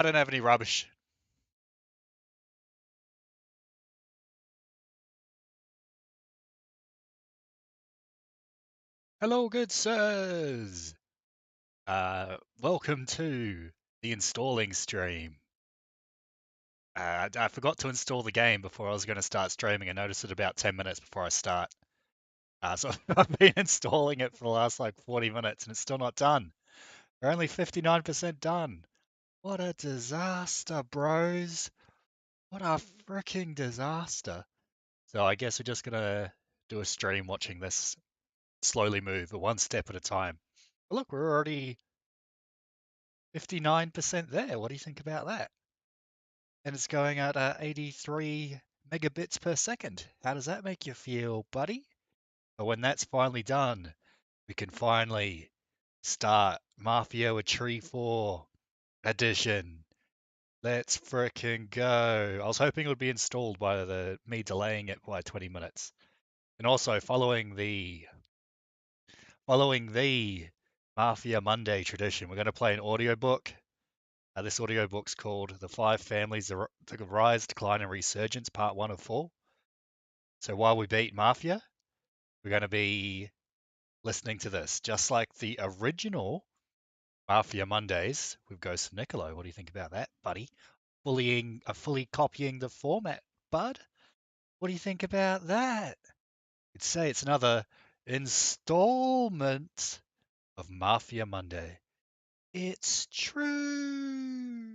I don't have any rubbish. Hello, good sirs. Welcome to the installing stream. I forgot to install the game before I was going to start streaming. I noticed it about 10 minutes before I start. So I've been installing it for the last like 40 minutes and it's still not done. We're only 59% done. What a disaster, bros. What a freaking disaster. So I guess we're just going to do a stream watching this slowly move, one step at a time. But look, we're already 59% there. What do you think about that? And it's going at 83 megabits per second. How does that make you feel, buddy? But when that's finally done, we can finally start Mafia with Tree 4 edition. Let's frickin' go. I was hoping it would be installed by me delaying it by 20 minutes. And also following the Mafia Monday tradition, we're going to play an audiobook. This audiobook's called The Five Families, The Rise, Decline, and Resurgence, Part 1 of 4. So while we beat Mafia, we're going to be listening to this, just like the original Mafia Mondays with Ghost of Niccolo. What do you think about that, buddy? Fully copying the format, bud. What do you think about that? You'd say it's another installment of Mafia Monday. It's true.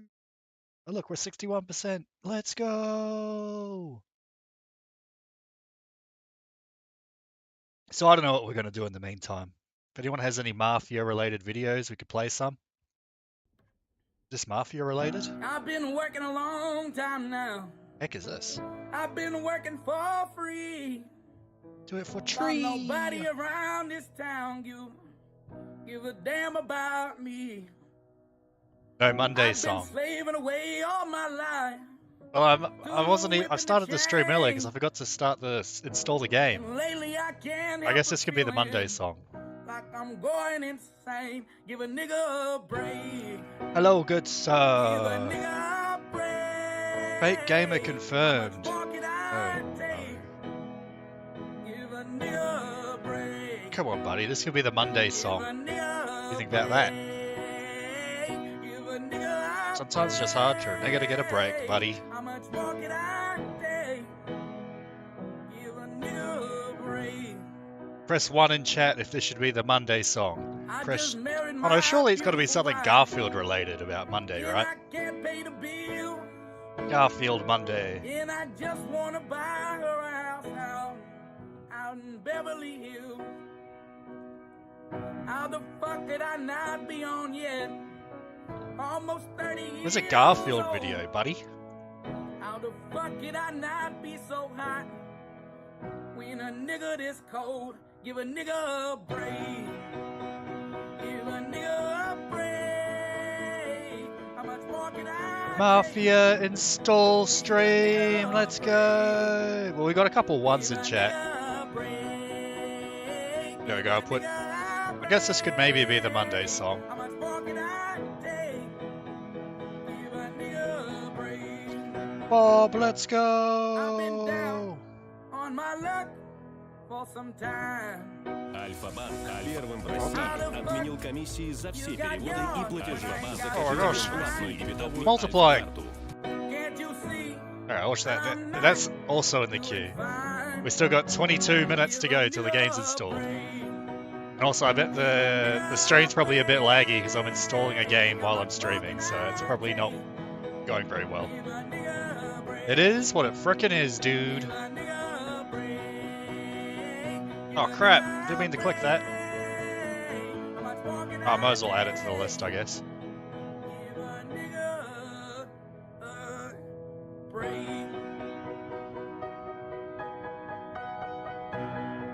Oh, look, we're 61%. Let's go. So I don't know what we're going to do in the meantime. If anyone has any Mafia-related videos, we could play some. This Mafia-related? I've been working a long time now. Heck is this? I've been working for free. Do it for Tree. Nobody around this town give a damn about me. No Monday song. I've been slaving away all my life. Well, I started the stream earlier because I forgot to install the game. Lately I can't I guess this could be the Monday song. Like I'm going insane. Give a nigga a break. Hello, good Give a sir. nigga a break. Fake gamer confirmed. Give a nigga a break. Come on, buddy. This could be the Monday song. What do you think about that? Sometimes it's just hard for a nigga to get a break, buddy. Press 1 in chat if this should be the Monday song. Press... Oh no, surely it's got to be something Garfield related about Monday, right? Garfield Monday. And I just want to buy her house out in Beverly Hills. How the fuck did I not be on yet? Almost 30 years. There's a Garfield video, buddy. How the fuck did I not be so hot? When a nigga this cold, give a nigga a break. Give a nigga a break. How much more can I Mafia install stream. Let's go. Well, we got a couple ones in chat. There we go. I guess this could maybe be the Monday song. Bob, let's go. On my luck for some time. Альфа-банк первым в России отменил комиссии за все переводы и платежи. Oh my gosh. Multiplying. Alright, watch that. That's also in the queue. We still got 22 minutes to go till the game's installed. And also, I bet the stream's probably a bit laggy because I'm installing a game while I'm streaming, so it's probably not going very well. It is what it frickin' is, dude. Oh crap, didn't mean to click that. Oh, I might as well add it to the list, I guess.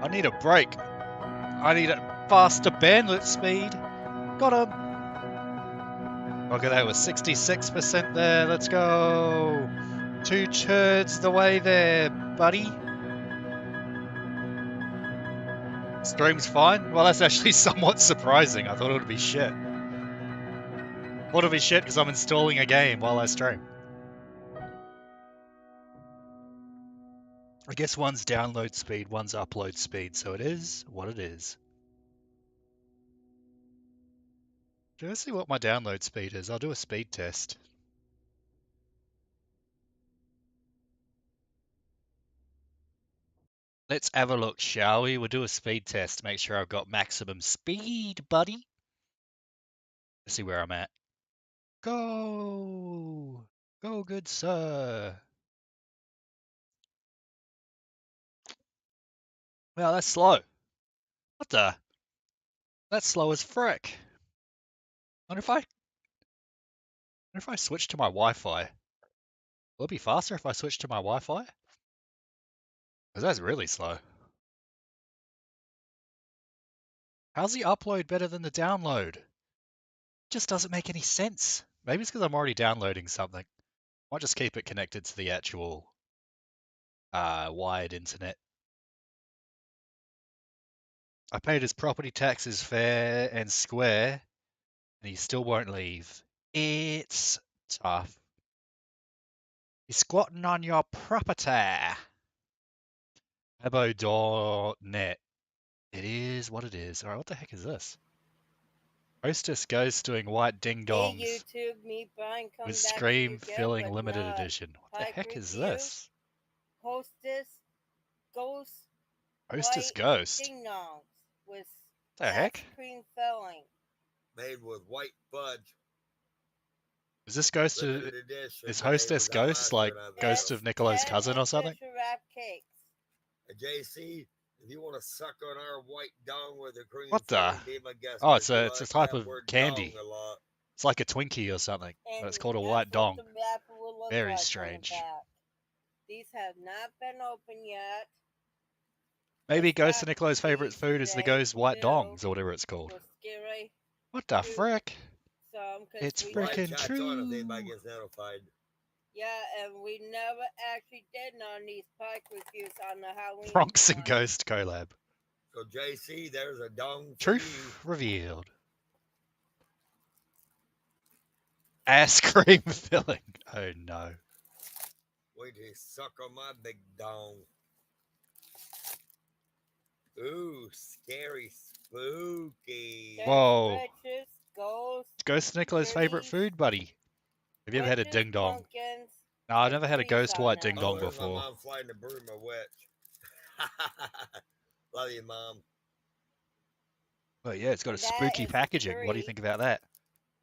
I need a break. I need a faster bandwidth speed. Got him. Look at that, we're 66% there. Let's go. 2/3 the way there, buddy. Stream's fine? Well, that's actually somewhat surprising. I thought it would be shit. Ought to be shit because I'm installing a game while I stream. I guess one's download speed, one's upload speed, so it is what it is. Let's see what my download speed is. I'll do a speed test. Let's have a look, shall we? We'll do a speed test. Make sure I've got maximum speed, buddy. Let's see where I'm at. Go! Go, good sir. Wow, that's slow. What the? That's slow as frick. Wonder if I switch to my Wi-Fi. Will it be faster if I switch to my Wi-Fi? Because that's really slow. How's the upload better than the download? Just doesn't make any sense. Maybe it's because I'm already downloading something. Might just keep it connected to the actual wired internet. I paid his property taxes fair and square, and he still won't leave. It's tough. He's squatting on your property. Abo.net. It is what it is. Alright, what the heck is this? Hostess Ghost doing white ding dongs. Hey YouTube, me Brian coming With back Scream to you Filling with Limited Edition. What the Pike heck is review. this? Hostess Ghost Hostess white Ghost? ding dongs with The heck? cream filling. Made with white fudge. Is this Ghost Limited edition. is The name Hostess was Ghost like Alaska, Ghost of Nicolo's cousin or something? Wrap cakes. JC, if you want to suck on our white dong with a cream What the? filling, be my guest. Oh, But it's a type that of word candy. dong a lot. It's like a Twinkie or something, but it's called a And white that's what dong. the wrapper will look Very like on the strange. back. These have not been opened yet. Maybe Just Ghost got of Nicolo's favorite these food is the today, Ghost white too. dongs or whatever it's called. Was scary. What the True. frick? Some, 'cause It's we Live frickin' never- chat's on if true. anybody gets notified. Yeah, and we never actually did none of these Pike reviews on the Halloween. Bronx and one. Ghost collab. So JC, there's a dong for Truth revealed. Ass cream filling. Oh no. you. Wait till you suck on my big dong. Ooh, scary, spooky. There's Whoa. Riches, Ghost, It's Ghost of Nicolo's favorite Goodies, food, buddy. Have you ever had a Witches, ding dong? Pumpkins. No, I've and never had a trees Ghost on white them. ding dong there's my before. mom flying the broom, a witch. Love you, Mom. But yeah, it's got a And that spooky is the packaging. What do you tree. think about that?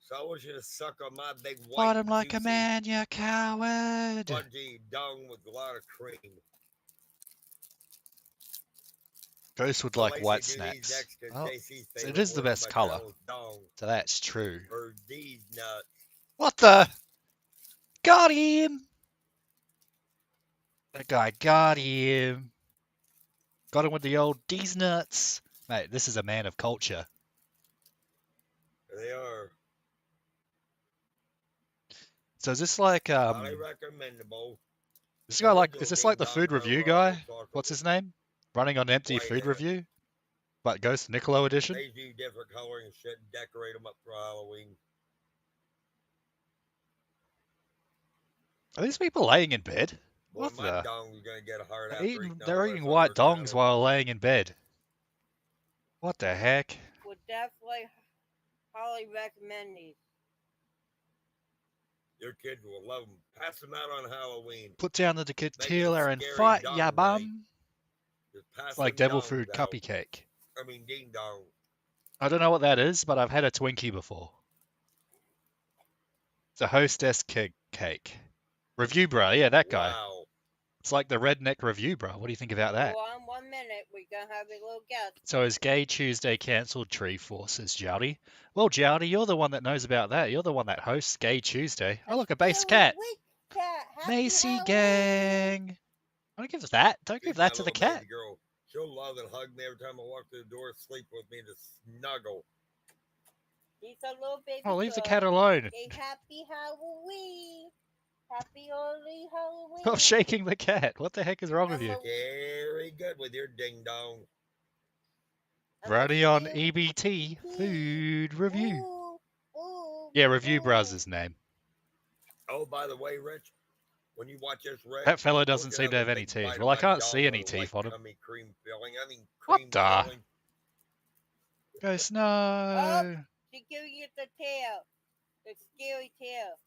So I want you to suck on my big white, Fight him like a juicy, man, you coward. fudgy dong with a lot of cream. Ghost would So like Lacey, white do these snacks. next 'cause Oh, JC's so it favorite is the word best my colour. channel is dong. So that's true. Or these nuts. What the? Got him! That guy got him. Got him with the old D's nuts. Mate, this is a man of culture. They are So is this like highly recommendable. this guy like Original is this Ding like the Dong food Roll review Roll guy? Chocolate What's his with name? Running on empty white food in it. review? But Ghost Nicolo edition? They do different coloring and shit and decorate them up for Halloween. Are these people laying in bed? Boy, What my the? dong's gonna get hard They're after eating, eating all they're this eating on white our dongs channel. while laying in bed. What the heck? Would definitely highly recommend these. Your kids will love them. Pass them out on Halloween. Put down the tequila and scary fight dong ya night. bum. Just pass It's like them devil dongs food out. cuppy cake. I mean, ding dong. I don't know what that is, but I've had a Twinkie before. It's a hostess cake. Review bro, yeah, that guy. Wow. It's like the redneck review bro. What do you think about that? Hold on 1 minute, we're gonna have a little guest. So is Gay Tuesday cancelled? Tree Forces, Jowdy. Well, Jowdy, you're the one that knows about that. You're the one that hosts Gay Tuesday. Oh, look, a base cat. Happy Macy Halloween. gang. Don't give that. Don't give She's my that to the little cat. baby girl. She'll love and hug me every time I walk through the door, sleep with me to snuggle. He's a little baby. Oh, leave the girl. cat alone. Say happy Halloween. Happy early Halloween. Stop shaking the cat. What the heck is wrong with you? Very good with your ding dong. Ready on EBT Food Review. Ooh, ooh. Yeah, Review Bros' his name. Oh, by the way, Rich, when you watch this, Rick, That fella look doesn't at seem to have another any big teeth. bite Well, of I my can't dong see with any a teeth white on him. tummy cream filling. I mean, What cream the? filling. Ghost, Oh, no. she's giving you the tail. The scary tail.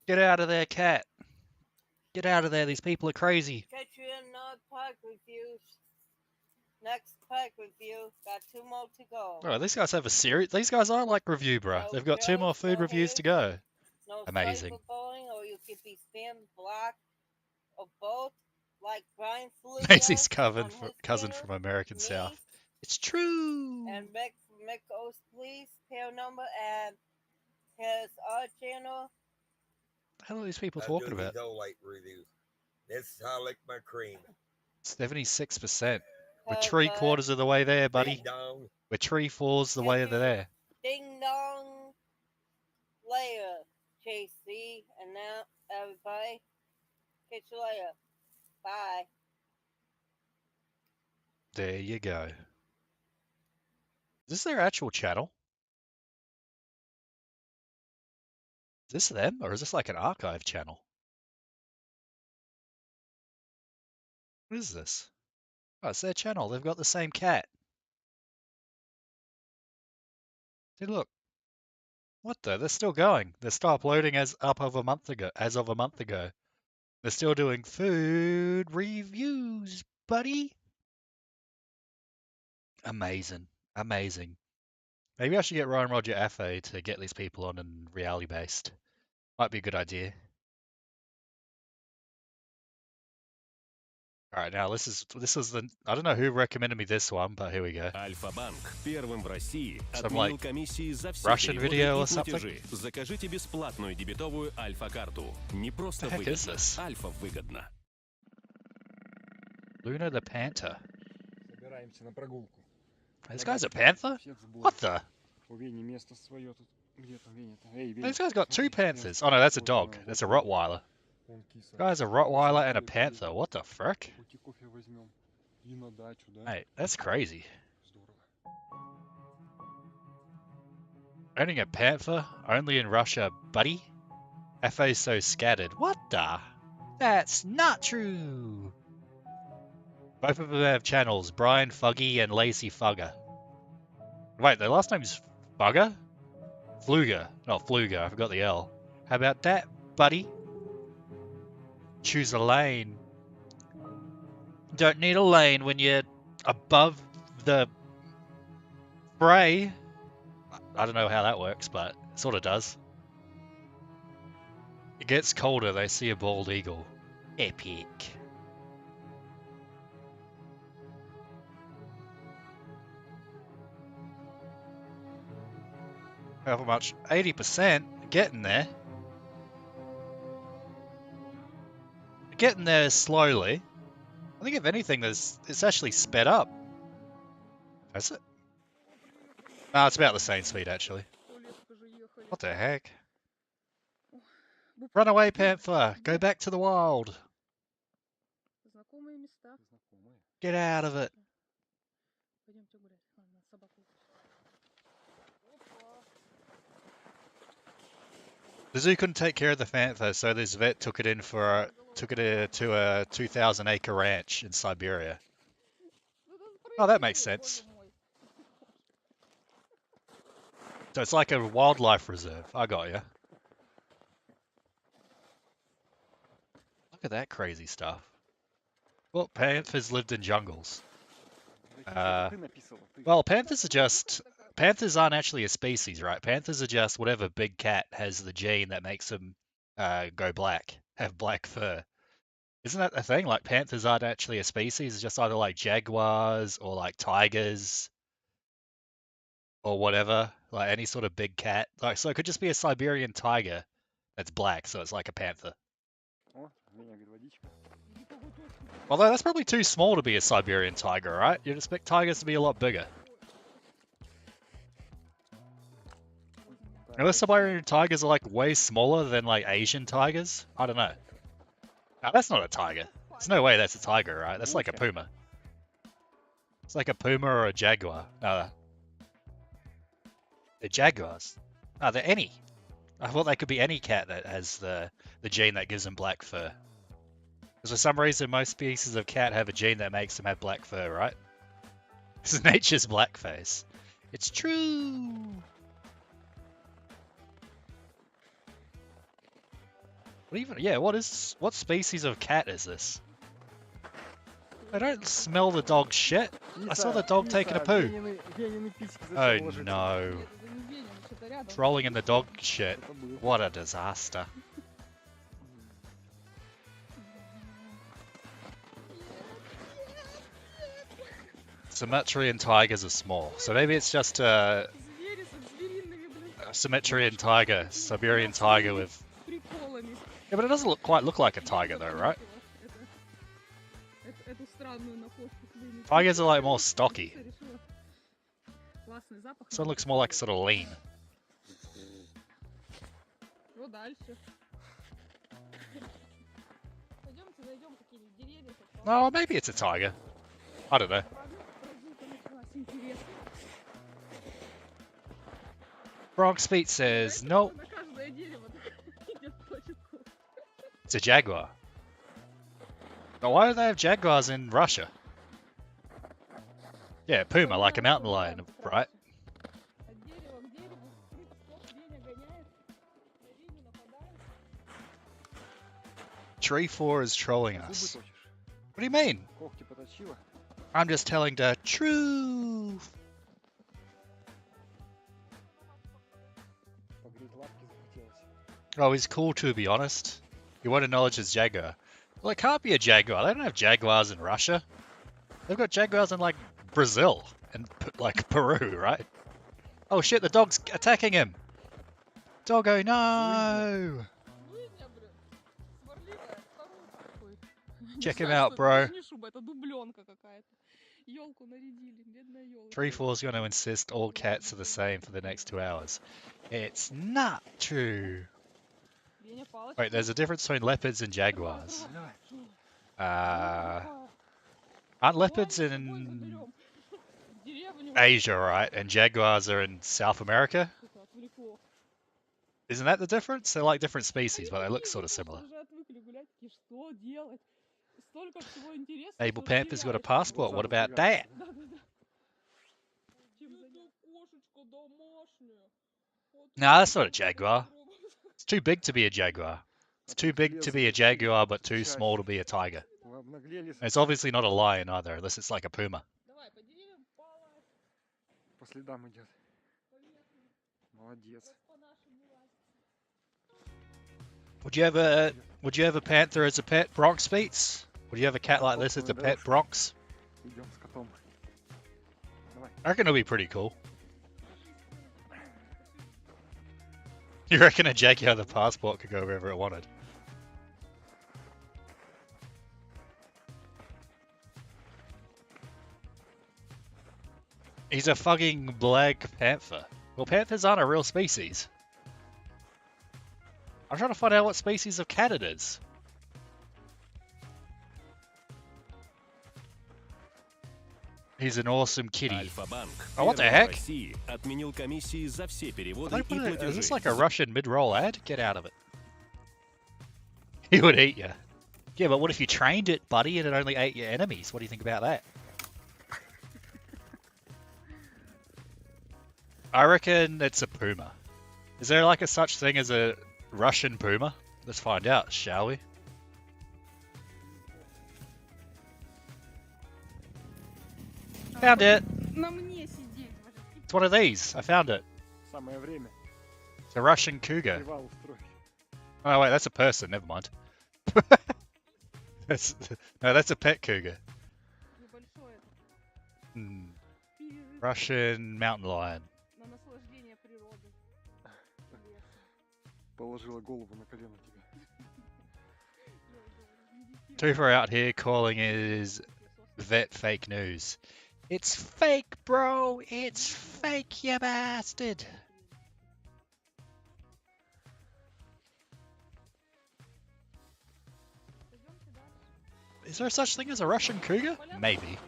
Get out of there, cat. Get out of there. These people are crazy. Catch you in another park reviews. Next park review. Got 2 more to go. Oh, these guys have a series. These guys are like Review Bro. No They've got 2 more jokes, food no reviews to hate, go. no Amazing. cyberbullying, or you could be spammed, blocked, or both. Like Brian Flew Macy's on his cousin channel, from American me, South. It's true. and Mick O's Police, tail number, and his other channel. What the hell are these people I talking do about? these Olite reviews. This is how I lick my cream. 76%. We're 'Cause, 3/4 of the way there, buddy. Big dong. We're 3/4 the way there. Ding dong later, JC, and now everybody, catch you later. Bye. There you go. Is this their actual channel? Is this them, or is this like an archive channel? What is this? Oh, it's their channel. They've got the same cat. See, look. What the? They're still going. They're still uploading as of a month ago. They're still doing food reviews, buddy. Amazing. Amazing. Maybe I should get Ryan Roger Affe to get these people on in reality based. Might be a good idea. Alright, now this is the I don't know who recommended me this one, but here we go. Альфа-банк первым в России Some, отменил like, комиссии за все Russian переводы video и or something? платежи. Закажите бесплатную дебетовую Альфа-карту. Не просто The heck is выгодно, this? Альфа выгодно. Luna the Panther. Собираемся на прогулку. This guy's a panther? Всех в сборе. What the? У Вени место свое тут. Где там Веня-то? Эй, Веня. This guy's got 2 смотри, panthers. вон, Oh no, that's a вот dog. она, That's a вот она. Rottweiler. Вон киса. This guy's a Rottweiler and a Пойдем, panther. пойдем. What the frick? Пойти кофе возьмем. И на дачу, да? Mate, that's crazy. Здорово. Owning a panther only in Russia, buddy? Affe's so scattered. What the? That's not true. Both of them have channels, Brian Fuggy and Lazy Fugger. Wait, their last name's Fugger? Fluger, not Fluger, I forgot the L. How about that, buddy? Choose a lane. Don't need a lane when you're above the fray. I don't know how that works, but it sort of does. It gets colder, they see a bald eagle. Epic. How much? 80%? Getting there. Getting there slowly. I think if anything, it's actually sped up. Has it? No, it's about the same speed actually. What the heck? Run away, panther! Go back to the wild! Знакомые места. Знакомые. Get out of it! Пойдемте гулять. Ладно, собаку. The zoo couldn't take care of the panther, so this vet took it to a 2,000-acre ranch in Siberia. Oh, that makes sense. So it's like a wildlife reserve. I got you. Look at that crazy stuff. Well, panthers lived in jungles. Ты написала, ты. Well, panthers aren't actually a species, right? Panthers are just whatever big cat has the gene that makes them go black, have black fur. Isn't that a thing? Like panthers aren't actually a species, it's just either like jaguars or like tigers or whatever, like any sort of big cat. Like so it could just be a Siberian tiger that's black, so it's like a panther. О, Веня говорит, водичка. Although that's probably too small to be a Siberian tiger, right? You'd expect tigers to be a lot bigger. Unless Siberian tigers are like way smaller than like Asian tigers. I don't know. No, that's not a tiger. There's no way that's a tiger, right? That's like a puma. It's like a puma or a jaguar. They're jaguars. They're any. I thought they could be any cat that has the gene that gives them black fur. Because for some reason, most species of cat have a gene that makes them have black fur, right? This is nature's blackface. It's true. What species of cat is this? I don't smell the dog shit. I saw the dog taking a poo. Oh no. Нет, это не Веня, он что-то рядом. It's rolling in the dog shit. Это был. What a disaster. Sumerian tigers are small, so maybe it's just a Звери со звериными, блин, Sumerian tiger, Siberian tiger with. приколами. Yeah, but it doesn't quite look like a tiger though, right? Эту странную находку клюнуть. Tigers are like more stocky. Решила. Классный запах. This one looks more like sort of lean. Что дальше? Пойдемте найдем какие-нибудь деревья. хоть No, maybe it's a tiger. I don't know. прогулка началась, интересно. Bronx Feet says, Знаете, nope, на каждое дерево идет по щитку. it's a jaguar. But why do they have jaguars in Russia? Yeah, puma, like a mountain lion, right? От дерева к дереву, стоп, Веня гоняет, на Веню нападает. Tree 4 is trolling Зубы us. точишь. What do you mean? Когти поточила. I'm just telling the truth. Погреть лапки захотелось. Oh, he's cool to be honest. You won't acknowledge his jaguar. Well, it can't be a jaguar. They don't have jaguars in Russia. They've got jaguars in like Brazil and like Peru, right? Oh shit, the dog's attacking him. Doggo, no! Веня, блин, сварливая, старуха такой. Check Не him знаю, out, что это, bro. это не шуба, это дубленка какая-то. Елку нарядили, бедная елка. 3-4 is going to insist all cats are the same for the next 2 hours. It's not true. Веня, палочка. Wait, there's a difference between leopards and jaguars. Aren't leopards in Asia, right? And jaguars are in South America? Isn't that the difference? They're like different species, but they look sort of similar. Abel Panther's got a passport. What about that? Nah, that's not a jaguar. It's too big to be a jaguar. It's too big to be a jaguar, but too small to be a tiger. Вы обнаглели, It's obviously not a lion either, unless it's like a puma. по следам идет. Молодец. Would you have a panther as a pet, Bronx Beats? Would you have a cat like this as a pet, Bronx? Идем с котом. Давай. I reckon it'll be pretty cool. You reckon a jaguar with a passport could go wherever it wanted? He's a fucking black panther. Well, panthers aren't a real species. I'm trying to find out what species of cat it is. He's an awesome kitty. Альфа-банк Oh, what the первый в heck? России отменил комиссии за все переводы Is и платежи. this like a Russian mid-roll ad? Get out of it. He would eat you. Yeah, but what if you trained it, buddy, and it only ate your enemies? What do you think about that? I reckon it's a puma. Is there like a such thing as a Russian puma? Let's find out, shall we? Found it. На мне сидеть. It's one of these. I found it. Самое время. It's a Russian cougar. Привал устроить. Oh wait, that's a person. Never mind. That's a pet cougar. Небольшое. Hmm. Перерыв Russian mountain lion. на наслаждение природы. Положила голову на колено тебе. Toofer out here calling his vet fake news. It's fake, bro. It's fake, you bastard. Is there such thing as a Russian cougar? Maybe.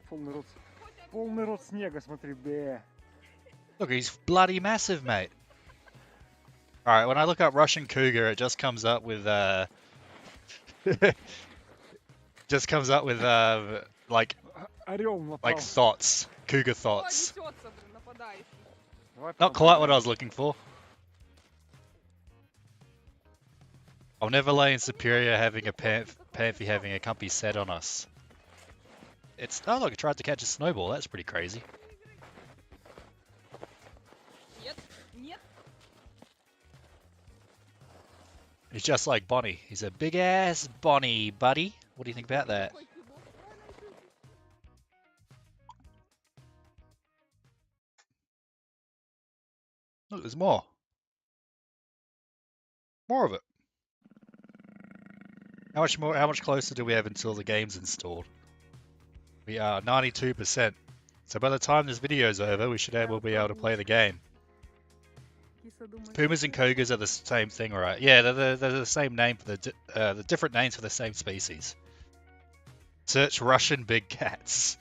Полный рот снега, смотри, бе. Look, he's bloody massive, mate. All right, when I look up Russian cougar, it just comes up with like Орел напал. thoughts, cougar О, thoughts. несется, блин, нападающий. Давай Not потом quite what I поиграем. was looking for. I'll never lay in Superior having a Panthy having a company set on us. It's oh look, it tried to catch a snowball. That's pretty crazy. Нет, нет. He's just like Bonnie. He's a big ass Bonnie, buddy. What do you think about that? Какой кидок. Look, there's more. More of it. How much more? How much closer do we have until the game's installed? We are 92%. So by the time this video is over, we'll be able to play the game. Киса думает, Pumas and cougars are the same thing, right? Yeah, they're the same name for the different names for the same species. Search Russian big cats.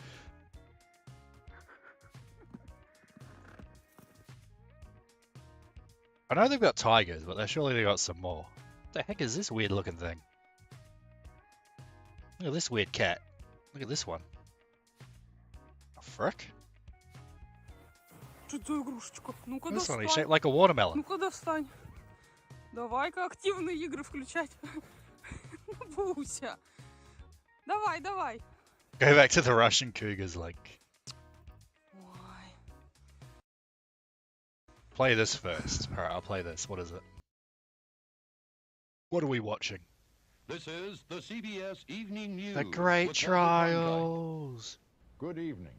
I know they've got tigers, but surely they've got some more. What the heck is this weird looking thing? Look at this weird cat. Look at this one. A frick? Что за игрушечка? Ну-ка This one is достань. shaped like a watermelon. Ну-ка достань. Давай-ка активные игры включать. Буся. Давай, давай. Go back to the Russian cougars, like. Ой. Play this first. Alright, I'll play this. What is it? What are we watching? This is the CBS Evening News. The Great with Walter Cronkite. Trials. Good evening.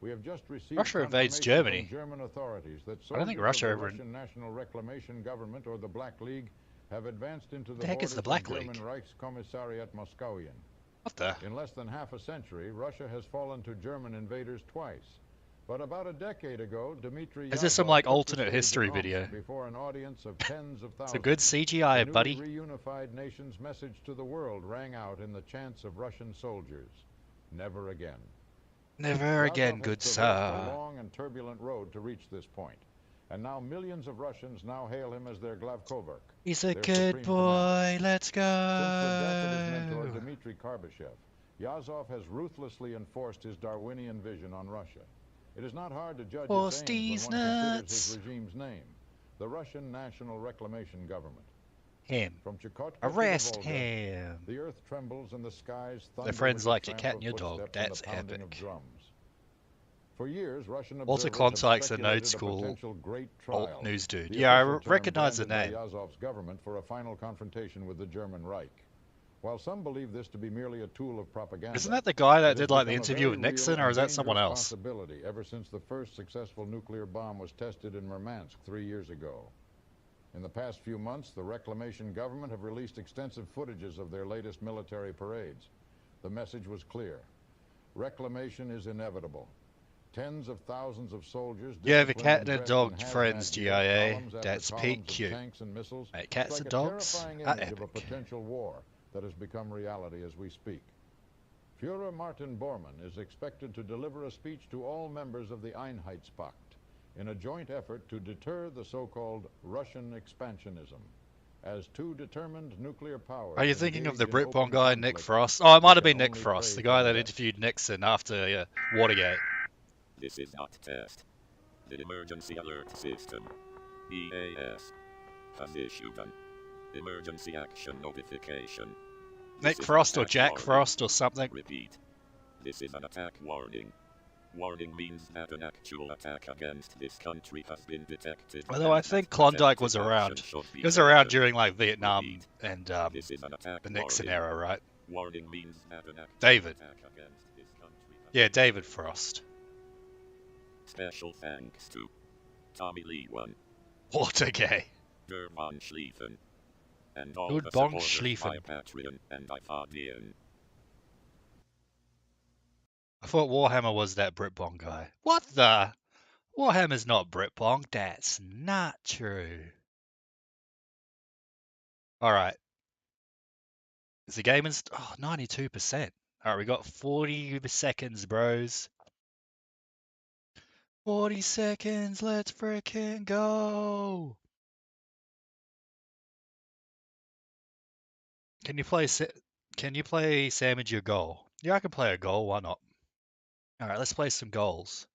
We have just received Russia invades confirmation Germany. from German authorities that I don't think soldiers Russia of the ever- Russian National Reclamation Government or the Black League have advanced into the The heck is borders the Black of League? German Reichskommissariat Moskauien. What the? In less than half a century, Russia has fallen to German invaders twice. But about a decade ago, Dmitry Is this some, Yazov like, took the alternate stage history in Omsk video? before an audience of tens of thousands. Some good CGI, The buddy. newly reunified nation's message to the world rang out in the chants of Russian soldiers. Never again. Never Yazov again, has good traversed a sir. long and turbulent road to reach this point. And now millions of Russians now hail him as their Glavkovak. He's a their good supreme boy. Let's go. Since the death of his mentor, Dmitry Karbyshev, Yazov has ruthlessly enforced his Darwinian vision on Russia. It is not hard to judge Horse his aims these when one considers nuts. his regime's name, the Russian National Reclamation Government. Him. From Chukotka Arrest to the Volga, him. the earth trembles and the skies thunder They're friends with the like your cat tramp and your of dog. footsteps and That's the pounding epic. of drums. For years, Russian Walter observers have Klondike's a node speculated a school potential great alt trial, news dude. the Yeah, I official term recognize the branded by name. Yazov's government for a final confrontation with the German Reich. While some believe this to be merely a tool of propaganda, Isn't that the guy that it has did like the become a interview very with real Nixon, or and is that someone dangerous else? possibility ever since the first successful nuclear bomb was tested in Murmansk 3 years ago. In the past few months, the Reclamation Government have released extensive footages of their latest military parades. The message was clear. Reclamation is inevitable. Tens of thousands of soldiers. You have a disciplined cat and and a dressed dog in hazmat friends, gear, GIA. columns after That's columns peak of cute. tanks and missiles Mate, cats strike and a dogs terrifying are image of a epic. potential war that has become reality as we speak. Führer Martin Bormann is expected to deliver a speech to all members of the Einheitspact in a joint effort to deter the so-called Russian expansionism. As two determined nuclear powers. Are you thinking of the engage in Britbon open guy, Nick conflict, Frost? Oh, it might we have been can Nick only Frost, the pray guy for that the best. interviewed Nixon after Watergate. This is not test. The emergency alert system, EAS, has issued an emergency action notification. This Nick is Frost an or attack Jack warning. Frost or something. Repeat. This is an attack warning. Warning means that an actual attack against this country has been detected. Although I and think that Klondike was protective around. action should be He was around taken. during like Vietnam Repeat. and This is an attack the Nixon warning. era, right? Warning means that an actual David. attack against this country has Yeah, been David Frost. Special thanks to Tommy Lee One, Watergate. Der von Schlieffen, and all Good the Bon supporters Schlieffen. by Patreon and iPodian. I thought Warhammer was that Britbong guy. What the? Warhammer's not Britbong. That's not true. Alright. Is the game 92%. All right, we got 40 seconds, bros. 40 seconds. Let's frickin' go. Can you play Sandwich your goal? Yeah, I can play a goal. Why not? All right, let's play some goals.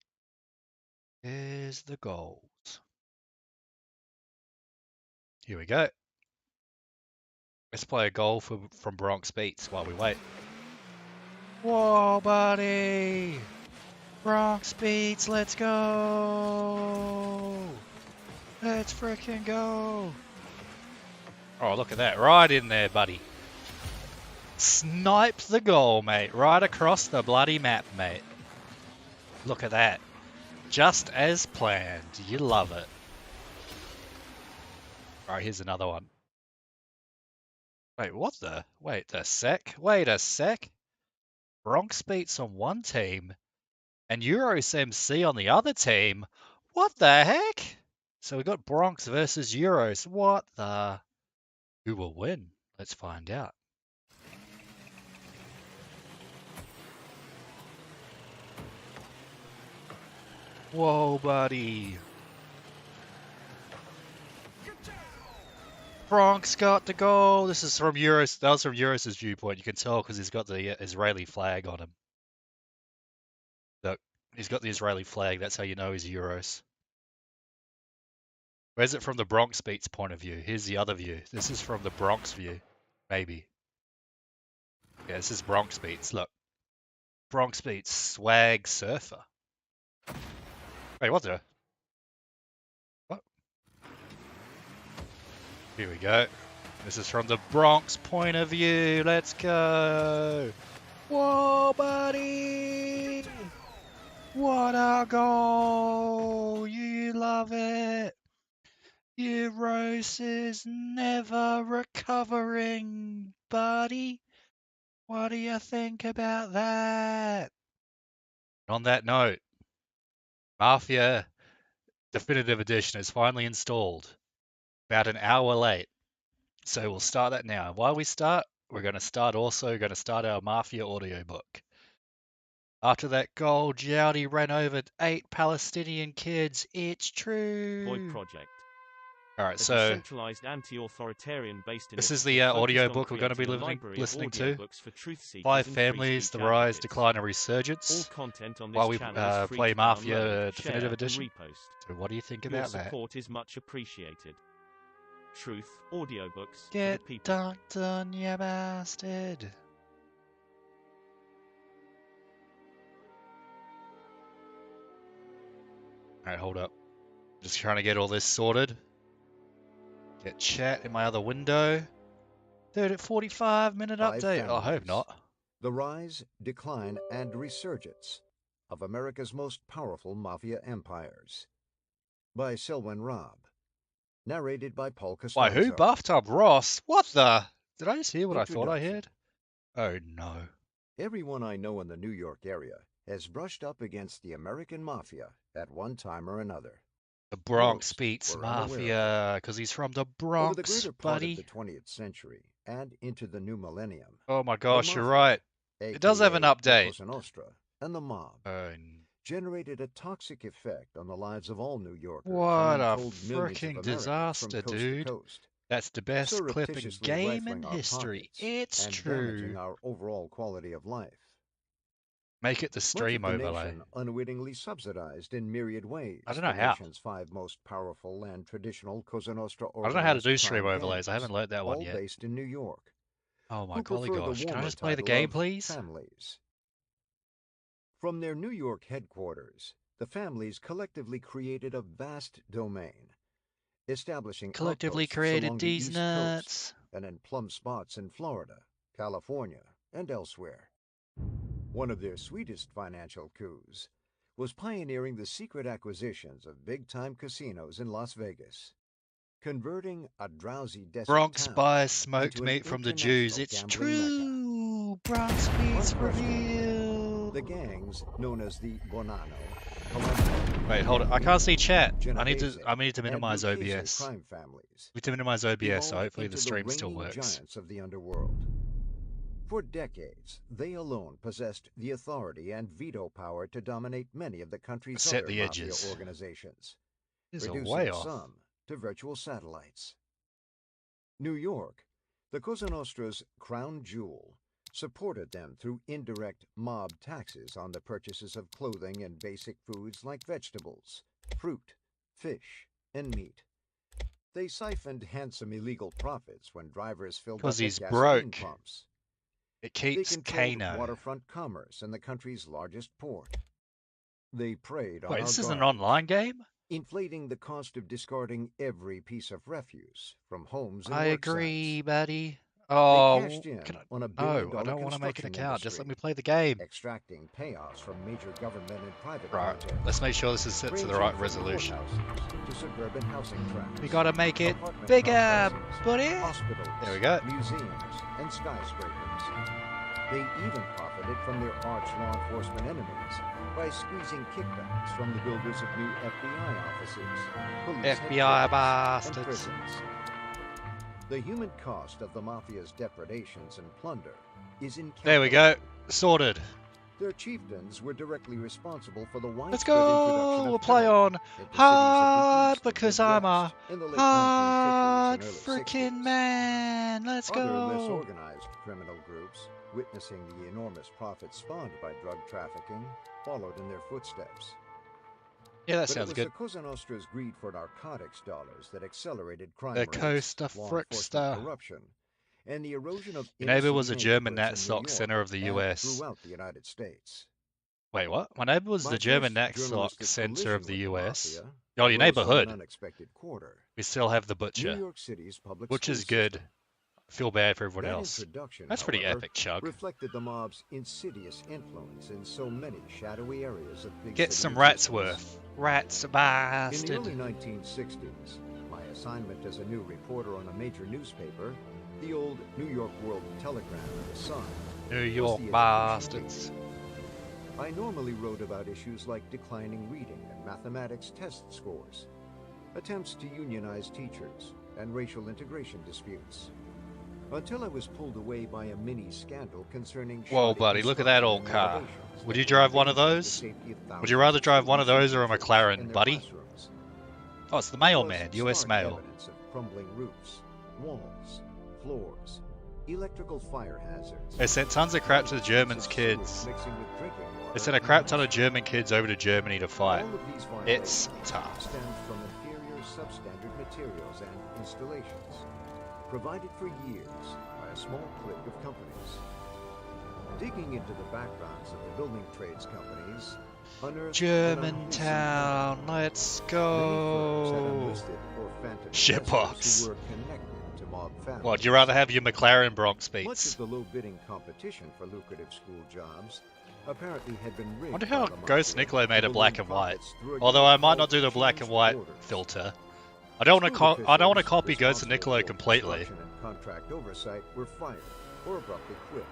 Here's the goals. Here we go. Let's play a goal from Bronx Beats while we wait. Whoa, buddy! Bronx Beats, let's go! Let's frickin' go! Oh, look at that. Right in there, buddy. Sniped the goal, mate. Right across the bloody map, mate. Look at that. Just as planned. You love it. Alright, here's another one. Wait, what the? Wait a sec. Wait a sec. Bronx Beats on one team and Euros MC on the other team? What the heck? So we got Bronx versus Euros. What the? Who will win? Let's find out. Whoa, buddy. Bronx got the goal. This is from Euros. That was from Euros' viewpoint. You can tell because he's got the Israeli flag on him. Look, he's got the Israeli flag. That's how you know he's Euros. Where's it from the Bronx Beats point of view? Here's the other view. This is from the Bronx view. Maybe. Yeah, this is Bronx Beats. Look. Bronx Beats swag surfer. Wait, what the? What? Here we go. This is from the Bronx point of view. Let's go. Whoa, buddy. What a goal. You love it. Euros is never recovering, buddy. What do you think about that? On that note, Mafia Definitive Edition is finally installed. About an hour late. So we'll start that now. While we start, we're going to start our Mafia audiobook. After that goal, Jowdy ran over 8 Palestinian kids. It's true. Boy Project. All right, A so decentralized anti-authoritarian based this initiative is the focused audiobook on we're going to be creating a library of listening to. audiobooks for truth seekers 5 and free Families, speech The Rise, advocates. Decline, and All Resurgence. content on this While we channel is free play to Mafia download, Definitive share, Edition. and repost. So what do you think Your about that? support is much appreciated. Truth audiobooks Get for the people. dunked on, you bastard. Alright, hold up. Just trying to get all this sorted. Get chat in my other window. 45-minute update. Oh, I hope not. The Rise, Decline, and Resurgence of America's Most Powerful Mafia Empires. By Selwyn Robb. Narrated by Paul By Costanzo. who? Bathtub Ross? What the? Did I just hear what I thought I heard? Oh no. Everyone I know in the New York area has brushed up against the American Mafia at one time or another. The Bronx Most beats were unaware of Mafia, because he's from the Bronx, Over the greater part buddy. of the 20th century and into the new millennium. Oh my gosh, you're Mafia, right. It does have an aka update. Cosa Nostra and the mob generated a toxic effect on the lives of all New Yorkers. What a told millions of freaking Americans disaster, from coast to dude. coast, That's the best clip in surreptitiously game rifling and our history. pockets It's and true. damaging our overall quality of life. Make it the stream Much of the overlay. nation unwittingly subsidized in myriad ways. I don't know the how. nation's 5 most powerful and traditional Cosa Nostra I don't know how to do organized stream crime overlays. I gangs, haven't learned that one all yet. based in New York. Oh my who golly prefer gosh. the Can I warmer just play the title game, of please? Families. From their New York headquarters, the families collectively created a vast domain, establishing Collectively outposts created along the these East nuts. Coast and in plum spots in Florida, California, and elsewhere. One of their sweetest financial coups was pioneering the secret acquisitions of big-time casinos in Las Vegas, converting a drowsy desert Bronx town buys smoked into an meat from the international Jews. It's gambling mecca. true. Bronx beats reveal. The gangs known as the Bonanno. Wait, hold it. I can't see chat. I need Genovese, to minimize and Lucchese OBS. crime families We need to minimize OBS, so evolved hopefully the into stream still reigning works. giants of the underworld. For decades, they alone possessed the authority and veto power to dominate many of the country's Set other the mafia edges. organizations, These are reducing way off. some to virtual satellites. New York, the Cosa Nostra's crown jewel, supported them through indirect mob taxes on the purchases of clothing and basic foods like vegetables, fruit, fish, and meat. They siphoned handsome illegal profits when drivers filled up 'Cause at he's gasoline broke. pumps. It They keeps controlled Kano. waterfront commerce in the country's largest port. They preyed on Wait, our this is an gardens, online game? inflating the cost of discarding every piece of refuse from homes and I work agree, sites. buddy. They Oh, cashed in can I? on a No, billion-dollar I don't want to make an construction account. Just let industry, me play the game. extracting payoffs from major government and private Right, projects, let's make sure this is set to the ranging right from resolution. courthouses to suburban housing tracts, We gotta make it apartment bigger, complexes, buddy. hospitals, There we go. museums, and skyscrapers. They even profited from their arch law enforcement enemies by squeezing kickbacks from the builders of new FBI offices, police FBI headquarters, and bastards. prisons. The human cost of the mafia's depredations and plunder is incalculable. There we go. Sorted. Their chieftains were directly responsible for the widespread Let's introduction go. of We'll play heroin on into cities of the hard East and because I'm a Midwest in the late hard 1950s and early freaking 60s. man. Let's Other less go. organized criminal groups, witnessing the enormous profits spawned by drug trafficking, followed in their footsteps. Yeah, that But sounds it was good. the Cosa Nostra's greed for narcotics dollars that accelerated crime The rates, Costa law enforcement Frickster. corruption, and the erosion of Your neighbor inner was a city German neighborhoods in New Nazi York center of the and US. throughout the United States. Wait, what? My neighbor was My the German first Nazi journalistic center of collision the with the US. mafia Oh, your arose from an neighborhood. unexpected quarter. We still have the New butcher, York City's public which school is good. system. Feel bad for everyone That else. introduction, That's pretty however, epic, Chug. reflected the mob's insidious influence in so many shadowy areas of big Get city some rats existence. worth. Rats In the bastard. early 1960s, my assignment as a new reporter on a major newspaper, the old New York World Telegram and the Sun, New was York the education bastards. beat. I normally wrote about issues like declining reading and mathematics test scores, attempts to unionize teachers, and racial integration disputes. Until I was pulled away by a mini scandal concerning Whoa, shoddy buddy, look at that construction old and car. renovations Would that you drive one of endangered the those? safety of Would you rather thousands drive one of students those or a and teachers McLaren, in their buddy? classrooms. Oh, it's the Plus mailman, US stark mail. evidence of crumbling roofs, walls, floors, electrical fire hazards. They sent tons of crap to the pipes Germans' of kids. sewage mixing with drinking water They sent a and crap ton of ice. German kids over to Germany to fight. All of these It's violations tough. stemmed from inferior substandard materials and installations, provided for years by a small clique of companies. Digging into the backgrounds of the building trades companies, unearthed an unwholesome Germantown, let's Many firms had go. enlisted or phantom Shitbox. investors who were connected to mob families. What, would you rather have your McLaren Bronx Much beats? of the low bidding competition for lucrative school jobs apparently had been rigged. Wonder by how the Ghost mafia Niccolo made to a black balloon and white. profits through a Although game I might not called do the black and changed white orders. filter. I don't want School to I don't want to officials copy Ghost and responsible Niccolo for completely. construction and contract oversight were fired or abruptly quit.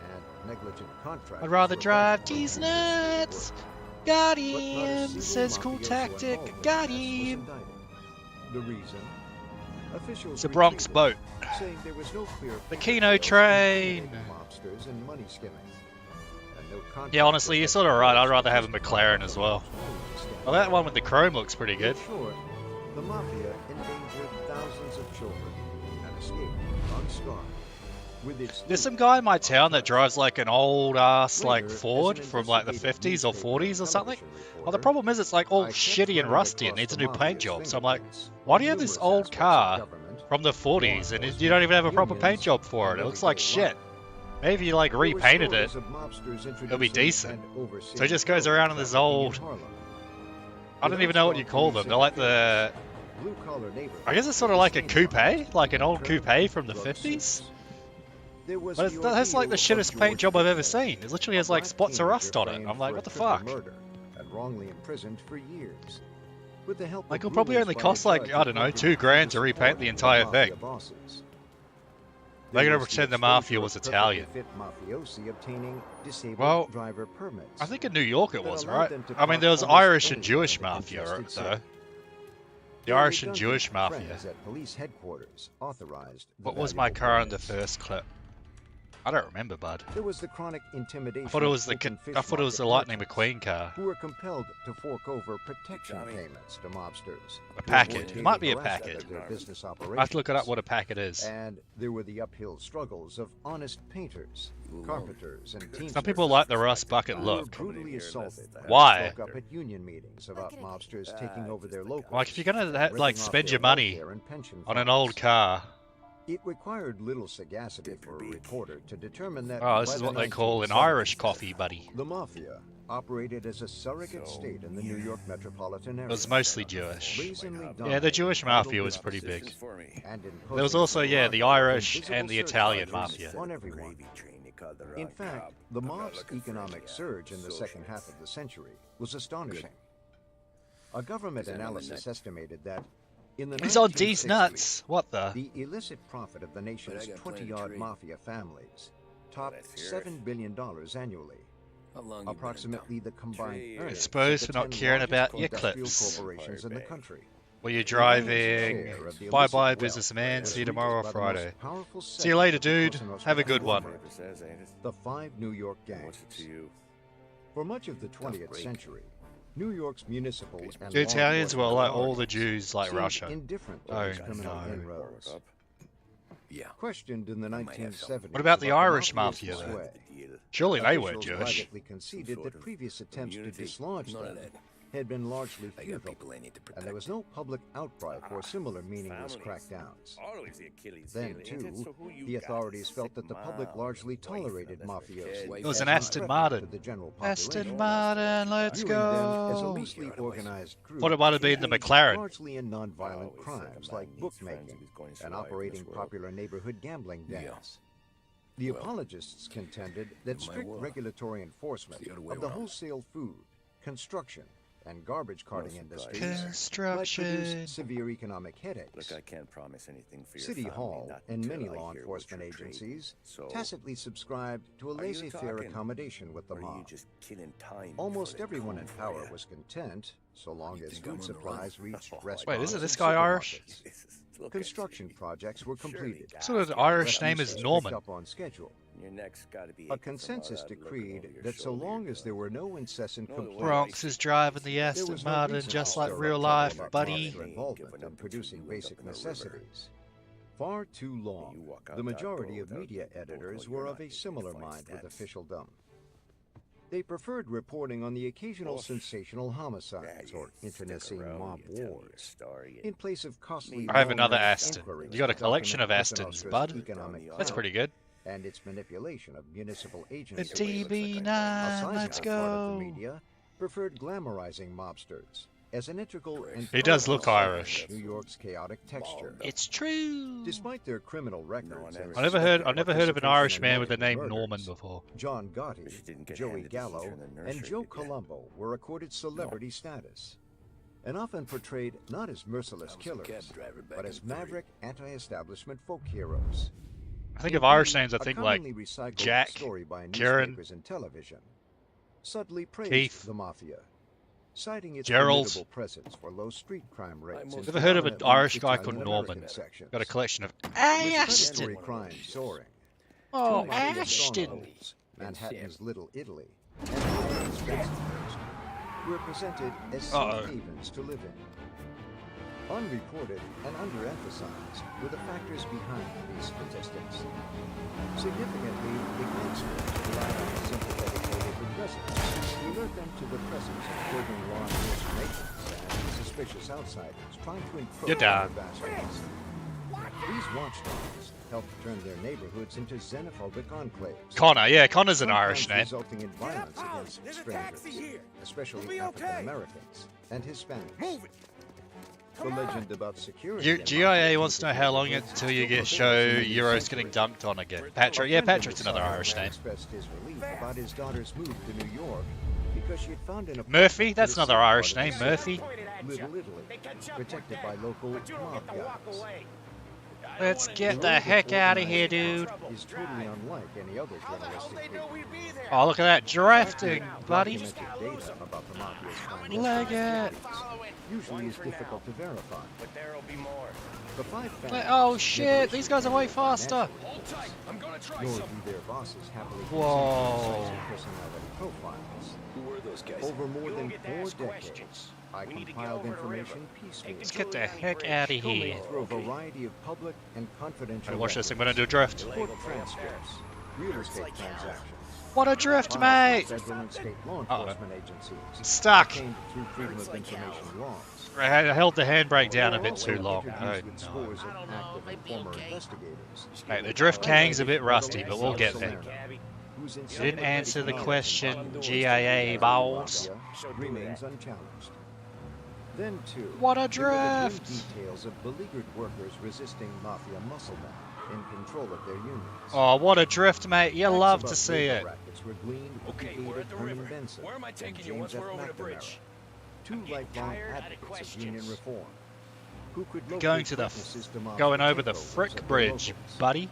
And negligent contractors I'd rather were drive busted for these doing their nuts. work. Got But not a him, single says cool mafioso tactic. involved with Got the mess was him. indicted. The reason? Officials It's a Bronx retreated, boat. saying there was no clear The paper Kino trail to train. incriminate mobsters and money skimming. And no Yeah, contractor honestly, you're had sort of right. I'd evidence rather that have a was McLaren as well. Well, that one with the chrome looks pretty good. In short, the mafia endangered thousands of children and escaped unscarred. With its There's some guy in my town that drives like an old ass like Later, as Ford an from like the investigative 50s or newspaper 40s or and something. television Well, the reporter, problem is it's like all I kept shitty and running rusty and across needs a the new paint mafia's job. So I'm like, fingerprints why on do you have this numerous old aspects of car government, from the law 40s and you enforcement, don't even have a proper paint unions, job for it? and It looks like everyday shit. life. Maybe if you like There were repainted it, stories of mobsters it'll be introducing decent. and overseeing So it just goes drug around in this trafficking old. in Harlem. I don't even know what you call them. They're like the. Blue-collar neighborhoods I guess it's sort of like a coupe, like an old coupe from the 50s. There was But the that's like the ordeal of shittest paint George job I've ever Pickett, seen. It literally a has like black spots of rust on teenager it. framed I'm like, for what the triple fuck? murder and wrongly imprisoned for years. With the help Like, of it'll probably rulings only by cost the like, judge I don't know, appointed $2,000 to to repaint support the entire mafia thing. bosses. They're There gonna was the pretend the mafia exposure was of perfectly Italian. fit mafiosi obtaining disabled Well, driver permits I think in New York it that was, allowed right? them to I mean, park there was almost Irish and anywhere Jewish in the mafia, congested though. city. The Their Irish and redundant Jewish mafia. friends at police headquarters authorized the What was my valuable car in the permits. first clip? I don't remember, bud. There was the chronic intimidation. I thought it was of open fish I thought it was the market Lightning merchants McQueen car. who were compelled to fork over protection payments to mobsters. A to packet. avoid It might be a taking arrest packet. out of their business I have to operations. look it up what a packet is. And there were the uphill struggles of honest painters, carpenters, and teamsters. Some people like the rust bucket who were look. brutally assaulted. Why? Spoke up at union meetings about mobsters taking over their locals. Like, if you're gonna ripping like off spend their your money welfare and pension on an funds. old car. It required little sagacity for a reporter to determine that. Oh, this by is the what they call an 1970s, Irish coffee, buddy. The Mafia operated as a surrogate state in the New York metropolitan area. It was mostly Jewish. Brazenly Yeah, the Jewish dominated mafia was little pretty big. businesses and There was imposing also, yeah, the remarkable Irish invisible and the surcharges Italian mafia. on everyone. In fact, the mob's economic surge in the second half of the century was astonishing. A government analysis estimated that in the He's on D's 1960s, nuts. What the? the illicit profit of the nation's 20-odd mafia families topped $7 billion annually. Approximately the combined earnings Exposed of the for not 10 caring largest about your industrial clips. corporations in the country. Were you The lion's driving? share of the Bye illicit bye, wealth businessman. was See you reaped tomorrow, by the Friday. most powerful See you later, segment of dude. the Cosa Nostra Have a good one. conglomerate, the 5 New York gangs. For much of the 20th century, New York's municipal and The Italians were like all authorities the Jews, like seemed Russia. indifferent to Oh, these criminal no. inroads. Questioned in the 1970s. What about the about Irish mafia's mafia, though? sway, Surely they were officials Jewish. privately conceded that previous attempts to dislodge them had been largely futile, and there was no public outcry for similar meaningless crackdowns. Then, too, the authorities felt that the public largely tolerated mafiosi. It was an as Aston threat Martin. to the general Aston population, Martin, let's viewing them as a go. loosely organized group Thought it might have been the engaged McLaren. largely in non-violent crimes like bookmaking and operating popular neighborhood gambling dens. The apologists contended that strict regulatory enforcement of the wholesale food, construction, and garbage carting industries might Construction. produce severe economic headaches. I can't promise anything for your City family, Hall not and until many I law hear what enforcement you're trading. agencies So, tacitly subscribed to a are you laissez-faire talking, accommodation with the or are you mob. just killing time Almost before they everyone in come for power ya? was content, so long as think I'm food on the supplies run? reached Wait, restaurants isn't this and guy Irish? supermarkets. Construction projects were completed. So the Irish name is Refuse was Norman. picked up on schedule. Your neck's gotta be A aching from all consensus that looking decreed over your that so shoulder long you're as there were no incessant No, the complaints, Bronx is driving the there Aston was no Martin reason just to like stir up real trouble life, about buddy. mobster involvement in producing basic necessities. Far too long, walk out the that majority door of without media getting both editors while were you're of a not similar getting mind with fine officialdom. They preferred reporting on the occasional sensational homicides or internecine mob wars, in place of costly. I have another long-range Aston. inquiries You got a to collection of document Cosa Astons, Nostra's bud. economic That's power pretty good. and its manipulation of municipal The agencies. DB9, A let's sizable part of go. the media preferred glamorizing mobsters as an integral and He does look part Irish. of New York's chaotic texture. It's true. Despite their criminal records, and I never heard of an participation Irish in man with the multiple name murders, Norman before. John But Gotti, you didn't get Joey handed the Gallo, teacher in the and nursery, Joe did ya? Colombo were accorded celebrity status, and often portrayed not as merciless killers, but as maverick anti-establishment folk heroes. I think of Irish names, I A think like commonly recycled Jack, story by Karen, newspapers and television subtly praised Keith, the mafia, citing its Gerald. formidable presence for low street crime rates. Never heard of an Irish guy called Norman. Got a collection of Aston. Predatory crime soaring. Oh, Two mafia Ashton. strongholds, Manhattan's Little Italy, and Brooklyn's Bensonhurst, were presented as safe havens to live in. Unreported and underemphasized were the factors behind these statistics. Significantly, the gangsters relied on sympathetic neighborhood residents to alert them to the presence of probing law enforcement agents and suspicious outsiders trying to encroach You're on done. their vast space. These watchdogs helped turn their neighborhoods into xenophobic enclaves. Connor, yeah, Connor's an sometimes Irish name. resulting in violence against strangers, especially African Americans and Hispanics. The legend about security. GIA wants to know how long until you get show Euros getting dunked on again. Patrick, yeah, Patrick's another Irish name. Expressed his relief about his daughter's move to New York because she had found an Murphy, that's another Irish name, Murphy. Little Italy, protected by local mob guys. Let's get the heck out of here, dude. Is totally unlike any other journalistic group. Oh, look at that drafting, buddy. Documented data about the mafia's financial Leg it. activities usually is difficult to verify. But there'll be more. The five Oh families shit, never these issued guys are way any faster. financial nor do their bosses happily Whoa. consent to personality profiles. Who were those guys? Over more than 4 decades, I compiled information piecemeal. Let's get the heck out of here. Through a variety of public and confidential Hey, watch this, I'm records, gonna do a drift. court transcripts, real estate transactions, What a drift, files mate! from federal and state law enforcement agencies, I'm stuck. obtained through Freedom of Information laws. I held the handbrake down a bit too long. Interviews Oh with no. scores of active and former investigators. Hey, the drift kang's a bit rusty, but we'll get there. Whose You didn't answer the knowledge question, and GIA balls. remains unchallenged. Then too, What a there were the grim drift! details of beleaguered workers resisting mafia musclemen in control of their unions. Oh, what a drift, mate. You Facts love about to see labor it. rackets were gleaned with Okay, the aid we're of at the Herman river. Benson Where am I and taking you James once F. we're over the McNamara, bridge? two lifelong advocates of union reform, who could Going locate to the witnesses to mafia going over the takeovers Frick at their Bridge, locals. buddy.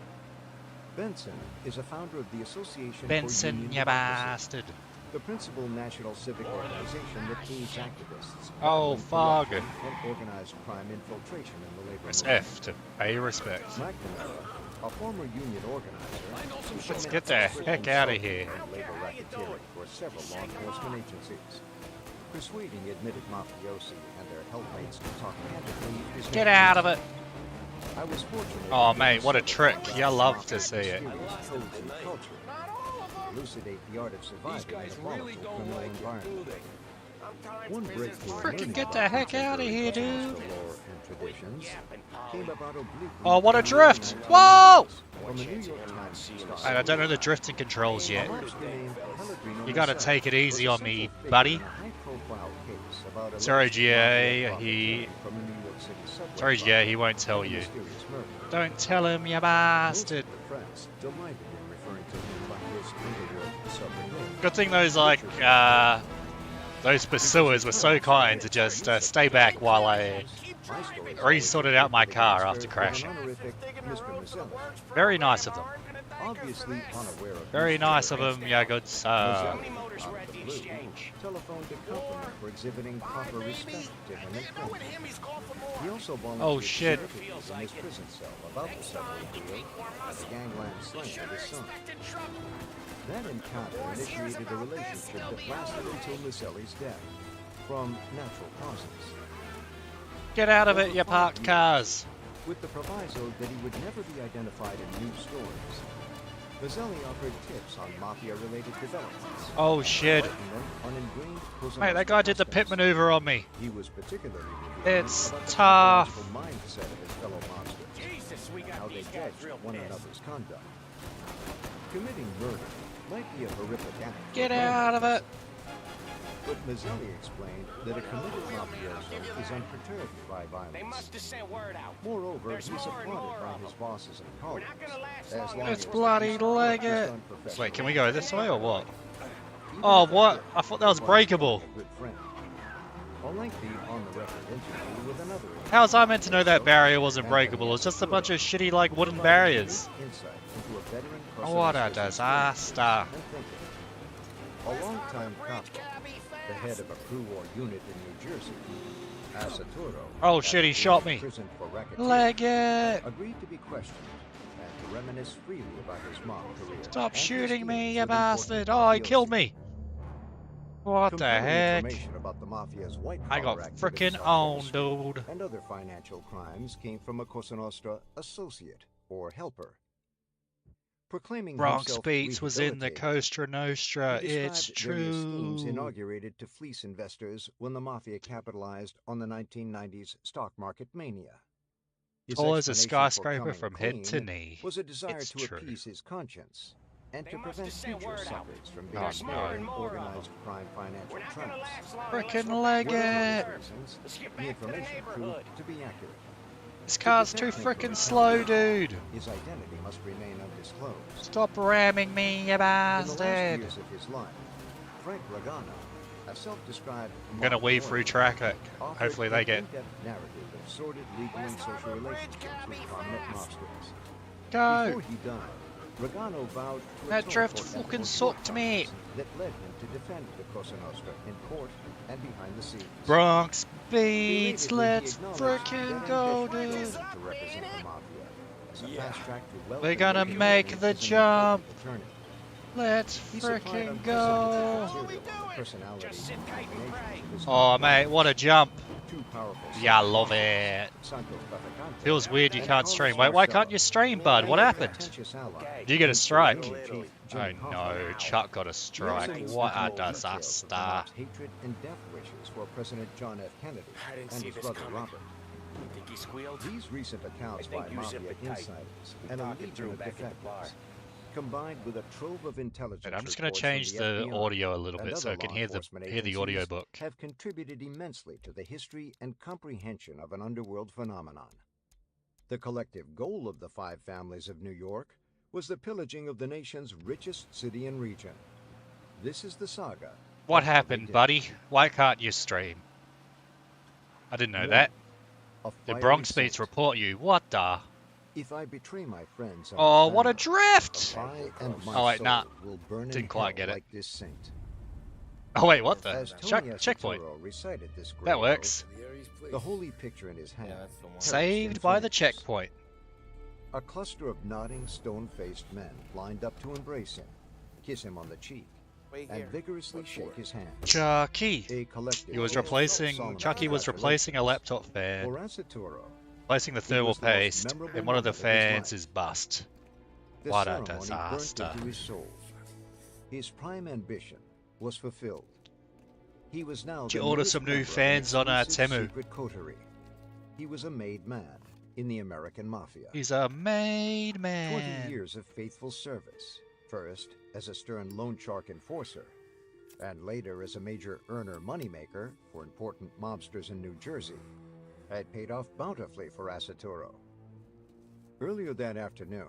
Benson is a founder of the Association Benson, for Union you Democracy, bastard. the principal national civic organization that aids activists Oh, battling fuck it. corruption and organized crime infiltration in the labor Press movement. F to pay respect. McNamara, a former union organizer, Let's get the heck out of here. labor racketeering for several law enforcement agencies. Persuading admitted mafiosi and their helpmates to talk candidly is Get no out of it. I was fortunate. Oh, to mate, what a discover trick. Benson You love to see it. mysterious codes and culture. Elucidate the art of surviving in a volatile criminal environment. One breakthrough Frickin' get the heck out of here, dude. lore and traditions came about obliquely Oh, what a in the drift. early Whoa! 1990s from a New York Times Mate, I don't know the drifting controls yet. monster named Pellegrino You gotta Mazzara take it easy was a on me, central figure buddy. in a high-profile case about Sorry, alleged GA, mafia he... profiteering from a New York City subway Sorry, bomb GA, he won't tell and a you. mysterious murder. Don't tell him, you Most bastard. of the press delighted in referring to him by his Inglewood sobriquet. Good thing those pursuers were so kind to just stay back while I My story resorted out my car after with an crashing. honorific Mr. Mazzella. Very nice of them. Obviously unaware of Very whose nice of story them, yeah, good sir. Mazzella, out of the blue, telephoned to compliment for exhibiting proper respect to him in print. He also volunteered Oh, shit. significance in his prison cell about the subway deal and the gangland slang of his son. That encounter initiated a relationship that lasted until Mazzelli's death, from natural causes. Get out of it, you parked cars. With the proviso that he would never be identified in news stories. Mazzelli offered tips on mafia-related developments. Oh, shit. enlightening them on ingrained Cosa Mate, that Nostra guy did the pit aspects. maneuver on me. He was particularly revealing It's about the tough. psychological mindset of his fellow mobsters, and how they judged one another's conduct. Committing murder might be a horrific act. for Get a out of it. But Mazzelli explained that a committed mafioso is unperturbed by violence. They must have sent word out. Moreover, There's he's more and applauded more by of his them. bosses and colleagues. As long Let's as bloody he's leg just it. unprofessional. Wait, can we go this way or what? Oh, what? I thought that was breakable. Good friend. A lengthy on-the-record interview with another. How was I meant to know that barrier wasn't breakable? It was just a bunch of shitty, like, wooden barriers. Insight into a veteran What a Cosa Nostra's disaster. and thinking. A long-time cop, the head of a crew or unit in New Jersey, Asaturo, Oh shit, he shot me. prison for racketeering, Leg it. agreed to be questioned and to reminisce freely about his mob career. Stop and his shooting me, dealings you with important bastard. Oh, he mafiosi. killed me. What the Compelling heck? information about the mafia's I white-collar got activities frickin' on Wall owned, Street dude. and other financial crimes came from a Cosa Nostra associate or helper. Proclaiming Bronx himself Beats was in the rehabilitated, Costa Nostra. he It's described various schemes true. inaugurated to fleece investors when the mafia capitalized on the 1990s stock market mania. His Tall as a explanation for skyscraper coming from head to clean knee. was a desire It's to true. appease his conscience and to They must prevent have sent future word out. suckers from Oh, being snared in no. organized crime financial We're not traps. gonna last long. Frickin' leg Whatever it. his reasons, Let's get the back to the information neighborhood. proved to be accurate. This car's too frickin' slow, dude. His identity must remain undisclosed. Stop ramming me, you In the last bastard. years of his life, Frank Lagana, a self-described I'm gonna weave through traffic. offered Hopefully an they get... in-depth narrative of sordid legal and social relationships with prominent mobsters. Go. Before he died, Regano vowed to That atone drift for fucking ethical sucked me. shortcomings that led him to defend the Cosa Nostra in court and behind the scenes. Bronx beats, Belatedly, he let's acknowledged frickin' that go, ambition drove dude. him to represent the mafia as a fast track to wealth We're and gonna popularity make the as an important jump. attorney. Let's He supplied frickin' unprecedented go. material on the personality and combinations of his Oh, company. mate, what a jump. Two powerful Yeah, I sons, love it. Santos Traficante Feels weird you and can't Carlos stream. Wait, why can't Marcello, you stream, bud? What and happened? contentious ally, Did you get a strike? Chief Oh Jimmy no, Hoffa. Chuck got a strike. Reveals What a the details of the disaster. mob's hatred and death wishes for President John F. Kennedy I didn't and see his this brother coming. Robert. Think he squealed? These recent accounts I think by you mafia zipped it tight. insiders We and a talked it legion through of back at the bar. defectors, combined with a trove of intelligence And I'm just going to reports from change the FBI audio a little and bit so other I can law hear the enforcement audio agencies, book. have contributed immensely to the history and comprehension of an underworld phenomenon. The collective goal of the five families of New York was the pillaging of the nation's richest city and region. This is the saga. What of how they happened, did buddy? it. Why can't you stream? I didn't know One, that. a The fiery Bronx Beats saint. report you. What the? If I betray my friends and Oh, my what a family, drift! I and my Oh, wait, soul nah. will burn in Didn't quite hell get it. like this saint. Oh, wait, what the? As Tony Checkpoint. Asatoro recited this That great works. oath, the holy picture in his hand, perished Saved in by the flames. checkpoint. A cluster of nodding, stone-faced men lined up to embrace him, kiss him on the cheek, and vigorously shake his hand. Chucky. A collective He was solemn replacing. Chucky was replacing a laptop fan. For Asatoro, Replacing the thermal was the most paste, memorable and one of the moment of his fans life. is bust. the What a ceremony disaster. burnt into his soul. His prime ambition was fulfilled. He was now Did you the order newest some new member of an fans on exclusive Temu? secret coterie. He was a made man in the American Mafia. He's a made 20 man. years of faithful service, first as a stern loan shark enforcer, and later as a major earner moneymaker for important mobsters in New Jersey, had paid off bountifully for Asatoro. Earlier that afternoon,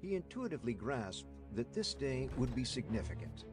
he intuitively grasped that this day would be significant.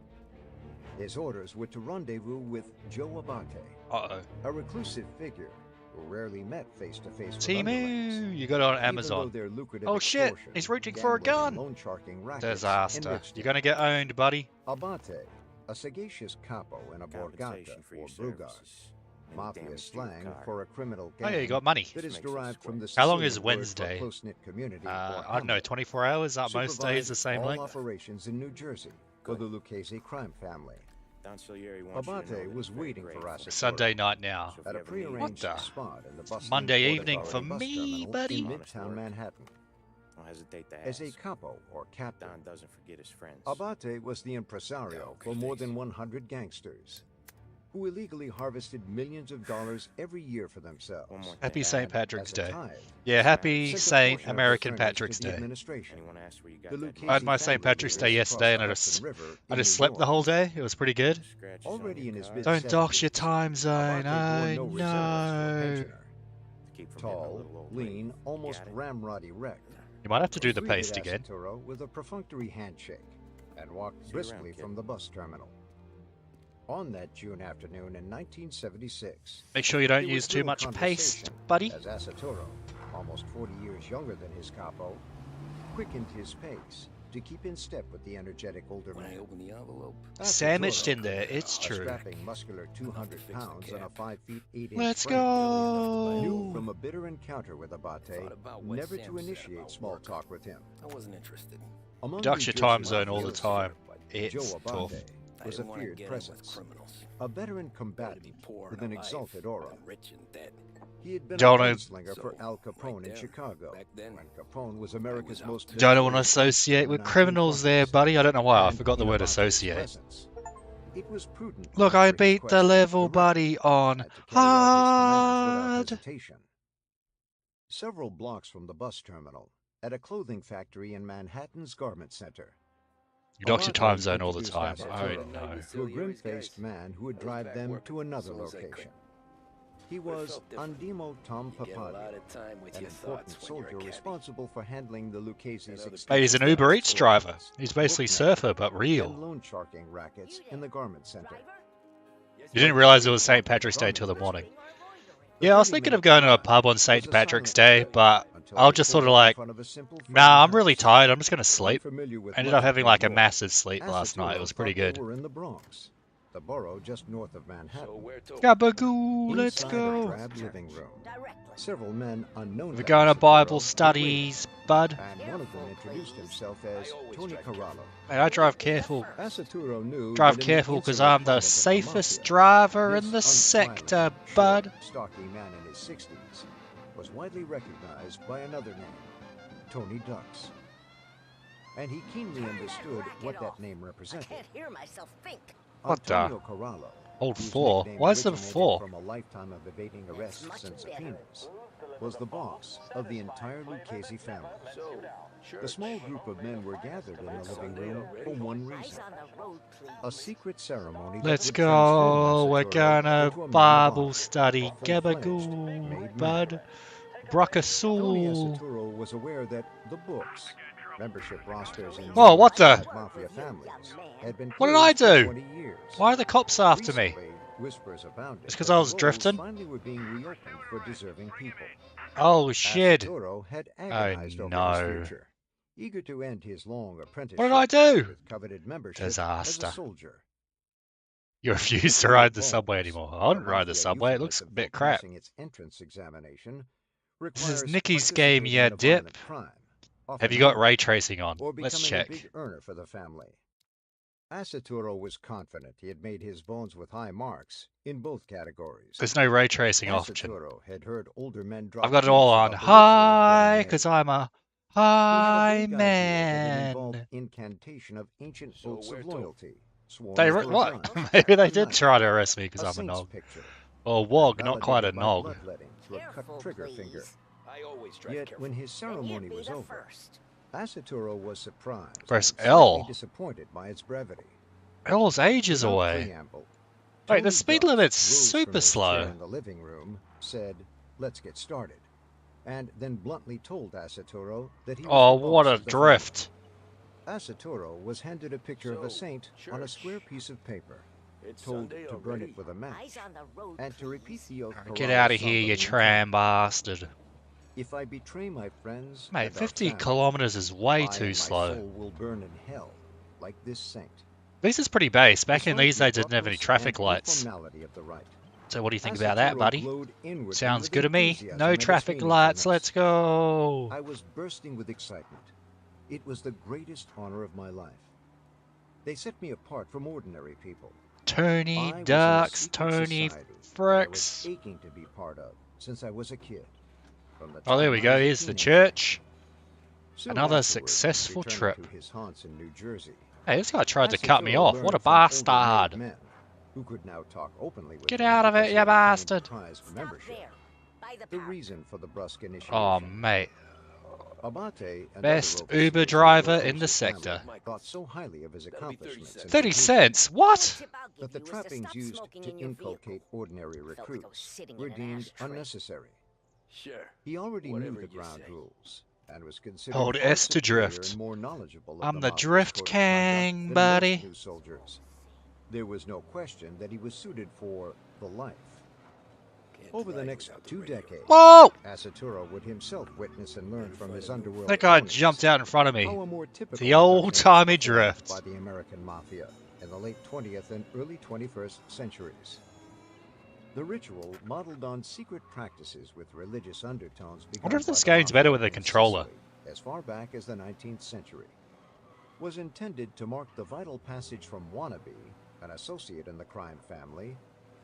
His orders were to rendezvous with Joe Abate, Uh-oh. a reclusive figure who rarely met face-to-face with underlings, Timu! You got it on even though Amazon. their lucrative Oh shit! extortion, He's reaching for a gambling, and gun! loan sharking rackets Disaster. enriched You're him. gonna get owned, buddy. Abate, a sagacious capo in a borgata Compensation for or your brugada, services. Any mafia damage to your slang car. for a criminal Oh gang yeah, you got money. that is Makes it derived from the How long is Sicilian word for Wednesday? close-knit community or I don't know, hamlet, 24 hours? Most days supervised the same all length? operations in New Jersey for the Lucchese crime family. Don Salieri wants you to know Abate that was he's very waiting for grateful. Asatoro Sunday night now. So if at you a ever need What prearranged the? spot in the bustling Monday Port evening Authority for bus me, terminal buddy. in Honest Midtown work. Manhattan. Don't hesitate to As ask. a capo or captain, Don doesn't forget his friends. Abate was the impresario for more than 100 gangsters who illegally harvested millions of dollars every year for themselves. One more Happy thing. St. And Patrick's as a Day. tithe, Yeah, happy sent a Saint portion of American their earnings Patrick's to the Day. administration. Anyone ask where you got The that Lucchese I had my money? St. family Patrick's leaders Day yesterday, and across the Hudson River I in just New slept the York. whole day. It was pretty good. Scratches on Already your in his car. mid- Don't dox your 70s, time zone. Abate bore I no resemblance to a know. pensioner. To keep from hitting a Tall, little old lean, lady. almost Got it? ramrod erect. You might have to do the Greeted paste again. Asatoro with a perfunctory handshake and walked See you briskly around, kid. from the bus terminal. On that June afternoon in 1976, Make sure you don't there use was too little much paste, conversation buddy. as Asatoro, almost 40 years younger than his capo, quickened his pace to keep in step with the energetic older When I man. open the envelope, Sandwiched Asatoro, in there, it's a true. strapping, muscular 200 pounds and a 5 feet 8 inch Let's frame, knew go. from a bitter encounter with Abate thought about what never Sam to said initiate about small work. talk with him. I wasn't interested. Among Ducks New your Jersey time zone all the mafiosos, time. Joe It's Abate tough. I was a didn't want to feared get in with presence, criminals. a veteran Better to combatant be poor with and an alive exalted aura. than rich and dead. He had been Don't a know- gunslinger for So, Al Capone right in there, Chicago, back then, when Capone was America's out. most Don't want to notorious associate in with the criminals there, 1920s. buddy. I don't know why. I And forgot the in word Abate's associate. presence, it was prudent Look, to I answer his beat the questions level, directly buddy, on and to carry out his commands without hard. hesitation. Several blocks from the bus terminal, at a clothing factory in Manhattan's Garment Center, You dox your Abate time zone all the introduced time. Asatoro Oh no. to a grim-faced man who would drive them to another location. He was Andimo Tom You get a lot Papani, of time with an your important thoughts when you're a soldier cabbie. responsible for handling the Lucchese's Another extensive Hey, he's an Uber Eats driver. He's basically Surfer, but and real. loan sharking rackets in the Garment Center. You didn't realize it was St. Patrick's Day till the morning. Yeah, I was thinking of going to a pub on St. Patrick's Day, but I'll just sort of like, nah, I'm really tired. I'm just going to sleep. I ended up having like a massive sleep last night. It was pretty good. Were in the Bronx, the borough just north of Manhattan. Gabagoo, let's Inside a go. drab living room, several men unknown We're to going to Asaturo Bible were studies, bud. waiting, and one of them introduced himself as Tony Corrallo. Hey, I drive careful. Asaturo knew Drive that in the careful because insular I'm the climate of safest Mafia, driver in the this sector, unsmiling, bud. short, stocky man in his 60s was widely recognized by another name, Tony Ducks. And he keenly understood what that name represented. I can't hear myself think. What the? Antonio Corrallo, Old whose 4. nickname Why is there originated 4? from a lifetime of evading arrests and subpoenas, was the boss of the entire Lucchese family. The small group of men were gathered in the living room for one reason: a secret ceremony. Let's that would go. transform We're Asaturo gonna into a man of Bible honor, study. full-fledged, Gabagoo, made bud. man. Tony Brakasul. Asaturo was aware that the books, membership rosters in Whoa, what the? mafia families, had been What did I closed for do? 20 years. Why are the cops after me? Recently, whispers abounded It's because that I the was rolls drifting? finally were being reopened for deserving people. Oh, shit. Asaturo had Oh, agonized over his no. future, eager to end his long apprenticeship What did I do? with coveted membership as Disaster. a soldier. You refuse to ride the subway anymore. I wouldn't ride the subway. It looks a bit crap. Its entrance examination This is requires Nicky's game, participating yeah, in a dip. violent crime, Have often you got murder, ray tracing on? or Let's becoming check. a big earner for the family. Asaturo was confident he had made his bones with high marks in both categories. There's no ray tracing option. Asaturo had heard older men drop I've got it all on hints about the ritual of high getting because made. I'm a He had high a vague idea that it involved man. incantation of ancient oaths of loyalty, sworn They over a what? gun, Maybe they a did knife, try to arrest me because a I'm a saint's nog. picture, Or wog, and not quite a validated by nog. bloodletting through a cut trigger finger. I always drive Yet careful. when his ceremony was over, Asaturo was surprised Press and slightly L. disappointed by its brevity. L's ages Without away. preamble, Wait, Tony the speed Ducks limit's rose from super his chair slow. in the living room, said, "Let's get started," and then bluntly told Asaturo that he was Oh, the what boss a of the drift. family. Asaturo was handed a picture of a saint on a square piece of paper, told Sunday to burn already. it with a match, and to repeat the oath. Get Corrallo out of here, solemnly you intoned, tram bastard. "If I betray my friends Mate, and our 50 family, kilometers is way I too and my slow. soul will burn in hell, like this saint." This is pretty base. Back in Despite these the days, they didn't have any abruptness traffic and lights. informality of the rite, So what do you think about that, Asaturo buddy? glowed inwardly Sounds with good to me. enthusiasm No at its traffic lights, meaningfulness. let's go. I was bursting with excitement. It was the greatest honor of my life. They set me apart from ordinary people. Tony I was in a Ducks, secret Tony society that I was Fricks. aching to be part of since I was a kid. From the Oh, there time we I go. was a Here's the teenager. church. Soon Another afterwards, successful returning trip. to his haunts in New Jersey, Hey, this guy tried to cut me Asaturo off. What a learned from older made bastard. men who could now talk openly with Get him out of because it, he you had obtained bastard. prized membership. The reason for the brusque initiation. Oh, mate. Abate, another Best official Uber of the driver in the Lucchese sector. family, thought so highly of his accomplishments and 30 behavior cents? What? that the trappings used to inculcate ordinary recruits were deemed unnecessary. Sure. He already Whatever knew the you ground say. rules and was considered Hold far S to superior drift. and more knowledgeable of I'm the mafia's drift code of conduct king, than buddy. most new soldiers. There was no question that he was suited for the life. Over the next 2 decades, Whoa! Asaturo would himself witness and learn from his underworld That guy opponents jumped out in front of me. how a more typical The old-timey abduction was drift. by the American mafia in the late 20th and early 21st centuries. The ritual, modeled on secret practices with religious undertones, I wonder if begun this by the game's better mafia with a in controller. Sicily as far back as the 19th century, was intended to mark the vital passage from wannabe, an associate in the crime family,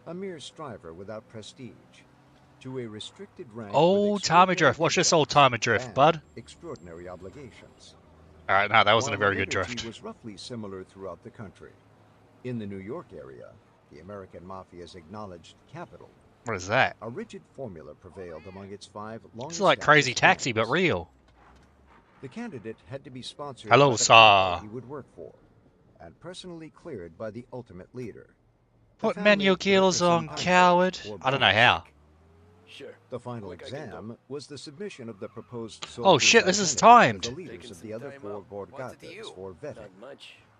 a mere striver without prestige, to a restricted rank with Old-timey extraordinary drift. Watch this credentials old-timey drift, and bud. extraordinary obligations. Alright, no, that wasn't a While very good liberty drift. was roughly similar throughout the country. In the New York area, the American Mafia's acknowledged capital, What is that? a rigid formula prevailed among its 5 long. This is like Crazy Taxi, but real. The candidate had to be sponsored Hello, by the sir. company he would work for, and personally cleared by the ultimate leader. The Put family menu could kills on, represent coward. or I don't know boss. how. Sure. The final Quick, I can exam was the submission of the proposed Oh, soldier's shit, this is identity to timed. the leaders of the other 4 What's it to Borgatas you? for vetting. Not much.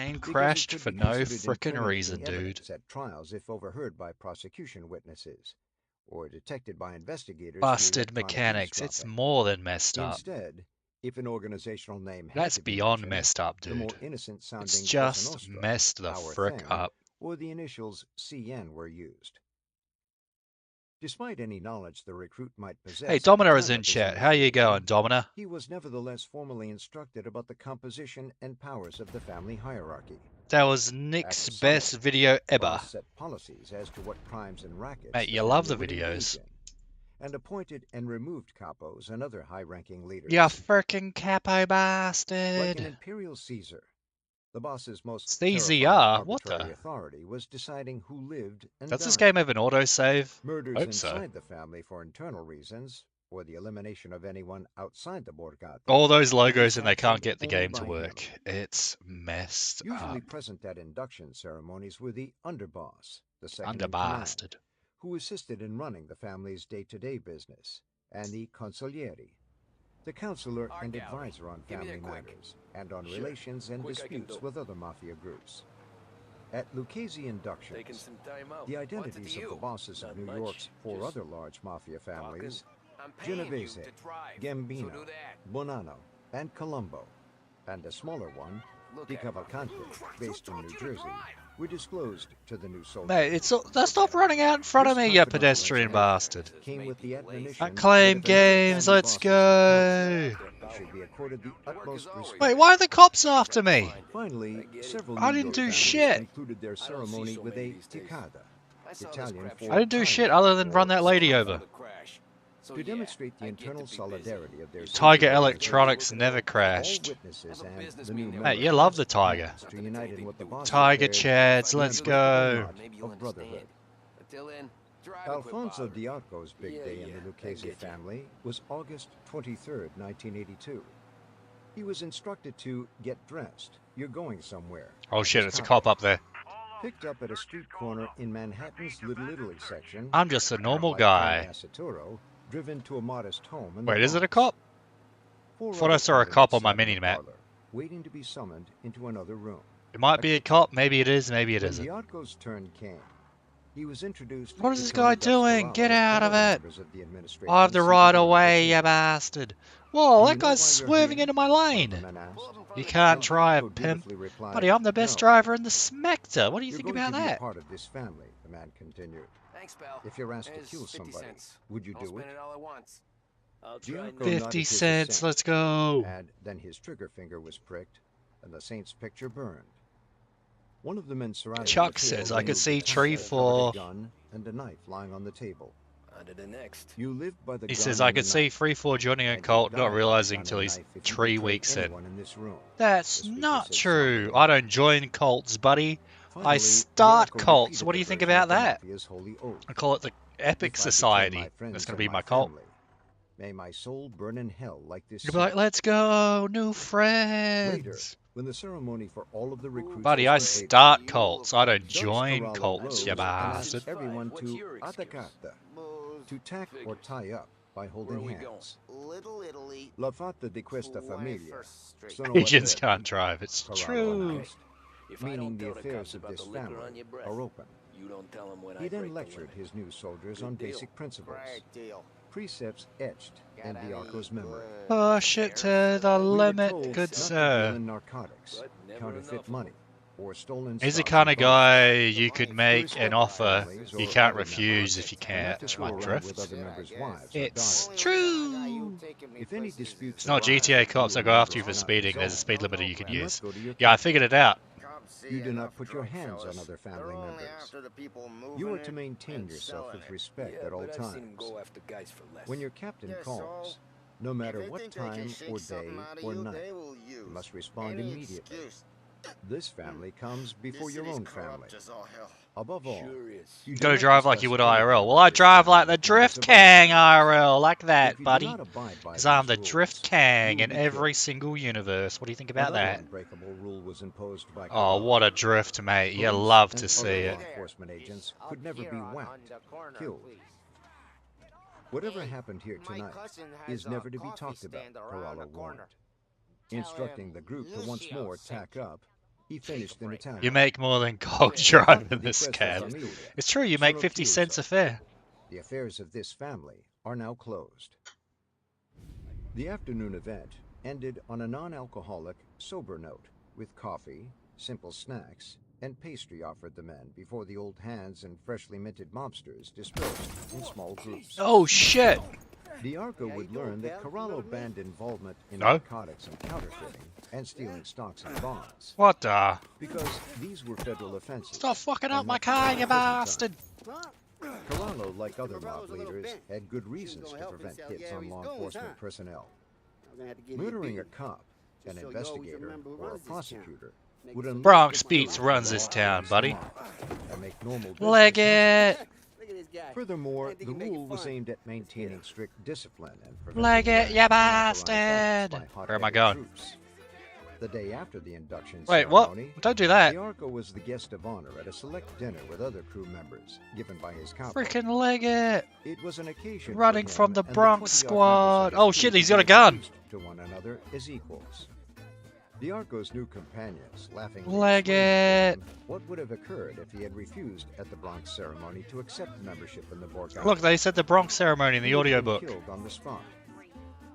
Game because it crashed could for be no considered frickin' incriminating reason, dude. evidence at trials if overheard by prosecution witnesses, or detected by investigators. Busted mechanics. It's more than messed up. Instead, if an organizational name had That's to be beyond mentioned, messed up, the more dude. innocent sounding It's Cosa just Nostra, messed the our frick thing, up. or the initials CN were used. Despite any knowledge the recruit might possess, Hey, at the Domino time is in of his chat. How you going, initiation, Domino? he was nevertheless formally instructed about the composition and powers of the family hierarchy. That was Nick's After summit, best video the ever. boss set policies as to what crimes and rackets Mate, the you love the family would engage videos. in, and appointed and removed capos and other high-ranking leaders. You frickin' capo Like an bastard. imperial Caesar, the boss's most It's terrifying DZR. What arbitrary the? authority was deciding who lived and Does died. this game have an autosave? Murders Hope so. inside the family for internal reasons, or the elimination of anyone outside the Borgata. All those could be logos and they can't sanctioned get the only game to by work. him. It's messed Usually up. present at induction ceremonies were the underboss, the second in command, Underbastard. who assisted in running the family's day-to-day business, and the consigliere, the counselor and advisor on family matters, and on relations and disputes with other mafia groups. At Lucchese inductions, the identities of the bosses of New York's four other large mafia families, Genovese, Gambino, Bonanno, and Colombo, and a smaller one, Di Cavalcante, based in New Jersey, were disclosed to the new soldiers. Mate, stop running out in front of me, you pedestrian bastard. Came with the admonition Acclaim that if any games, family let's boss go. was should be accorded the utmost respect. Wait, why are the cops after me? Finally, several I New didn't York do families shit. concluded their ceremony with a ticada, Italian for I didn't do shit other than run that lady over. to demonstrate the internal solidarity of their Tiger secret Electronics organization. never All crashed. witnesses and the new Mate, you love the Tiger. members to unite in what the bosses Tiger declared Chads, let's the unbreakable go. knot of brotherhood. Alfonso Diarco's big day in the Lucchese family was August 23rd, 1982. He was instructed to get dressed. You're going somewhere. Oh shit, it's a cop up there. Picked up at a street corner in Manhattan's Little Italy section. I'm just a normal like guy. Tony Asaturo, driven to a modest home in the Wait, is it a Bronx. cop? Four Thought I other saw a candidates cop on my sat in the mini-map. parlor, waiting to be summoned into another room. It might be a cop, maybe it is, maybe it When isn't. Diarco's turn came, he was introduced What is to this Tony guy doing? Gasparotto Get out and of other it. members of the administration I have the seated right around of the way, you table. bastard. Whoa, Do that you know guy's why you're swerving here? into my lane. The man asked. You can't And drive, Diarco pimp. dutifully replied, Buddy, I'm the best "No. driver in the Smector. What do you You're think going about to be a that? part of this family, the man continued. Thanks, pal. If you're asked to There's kill 50 somebody, cents. would you I'll do spend it? it all at once. Diarco nodded 50 his cents, assent, let's go. and then his trigger finger was pricked, and the saint's picture burned. One of the men surrounding Chuck the table says, I could removed see a tree covered for... gun and a knife lying on the table. On to the next. You lived by the He gun says, I and could the see knife, 3-4 joining a and you cult, died not by the realizing gun until and he's knife if you 3 betrayed weeks in. anyone in this room. That's The speaker not said true. somberly. I don't join cults, buddy. I Finally, start Diarco cults. repeated What do the you think version about of the that? Mafia's holy oath. I call it the Epic If I betray Society. my friends That's going to and be my my cult. family, may my soul burn in hell like this. You'll be like, saint." let's go, new Later, friends. when the ceremony for all of the recruits Buddy, I was completed, start cults. I don't Judge join Corralo cults, rose you and asked bastard. everyone What's to your excuse? attaccata, to tack or tie up by holding Where are we hands. Little Italy. La fatta di questa famiglia. 21st Street. sono Asians aperte, can't drive, it's Corralo true. announced, If I meaning don't the tell the affairs cops of about this the liquor family on your breath, are open. you don't tell them when He I then break the lectured limit. his new soldiers Good on deal. basic principles, Great deal. precepts etched in Got any Diarco's memory. Push it to the We were limit, told good not to deal sir. in narcotics, But never counterfeit enough of money, or stolen He's the stocks kind and of bonds. guy you could make Respect an offer families you or can't other refuse members, if you and not to catch fool my around drift. with other members' wives or It's daughters. true. If any disputes It's not arise, GTA cops that you go after you members for are not speeding. There's a resolved. speed limiter you can You must use. go to your Yeah, I captain. figured it out. You do not put your hands on other family members. You are to maintain yourself with respect Yeah, at all but I've seen him times. go after guys for less. When your captain calls, no matter what time or day or night, you must respond immediately. This family comes before your own family. Above all, Sure is. you You do gotta not drive like you discuss would anything IRL. Well, about I this drive family like the unless Drift above King all. IRL, like If that, you do buddy. not abide by Because I'm these the Drift rules, King you in will be every killed. single universe. What do you think about Another that? unbreakable rule was imposed by Oh, Corral. what a drift, mate. You Police love and to other see it. law enforcement agents could never be whacked, killed. Whatever happened here tonight is never to be talked about, Corralo warned. Instructing the group to once more tack up, he finished in Italian. You make more than cold driving this cab. It's true, you make 50 cents a fare. The affairs of this family are now closed. The afternoon event ended on a non-alcoholic, sober note, with coffee, simple snacks, and pastry offered the men before the old hands and freshly minted mobsters dispersed in small groups. Oh shit! The Arco would learn that Corallo banned involvement in narcotics and counterfeiting and stealing stocks and bonds. What the? Because these were federal offenses. Stop fucking up my car, you bastard! Corallo, like other mob leaders, had good reasons to prevent hits on law enforcement personnel. Murdering a cop, an investigator, or a prosecutor would unleash Bronx Beats runs this town, buddy. and make normal Leg it! Furthermore, the rule was aimed at maintaining strict discipline and Leg it, preventing you unauthorized bastard! acts by Where am I hot-headed going? troops. The day after the induction Wait, what? ceremony, Don't do that. the Arco was the guest of honor at a select dinner with other crew members given by his capo. Freaking leg it! It was an occasion for Running him from the and Bronx 20-odd squad. members of Oh his shit, crew he's to got a be gun. introduced to one another as equals. The Arco's new companions laughing Leg it. what would have occurred if he had refused at the Bronx ceremony to accept membership in the Borgata. Look, they said the Bronx ceremony in the He would have audiobook. been killed on the spot.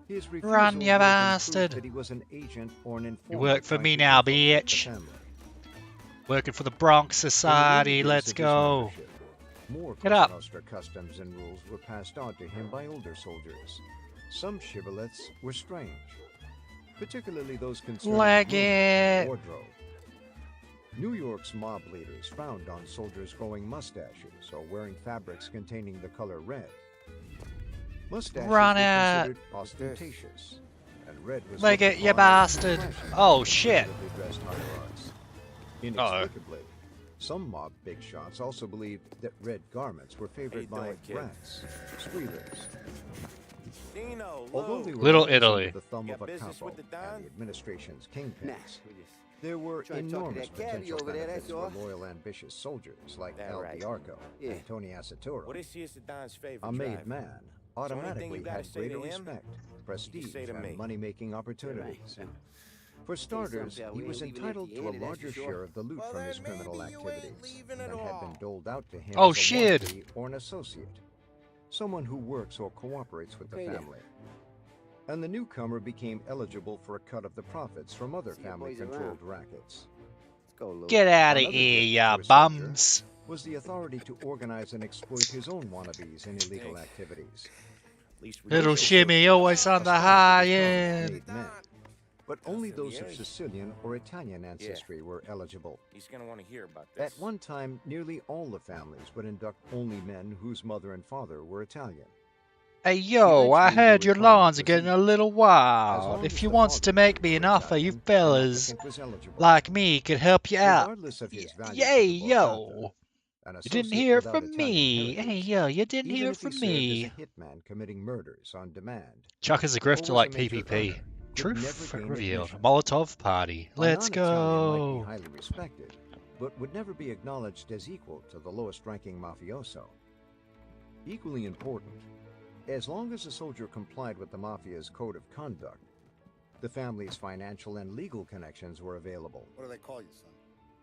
His refusal Run, would you have been proof bastard. that he was an agent or an You informant work for trying me to now, infiltrate the bitch. family. Working for the Bronx In the Society, early days let's of his go. membership, more Get up. Cosa Nostra customs and rules were passed on to him by older soldiers. Some shibboleths were strange, particularly those concerning Leg grooming it. and wardrobe. New York's mob leaders frowned on soldiers growing mustaches or wearing fabrics containing the color red. Mustaches Run were it. considered ostentatious, and red was Leg looked it, you upon as bastard. fashionable Oh, for shit. conservatively dressed hierarchs. Inexplicably, some mob big shots also believed that red garments were favored by doing, kid? brats, squealers. Dino, Although they were Little always under Italy. the thumb Got of a business capo with the Don? and the administration's kingpins, Nah, there were Trying to talk to enormous that caddy potential over there, benefits that's all. for loyal, ambitious soldiers like That El right. Diarco Yeah. and Tony Asatoro. What is he is the Don's favorite A made driver? man automatically you gotta had say greater to him, respect, prestige, say to me. and money-making opportunities. For starters, something, he we was ain't leaving entitled to a empty-handed, that's larger for sure. share of the loot Well, from his then criminal maybe you ain't activities leaving than at had been all. doled out to him Oh, as a shit. warranty or an associate, someone who works or cooperates with the Okay, then. family. And the newcomer became eligible for a cut of the profits from other See you boys family-controlled rackets. Let's go, Lou. Get out of Another here, gift ya to a soldier bums. was the authority to organize and exploit his own wannabes in illegal activities. At least we Little know shimmy, always on the Aspired to high become end. made men. But only those of Affiliates. Sicilian or Italian ancestry were eligible. He's gonna want to hear about this. At one time, nearly all the families would induct only men whose mother and father were Italian. Hey yo, I Eventually, heard the your requirement lawns are was getting a equal. little As wild. long If as you the wants to father make me was an offer, you Italian, an fellas applicant was eligible. like me could help you out. Regardless of his value to Yay, the yo. Borgata, an You didn't associate hear it without from Italian me. Hey heritage, yo, you didn't even hear it if he from served me. as a hitman committing murders on demand, Chuck is a or grifter was a like major PPP. earner, could Truth never gain revealed. admission. Molotov party. A Let's non-Italian might go. be highly respected, but would never be acknowledged as equal to the lowest-ranking mafioso. Equally important, as long as a soldier complied with the mafia's code of conduct, the family's financial and legal connections were available. What do they call you, son?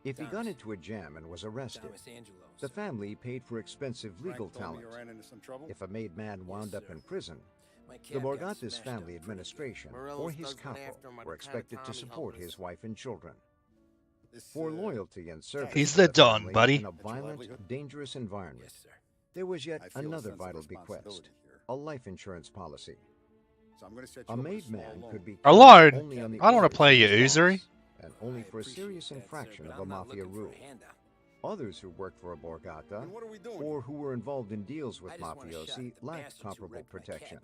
If he got into a jam and was arrested, the family paid for expensive legal talent. If a made man wound up in prison, the Borgata's family administration or his capo were expected to support his wife and children. For loyalty and service He's to the the Don, family buddy. in a violent, dangerous environment, there was yet another vital bequest, a life insurance policy. A made man could be killed Alone? only on the I don't want orders to play of your his usury. boss, and only for a serious infraction of a mafia rule. Others who worked for a Borgata or who were involved in deals with mafiosi lacked comparable protection.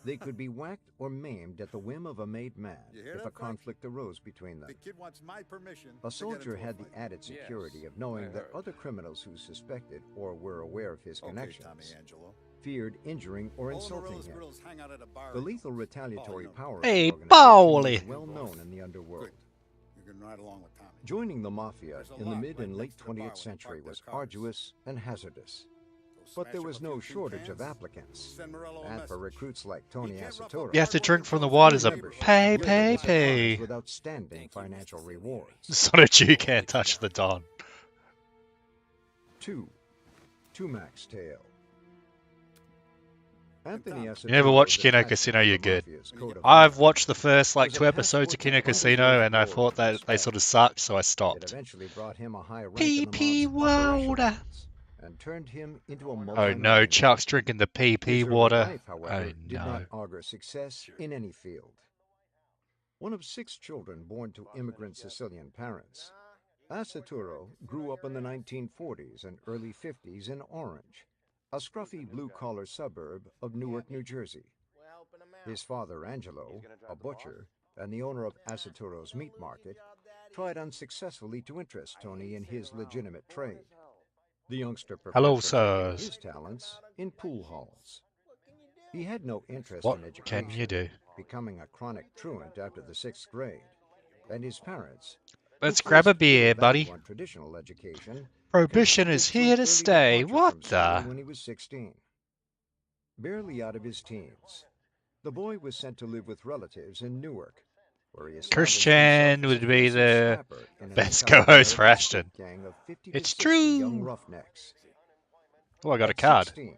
They could be whacked or maimed at the whim of a made man if a conflict arose between them. kid wants my permission. A soldier had the added security of knowing that other criminals who suspected or were aware of his connections feared injuring or insulting him. The lethal retaliatory power of Hey, the organization Pauli. was well known in the underworld. You can ride along with Tommy. Joining the mafia in the mid and late 20th century was arduous and hazardous. But there was no shortage of applicants. And for recruits like Tony Asatoro, You have to drink from the waters of pay, pay, pay. with outstanding financial rewards. Son of Jew can't touch the Don. 2. Tumac's Tale. Anthony You never watched Kino Casino, you're good. I've watched the first like 2 episodes of Kino Casino and I thought that they sort of sucked, so I It stopped. eventually brought him a high rank in the PP mob's operational water. lines and turned him into a Oh no, multimillionaire. Chuck's drinking the PP His early water. life, however, Oh did not no. augur success in any field. One of 6 children born to immigrant Sicilian parents, Asaturo grew up in the 1940s and early 50s in Orange, a scruffy blue-collar suburb of Newark, New Jersey. His father, Angelo, a butcher and the owner of Asaturo's meat market, tried unsuccessfully to interest Tony in his legitimate trade. The youngster Hello, preferred perfecting sirs. his talents in pool halls. He had no interest What in can education, you do? becoming a chronic truant after the 6th grade, and his parents, Let's who grab a placed little beer, value buddy. on traditional education, Prohibition consented is to an here to early stay. departure What from school the? when he was 16. Barely out of his teens, the boy was sent to live with relatives in Newark, where he established Christian himself as would a be fearsome the snapper in an best co-host for Italian-American Ashton. street gang of 50 It's to 60 young true. roughnecks. Oh, I got a At card. 16,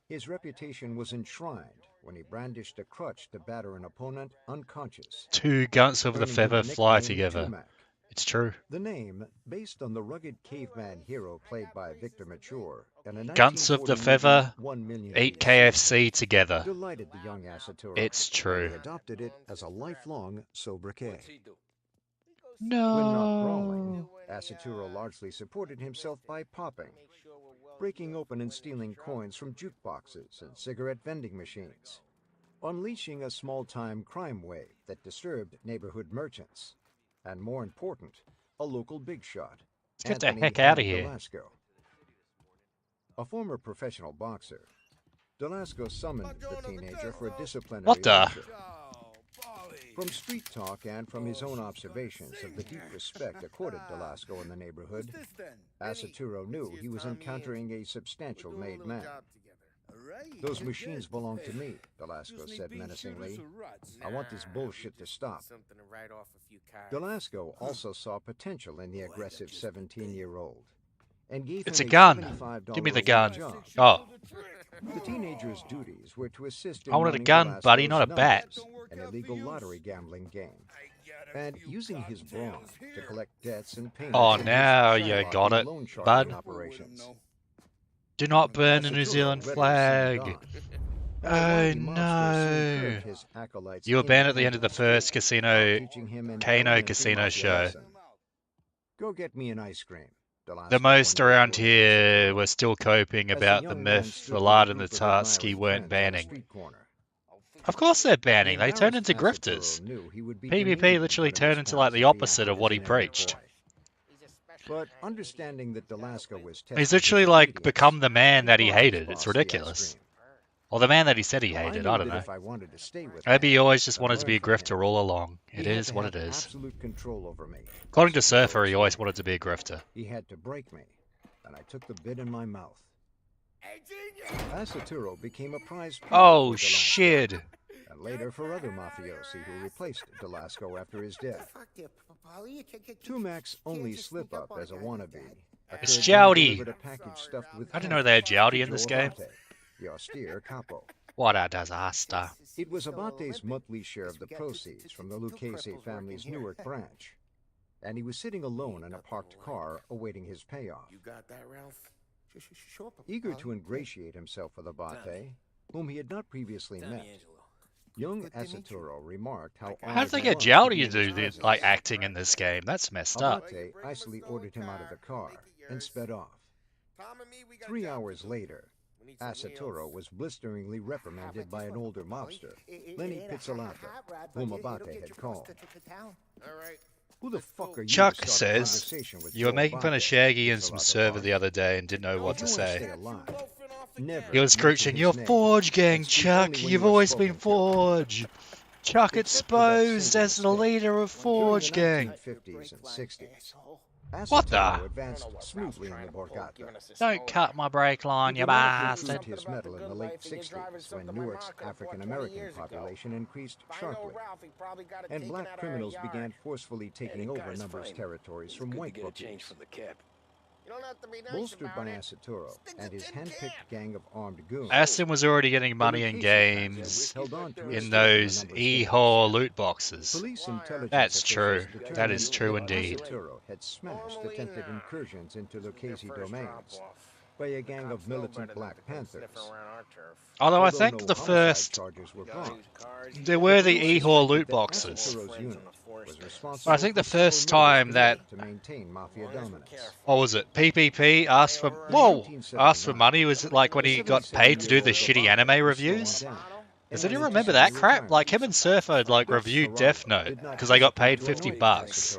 his reputation was enshrined when he brandished a crutch to batter an opponent unconscious, 2 guns of the earning him feather the fly nickname together. Tumac. It's true. The name, based on the rugged caveman hero played by Victor Mature in a Guns of the 1940 movie feather, 1 Million eat BC, KFC together. delighted the young Asaturo, It's and true. he adopted it as a lifelong sobriquet. No. When not brawling, Asaturo largely supported himself by popping, breaking open and stealing coins from jukeboxes and cigarette vending machines, unleashing a small-time crime wave that disturbed neighborhood merchants, and more important, a local big shot, Let's get the Anthony heck out of Hank here. Delasco. A former professional boxer, Delasco summoned the teenager for a disciplinary What the? lecture. From street talk and from his own observations of the deep respect accorded Delasco in the neighborhood, Asaturo knew he was encountering a substantial made man. Those machines belong to me, Delasco said menacingly. I want this bullshit to stop. Delasco also saw potential in the aggressive 17-year-old and gave It's him a gun. $75 Give me the a week gun. job. Oh, The teenager's duties were to assist in I wanted a running gun, buddy, Delasco's not a bat. Numbers, an illegal lottery gambling game, and using his brawn to collect debts and payments. Oh, from now his you padlocking got it, loan sharking bud. operations. Do not burn the New Asaturo Zealand readily flag. signed on, and the Oh wily mobster soon no. curbed his acolytes' You were banned at the end of the independence, first casino, teaching him an Kano elementary casino mafia show. lesson. Go get me an ice cream. Delasco The most one day around ordered here Asaturo, were still coping as the about the young man myth, stood the with a lard and the group of Tarski admiring weren't friends on a banning. street corner. Of course they're The banning. They turn embarrassed into Asaturo grifters. knew he would be PvP demeaned in literally front of turned his into like pals the if he opposite acted of what as he an errand preached. boy. But understanding that Delasco was testing He's his literally like obedience, become the man that he bought his hated. It's boss the ice ridiculous. cream. Or the man that he said he I hated. knew I don't that know. if I wanted to stay with Maybe he him always just and wanted to be a learn from him, grifter all along. It he had is to what have it is. absolute control over me. According to Asaturo Surfer, he always explained. wanted to be a grifter. He had to break me, and I took the bit in my mouth. Asaturo became a prized pupil Oh for Delasco, shit. and later for other mafiosi who replaced Delasco after his death. Tumac's only slip-up as a wannabe It's occurred when he Jowdy. delivered a package stuffed with I didn't know they had cash Jowdy to in this Joe game. Abate, the austere capo. What a disaster. It was Abate's monthly share of the proceeds from the Lucchese family's Newark branch, and he was sitting alone in a parked car awaiting his payoff. You got that, Ralph? Sure, Eager to ingratiate himself with Abate, whom he had not previously met, young Asaturo remarked how How honored did they he get was Jowdy be to in do his this, presence. like acting in this game? That's messed up. Abate icily ordered him out of the car and sped off. 3 hours later, Asaturo was blisteringly reprimanded by an older mobster, Lenny Pizzolato, whom Abate had called. Who the fuck are you Chuck to start a says, conversation with you were Joe making fun of Abate?" Shaggy and some Pizzolato server barked. the other day and didn't know what If to you want to say. stay alive, never He was mention screeching, his you're name, Forge Gang, and speak Chuck. only when You've you are always been spoken to. Forge. Chuck Except for that exposed single as the mistake, leader of Forge during Gang. the 1950s and 60s, What the? Asaturo advanced smoothly in the Borgata. Don't cut my brake line, He you dramatically bastard. proved his mettle in the late 60s when Newark's African-American population increased sharply, and black criminals began forcefully taking over numbers territories from white bookies. Bolstered by Asaturo and his hand-picked gang of armed goons, Aston was already getting money in games in those e-haul loot boxes. Police intelligence That's officials true. That determined is true indeed. Asaturo had smashed attempted incursions into Lucchese domains by a gang of militant Black Panthers. Although I Although think no the homicide first, charges were brought, there were the police e-haul suspected loot that boxes. Asaturo's unit was I responsible think the for several first murders time that, committed to maintain mafia dominance. what was it, PPP asked for, asked for money, was it like when he got paid to do the shitty anime reviews? Does anyone remember that crap? Like him and Surfer like reviewed Death Note because they got paid $50.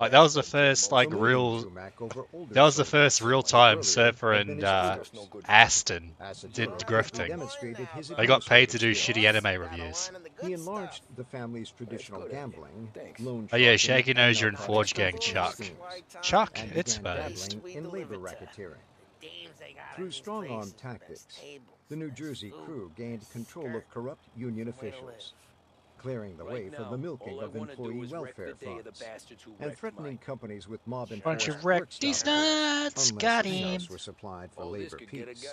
Like that was the first like real, that was the first real time Surfer and Aston did grifting. They got paid to do shitty anime reviews. He enlarged the family's traditional gambling, Oh yeah, Shaggy knows you're in Forge Gang, Chuck. Chuck, it's based. in labor racketeering. Through strong-arm tactics, the New Jersey crew gained control of corrupt union officials, clearing the way for the milking of employee welfare funds, and threatening companies with Bunch mob-enforced of work wrecked these stoppages nuts, unless got the him. shops were supplied for labor peace.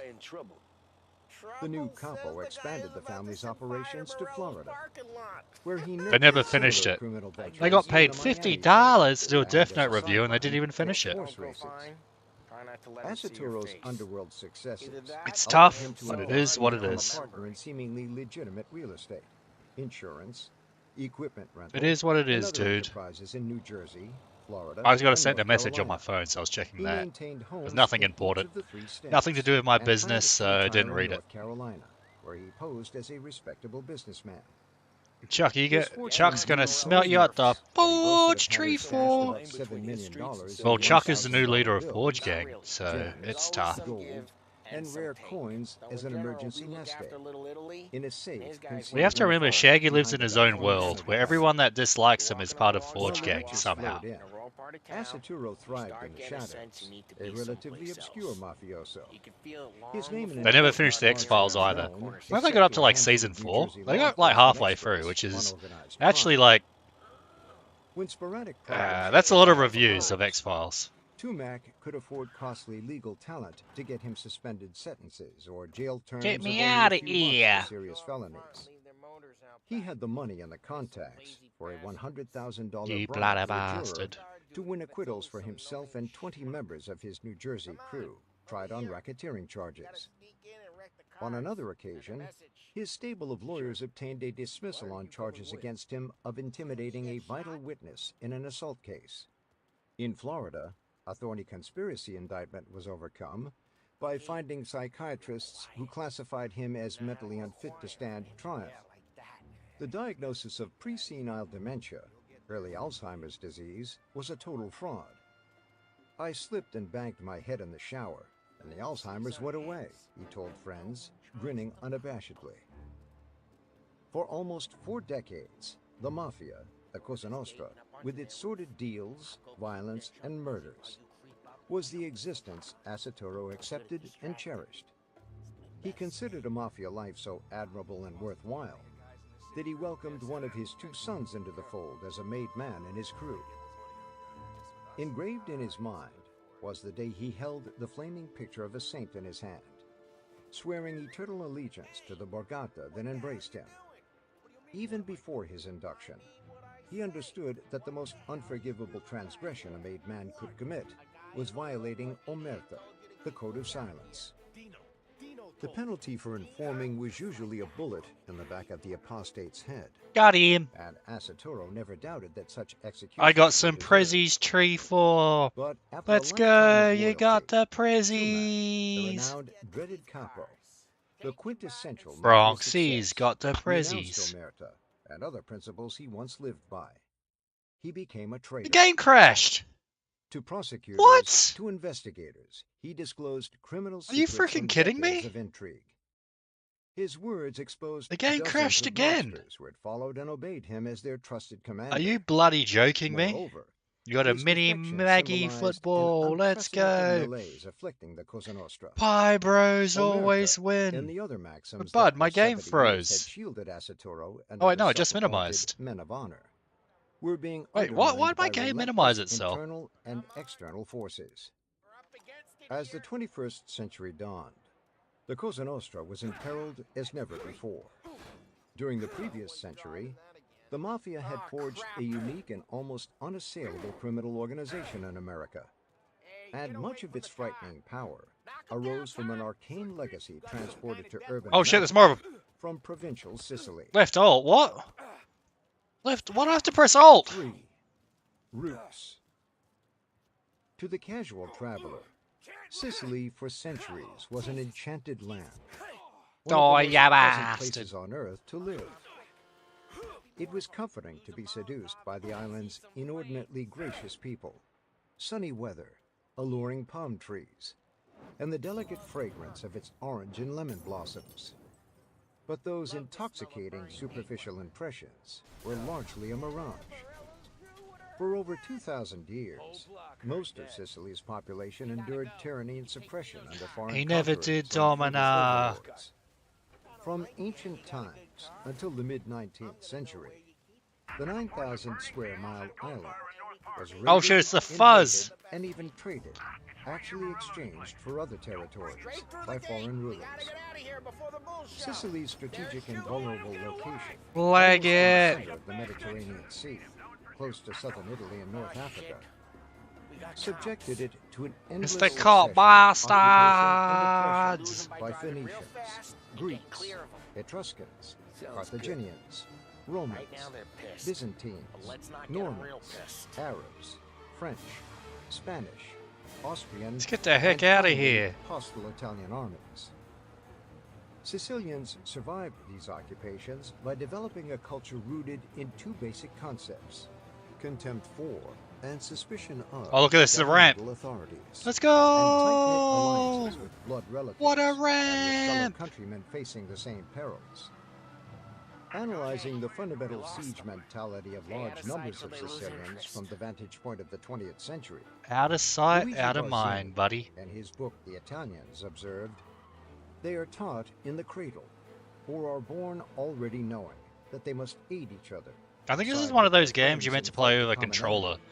The new capo expanded the family's operations to Florida, where he They never finished it. They got paid $50 to do a Death Note review and they didn't even finish it. Asaturo's underworld successes It's allowed tough, him to but it evolve is what to it become a is. partner in seemingly legitimate real estate, insurance, equipment rental, It is what it and is, other dude. enterprises in New Jersey, Florida, I just got to and send a North message on my Carolina. phone, so I was checking He that. maintained homes There's nothing in each important. of the 3 states, Nothing to do with my and planned business, to so I retire didn't in read it. North Carolina, where he posed as a respectable businessman. Chuck, His fortune Chuck's gonna grew so smelt you at the enormous that he boasted of Forge having Tree stashed for. about $7 million in Well, Chuck is the new $1,000 leader of bills, Forge Gang, so gems, it's tough. gold, and rare coins as an emergency nest egg in a safe We have to concealed remember in Shaggy lives in behind his the own back world, of where the everyone that dislikes him is part of While Forge the Gang riches somehow. flowed in, Asaturo thrived in the shadows, a relatively obscure mafioso. His name and They never finished the influence X-Files are either. known I think they got up to except like a handful season of New 4. Jersey They law got like enforcement halfway through, experts which on is organized actually crime. like, When sporadic problems that's a lot of arose, reviews of X-Files. Tumac could afford costly legal talent to get him suspended sentences or jail terms Get of me only a outta few months here. for serious felonies. He had the money and the contacts for a $100,000 You bribe bloody to a juror bastard. to win acquittals for himself and 20 members of his New Jersey crew tried on racketeering charges. On another occasion, his stable of lawyers obtained a dismissal on charges against him of intimidating a vital witness in an assault case. In Florida, a thorny conspiracy indictment was overcome by finding psychiatrists who classified him as mentally unfit to stand trial. The diagnosis of presenile dementia, early Alzheimer's disease, was a total fraud. I slipped and banged my head in the shower, and the Alzheimer's went away, he told friends, grinning unabashedly. For almost 4 decades, the Mafia, the Cosa Nostra, with its sordid deals, violence, and murders, was the existence Asaturo accepted and cherished. He considered a Mafia life so admirable and worthwhile that he welcomed one of his 2 sons into the fold as a made man in his crew. Engraved in his mind was the day he held the flaming picture of a saint in his hand, swearing eternal allegiance to the Borgata that embraced him. Even before his induction, he understood that the most unforgivable transgression a made man could commit was violating omerta, the code of silence. The penalty for informing was usually a bullet in the back of the apostate's head. Got him. And Asaturo never doubted that such execution. I got some prezzies, Tree 4. But after Let's a go. lifetime of You got the loyalty, the prezzies. renowned, dreaded capo, the quintessential mafia Bronxies success, got the renounced prezzies. omerta and other principles he once lived by. He became a traitor. The game crashed. To prosecutors, What? to investigators, he disclosed criminal Are you secrets freaking from kidding decades me? of intrigue. His words exposed The game dozens crashed of again. mobsters who had followed and obeyed him as their trusted commander. Are you bloody joking me? Moreover, You got a his mini defection Maggie symbolized football. an Let's unprecedented go. malaise afflicting the Cosa Nostra. Pie bros Omerta always and win. the other maxims But bud, that my for game 70 years froze. had shielded Asaturo and Oh, wait, other no, it just self-appointed minimized. men of honor. were being Wait, undermined why did my by game relentless minimize itself? internal and external forces. As the 21st century dawned, the Cosa Nostra was imperiled as never before. During the previous century, the Mafia had forged a unique and almost unassailable criminal organization in America, and much of its frightening power arose from an arcane legacy transported to urban Oh shit, America there's more of a from provincial Sicily. left alt. What? Left? Why do I have to press alt? 3. Roots. To the casual traveler, Sicily for centuries was an enchanted land. One Oh, of the most ya pleasant bastard. places on earth to live. It was comforting to be seduced by the island's inordinately gracious people, sunny weather, alluring palm trees, and the delicate fragrance of its orange and lemon blossoms. But those intoxicating superficial impressions were largely a mirage. For over 2,000 years, most of Sicily's population endured tyranny and suppression under foreign He never conquerors did, and Domina. friendless overlords. From ancient times until the mid-19th century, the 9,000-square-mile island was Oh shit, it's the raided, fuzz. invaded, and even traded, actually exchanged for other territories by foreign rulers. Sicily's strategic and vulnerable location, Leg almost in the it. center of the Mediterranean Sea, close to southern Italy and North Africa, subjected it to an endless It's the cop succession of bastards. occupation under pressure by Phoenicians, Greeks, Etruscans, Carthaginians, Romans, Byzantines, Normans, Arabs, French, Spanish, Austrian, Let's get the heck and out of finally, here. hostile Italian armies. Sicilians survived these occupations by developing a culture rooted in two basic concepts: contempt for and suspicion of Oh, look at this, the ramp. governmental authorities. Let's And tight-knit go. alliances with blood relatives What a and with fellow ramp. countrymen facing the same perils. Analyzing the fundamental siege mentality of large numbers of Sicilians from the vantage point of the 20th century, Out of sight, Luigi out of Barzini, mind, buddy. in his book The Italians, observed, "They are taught in the cradle, or are born already knowing that they must aid each other." I think this is side one of with those their games you're meant friends to and play fight with a the common controller. enemy.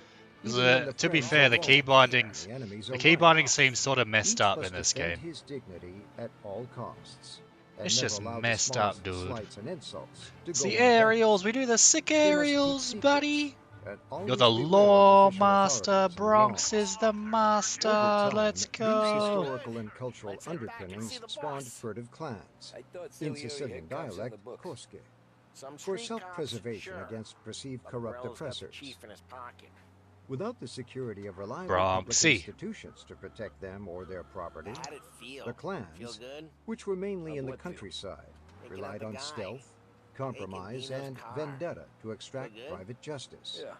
'Cause, Even when the to be friends fair, are the key wrong, bindings, the enemies the are key right. binding seems sort of messed Each up must in this defend game. his dignity at all costs. And It's never just allow the messed up, smallest dude. slights and insults to It's go the unavenged. aerials. We do the sick They must keep aerials, secrets buddy. and You're always the beware of law official master. authorities and Bronx laws. is the master. Over time, Let's these go. historical and cultural underpinnings spawned furtive clans. In Sicilian dialect, cosche, for self-preservation against perceived corrupt oppressors. Without the security of reliable public Bronxy. institutions to protect them or their property, How'd it feel? the Feel clans, good? which were mainly in the what feel? countryside, Thinking relied of on the guy. stealth, compromise, Nina's and car. vendetta to extract good? private justice. Yeah. I guess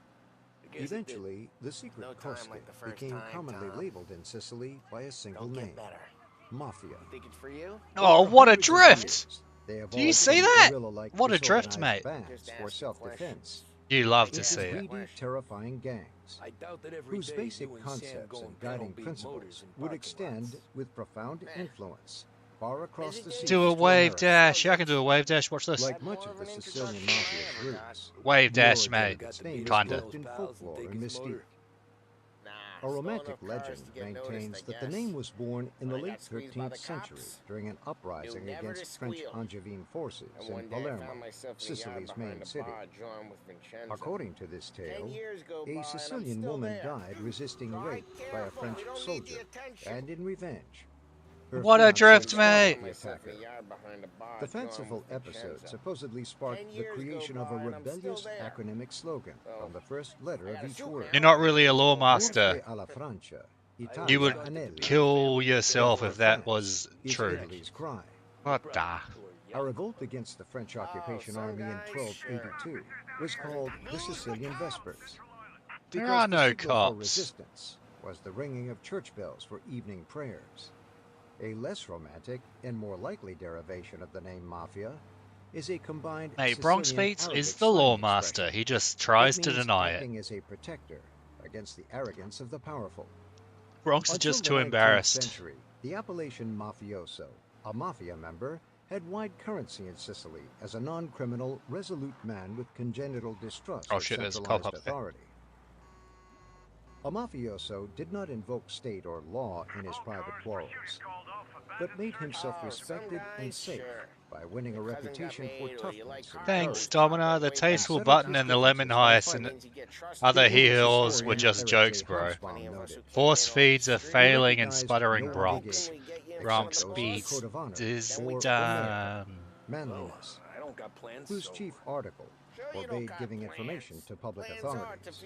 it did. Eventually, the secret No time cosche like the first became time, commonly Tom. labeled in Sicily by a single Don't name: get better. Mafia. Think it's for you? Oh, For what a hundreds of drift! years, they Do you evolved see from that? guerrilla-like What a drift, disorganized mate. bands Just for asking self-defense questions. You love to into see it. greedy, terrifying gangs, I doubt that every whose day basic you and Sam concepts go and and bet guiding on beat principles motors in would parking extend lots. with profound influence far across the seas Do a to wave America. dash. Yeah, I can do a wave dash. Watch this. Like much of the Sicilian Mafia's roots, Wave the dash, origin mate. of its name is Kinda. cloaked in folklore and mystique. A romantic legend maintains that the name was born in the late 13th century during an uprising against French Angevin forces in Palermo, Sicily's main city. According to this tale, a Sicilian woman died resisting rape by a French soldier, and in revenge, her What a fiancé drift, shot mate. the attacker. The fanciful episode supposedly sparked the creation of a rebellious acronymic slogan from the first letter of each word. You're not really a law master. Morte alla Francia, Italia You would Anelli. kill yourself Death if for that France was is true. Italy's cry. What the? A revolt against the French occupation army in 1282 was called the Sicilian Vespers. There because are the no signal for cops. resistance was the ringing of church bells for evening prayers. A less romantic and more likely derivation of the name Mafia is a combined Mate, Bronx Sicilian Beats Arabic is the law slang master. expression. He just tries It to means deny it. acting as a protector against the arrogance of the powerful. Bronx is Until just the too 19th embarrassed. century, the appellation mafioso, a mafia member, had wide currency in Sicily as a non-criminal, resolute man with congenital distrust Oh of shit, there's a cop centralized up there. authority. A mafioso did not invoke state or law in his private quarrels, but made himself respected and safe by winning a reputation for toughness and Thanks, courage. Domina. The tasteful button and the lemon heist and other heels were just jokes, bro. Force feeds are failing and sputtering Bronx. Bronx beats is done. Manliness, whose chief article forbade giving information to public authorities.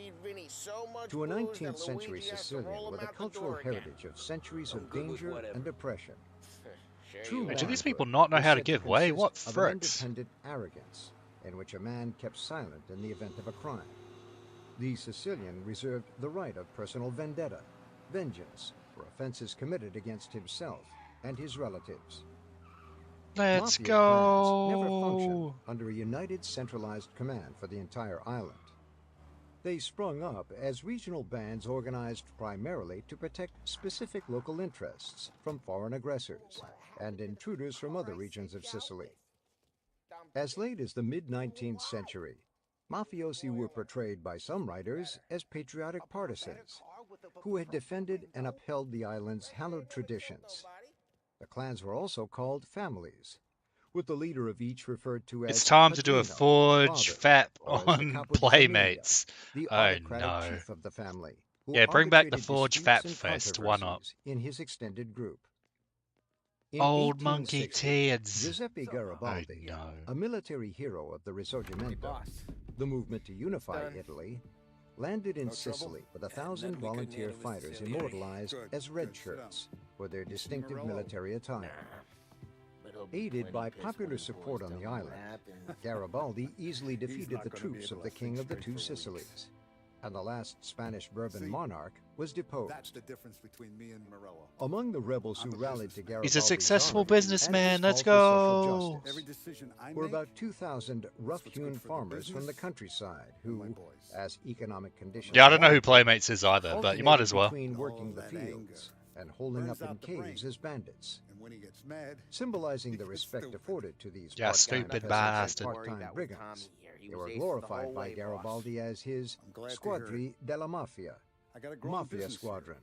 To a 19th century Sicilian with a cultural heritage of centuries of danger and oppression, true Hey, do these manhood people not know was how to said give way? consist What of an fricks? independent arrogance in which a man kept silent in the event of a crime. The Sicilian reserved the right of personal vendetta, vengeance for offenses committed against himself and his relatives. Let's Mafia clans never functioned go. under a united centralized command for the entire island. They sprung up as regional bands organized primarily to protect specific local interests from foreign aggressors and intruders from other regions of Sicily. As late as the mid-19th century, mafiosi were portrayed by some writers as patriotic partisans who had defended and upheld the island's hallowed traditions. The clans were also called families, with the leader of each referred to as It's time to do a padrino, Forge father, Fap or as the on capo di Playmates. famiglia, the Oh autocratic no. chief of the family, who Yeah, bring back the arbitrated Forge disputes Fap and Fest. Why not? controversies in his extended group. In Old monkey 1860, tits. Giuseppe Garibaldi, no. a military hero of the Risorgimento, the movement to unify Italy, landed in Sicily with 1,000 volunteer fighters immortalized as red shirts for their distinctive military attire. Aided by popular support on the island, Garibaldi easily defeated the troops of the King of the Two Sicilies, and the last Spanish Bourbon monarch was deposed. That's the difference between me and Morello. Among the rebels who rallied to Garibaldi's He's a successful army businessman. and Let's his call for go. social justice Every decision I were make, about 2,000 rough-hewn good for the farmers from the business countryside who, as economic conditions Yeah, I don't know who warranted, Playmates is either, but you might as well. between working the that fields and holding burns up in out the brain. caves as bandits, and when he gets mad, symbolizing the gets respect stupid. afforded to these Yeah, part-time stupid peasants and bastard. part-time brigands. They were glorified by Garibaldi as his glad to Squadri della Mafia, I got a growing Mafia business here. Squadron.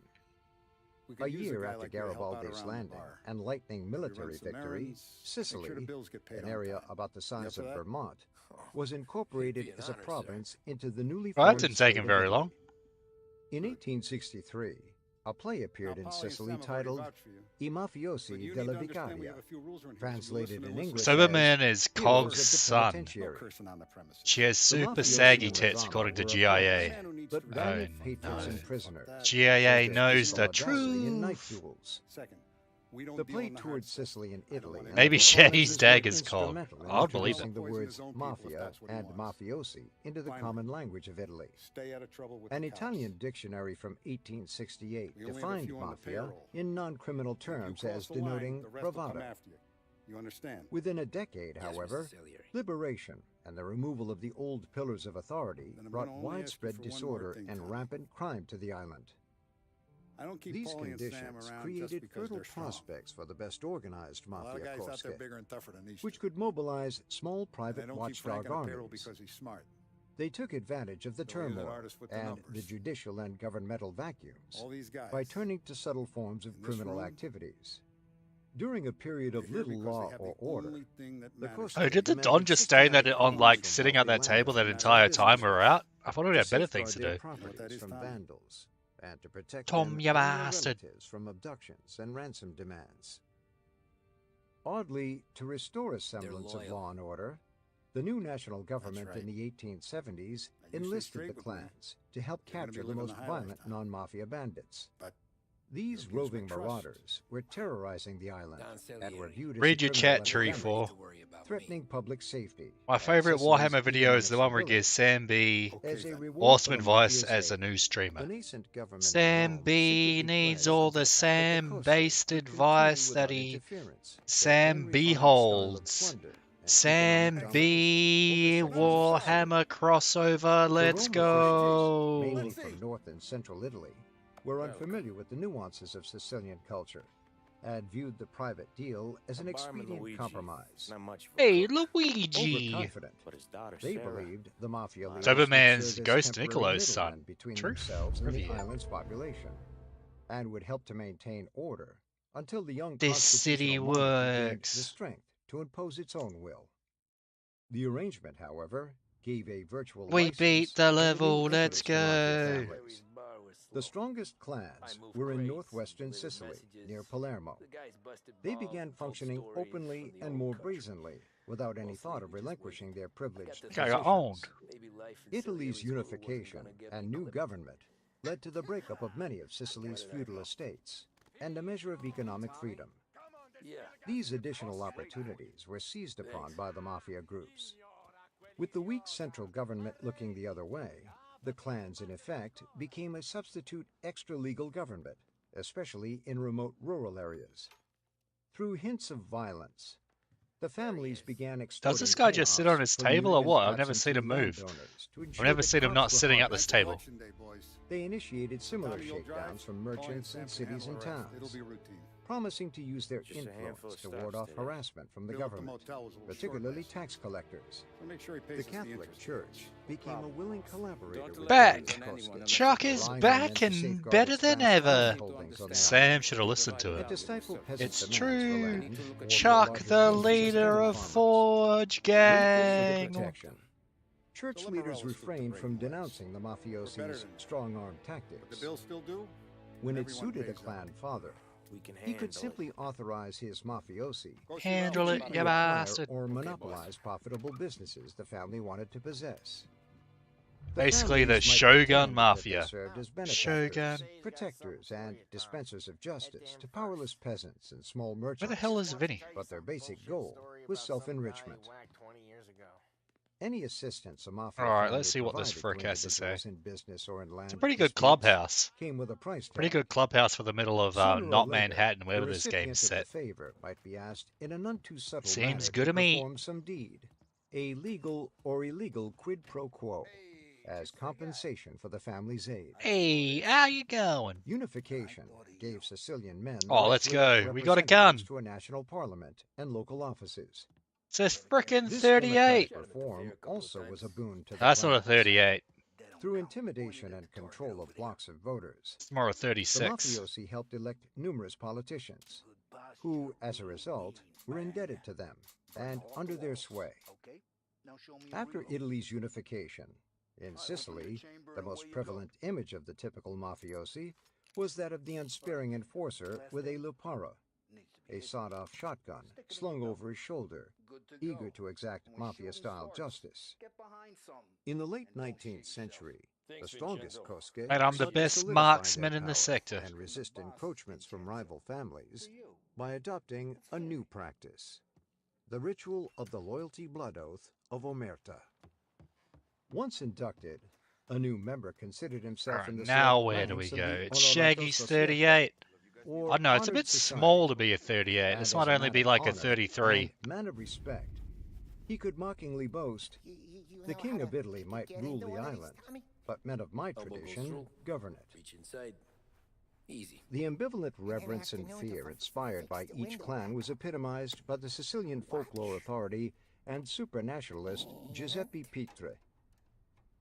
We A could use year guy after like you to help out Garibaldi's around the landing bar. and lightning military run some victory, errands, make Sicily, sure the bills get paid an on area time. about the size up of for that? Vermont, was incorporated as a province into the newly Well, that formed didn't take state him of very Italy. long. In 1863, a play appeared in Sicily titled I Mafiosi della Vicaria, translated in English Soberman as is Heroes Cog's of the son. Penitentiary. She has The super mafiosi saggy in the tits drama according to were GIA. appropriate, but valiant Oh, patriots no. and prisoners. GIA showed their knows peaceful the audacity in night truth. duels. Second, we don't The deal play in the toured hard stuff. Sicily and Italy. and Maybe the performances Shay's were dag is called. instrumental in I'll believe introducing it. the Poison words his own people if mafia that's what he and wants. mafiosi into the Finally, common language of Italy. Stay out of trouble with An the cops. Italian dictionary from 1868 We only have a defined few on the mafia payroll. in non-criminal If you terms cross as the line, denoting the rest will come bravado. after you. You understand? Within a decade, however, liberation and the removal of the old pillars of authority Then I'm brought gonna only ask you widespread for one more disorder thing, and Tom. rampant crime to the island. I don't keep These Paulie and Sam conditions around just created because fertile they're strong. prospects for the best organized A lot of mafia guys out there cosche, bigger and tougher than these which two. could mobilize small And I private don't keep watchdog Frank on the payroll armies. because he's smart. They took advantage of the So we're the turmoil artists with the and numbers. the judicial and governmental vacuums All these guys. by turning to subtle forms of in this criminal room, activities. During a period of They're here little because law they have or the order, only thing that the matters. Coast Oh, did the demanded Don just stay that systematic on fees like from sitting at that wealthy table that landowners entire and time we were businessmen out? I thought we to had better things to safeguard their do. properties that is, from Tom? vandals and to protect Tom, them you and their bastard. relatives from abductions and ransom demands. Oddly, to restore a semblance of law and order, the new national government right. in the 1870s Now, you stay enlisted straight the with me. clans to help You're gonna be capture the living most the high violent life, Tom. non-mafia bandits. But These you'll give us my roving trust. marauders were terrorizing the island and were viewed as Read a your criminal chat tree epidemic, for. threating public safety. My and favorite Sicily's Warhammer video is the one where he economic gives Sam B Okay, as a then. reward awesome for the advice mafia's as a aid, new the streamer. nascent government of Sam Rome B secretly needs pledged all the that the Sam Cossacks based would continue advice without that he interference Sam their B unrefined style of holds. plunder and Sam economic B domination over Sicily. Warhammer crossover, The let's Rome go. officials, mainly from north and central Italy, were unfamiliar with the nuances of Sicilian culture and viewed the private deal as an expedient compromise. Hey, Luigi! Overconfident, they believed the Mafia leaders Doberman's would serve as Ghost temporary Niccolo's middlemen son. between Truth? themselves and the Reveal. island's population, and would help to maintain order until the young This city constitutional monarchy gained the works. strength to impose its own will. The arrangement, however, gave a virtual We license beat the to new level, impetus let's for Mafia go. families. The strongest clans were in northwestern Sicily, near Palermo. They began functioning openly and more brazenly, without any thought of relinquishing their privileged Okay, I got owned. Italy's unification and new government led to the breakup of many of Sicily's feudal estates and a measure of economic freedom. These additional opportunities were seized upon by the Mafia groups. With the weak central government looking the other way, the clans, in effect, became a substitute extra-legal government, especially in remote rural areas. Through hints of violence, the families began extorting Does this guy just sit on his from table or union what? I've never absentee seen him move. landowners to I've ensure never that seen him not crops were sitting at this harvested. table. They initiated similar shakedowns from merchants in cities and towns, promising to use their influence to ward off harassment from the government, particularly tax collectors. The Catholic Church became a willing collaborator with Back! the Koskis, Chuck is relying on back them to and safeguard better its than vast ever. land holdings on the Sam island. should have listened to And it. to stifle peasant It's demands for true. land, or Chuck, larger the interests leader of of farmers. Forge Grateful for the Gang. protection, church leaders refrained from denouncing the mafiosis' strong-arm tactics. But the bills still due? When it Everyone suited a pays clan father, he could simply authorize his mafiosi Handle to it, cheaply you acquire bastard. or monopolize profitable businesses the family wanted to possess. The Basically, the families might Shogun pretend that Mafia. they served as Shogun. benefactors, protectors, and dispensers of justice to powerless peasants and small merchants. Where the hell is Vinny? But their basic goal was self-enrichment. Any assistance a mafia Alright, family let's see what this provided frick has to say. individuals in business or in land It's a pretty good disputes clubhouse. came with a price Pretty tag. good clubhouse for the middle of Sooner or not later, Manhattan, wherever the this game's recipient of set. the favor might be asked in a none too subtle Seems manner good to me. perform some deed, a legal or illegal quid pro quo, as compensation for the family's aid. Hey, how you going? Unification gave Sicilian men the Oh, right let's to elect go. We got a gun. representatives to a national parliament and local offices. It says frickin' This 38. democratic reform also was a boon to the That's not a clans. 38. Through intimidation and control of blocks of voters, It's more a the 36. mafiosi helped elect numerous politicians, who, as a result, were indebted to them and under their sway. After Italy's unification, in Sicily, the most prevalent image of the typical mafiosi was that of the unsparing enforcer with a lupara, a sawed-off shotgun slung over his shoulder, eager to exact mafia-style justice. In the late 19th century, the strongest Koske And I'm the sought to best solidify marksman their in the power sector. and resist encroachments from rival families by adopting a new practice, the ritual of the loyalty blood oath of Omerta. Once inducted, a new member considered himself in the Now select where do ranks we of go? the It's Onorato Shaggy's Society, 38. or Oh no, it's a honored bit society. small to be a 38. And This as might a only man be of like a honor 33. and man of respect, he could mockingly boast, "The king of Italy might rule the island, but men of my tradition govern it." Reach inside. Easy. The ambivalent reverence and fear inspired by each clan was epitomized by the Sicilian folklore authority and supranationalist Giuseppe Pitre.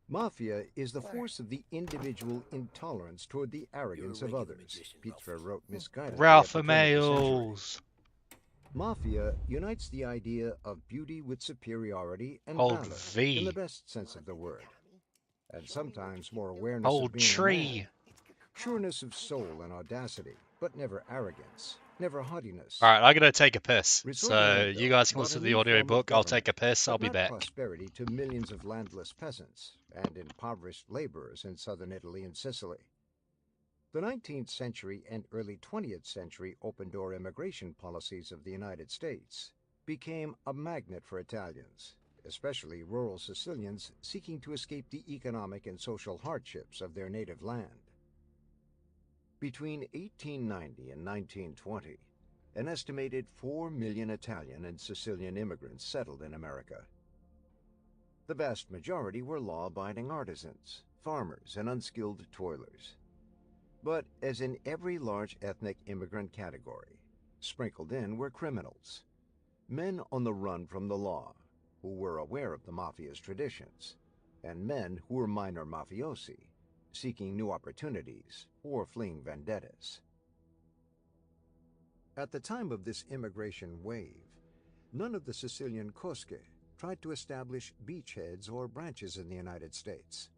Mafia is the force of the individual intolerance toward the arrogance of others, Pitre wrote misguidedly. Ralph at the turn of the century. Emails. Mafia unites the idea of beauty with superiority and Old valor, V. in the best sense of the word, and sometimes more awareness Old of being a tree. man, sureness of soul and audacity, but never arrogance, never haughtiness. Alright, I gotta take a piss. So Risorgimento you guys can brought listen a to the new audiobook. form I'll of take a piss. I'll but be not back. prosperity to millions of landless peasants and impoverished laborers in southern Italy and Sicily. The 19th century and early 20th century open-door immigration policies of the United States became a magnet for Italians, especially rural Sicilians seeking to escape the economic and social hardships of their native land. Between 1890 and 1920, an estimated 4 million Italian and Sicilian immigrants settled in America. The vast majority were law-abiding artisans, farmers, and unskilled toilers. But as in every large ethnic immigrant category, sprinkled in were criminals, men on the run from the law, who were aware of the Mafia's traditions, and men who were minor mafiosi, seeking new opportunities or fleeing vendettas. At the time of this immigration wave, none of the Sicilian cosche tried to establish beachheads or branches in the United States.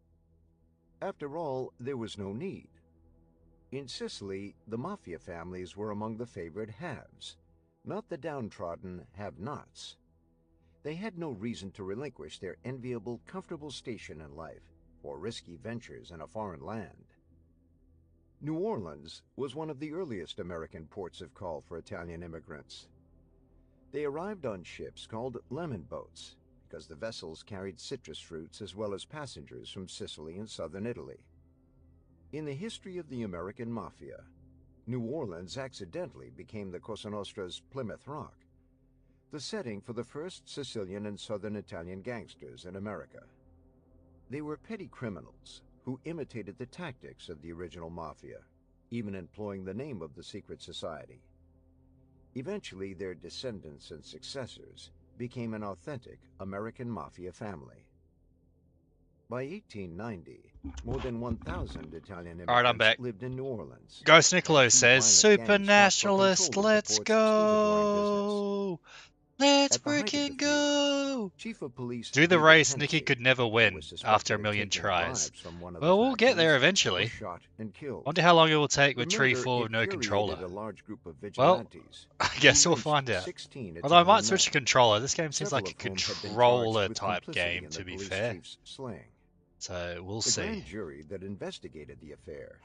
After all, there was no need. In Sicily, the Mafia families were among the favored haves, not the downtrodden have-nots. They had no reason to relinquish their enviable, comfortable station in life for risky ventures in a foreign land. New Orleans was one of the earliest American ports of call for Italian immigrants. They arrived on ships called lemon boats because the vessels carried citrus fruits as well as passengers from Sicily and southern Italy. In the history of the American Mafia, New Orleans accidentally became the Cosa Nostra's Plymouth Rock, the setting for the first Sicilian and southern Italian gangsters in America. They were petty criminals who imitated the tactics of the original Mafia, even employing the name of the secret society. Eventually, their descendants and successors became an authentic American Mafia family. By 1890, more than 1,000 Italian All right, I'm back. immigrants lived in New Orleans. Ghost Nicolo Two says, violent gangs fought for Supernationalist, control of the let's port's stevedoring business. go! Let's At the height of the freaking go! Chief of Police Do the David race Hensey, Nicky could never who win was after a suspected of million taking tries. bribes from one of Well, the we'll get there factions, eventually. was shot and killed. Wonder how long it will take The with Tree murder 4 with no infuriated controller. a large group of Well, vigilantes, I guess who we'll lynched find out. 16 Although I Italian might switch to men, controller. This game seems several like a of whom had been charged controller with type complicity game, in to the be police fair. chief's slaying. So we'll The see. grand jury that investigated the affair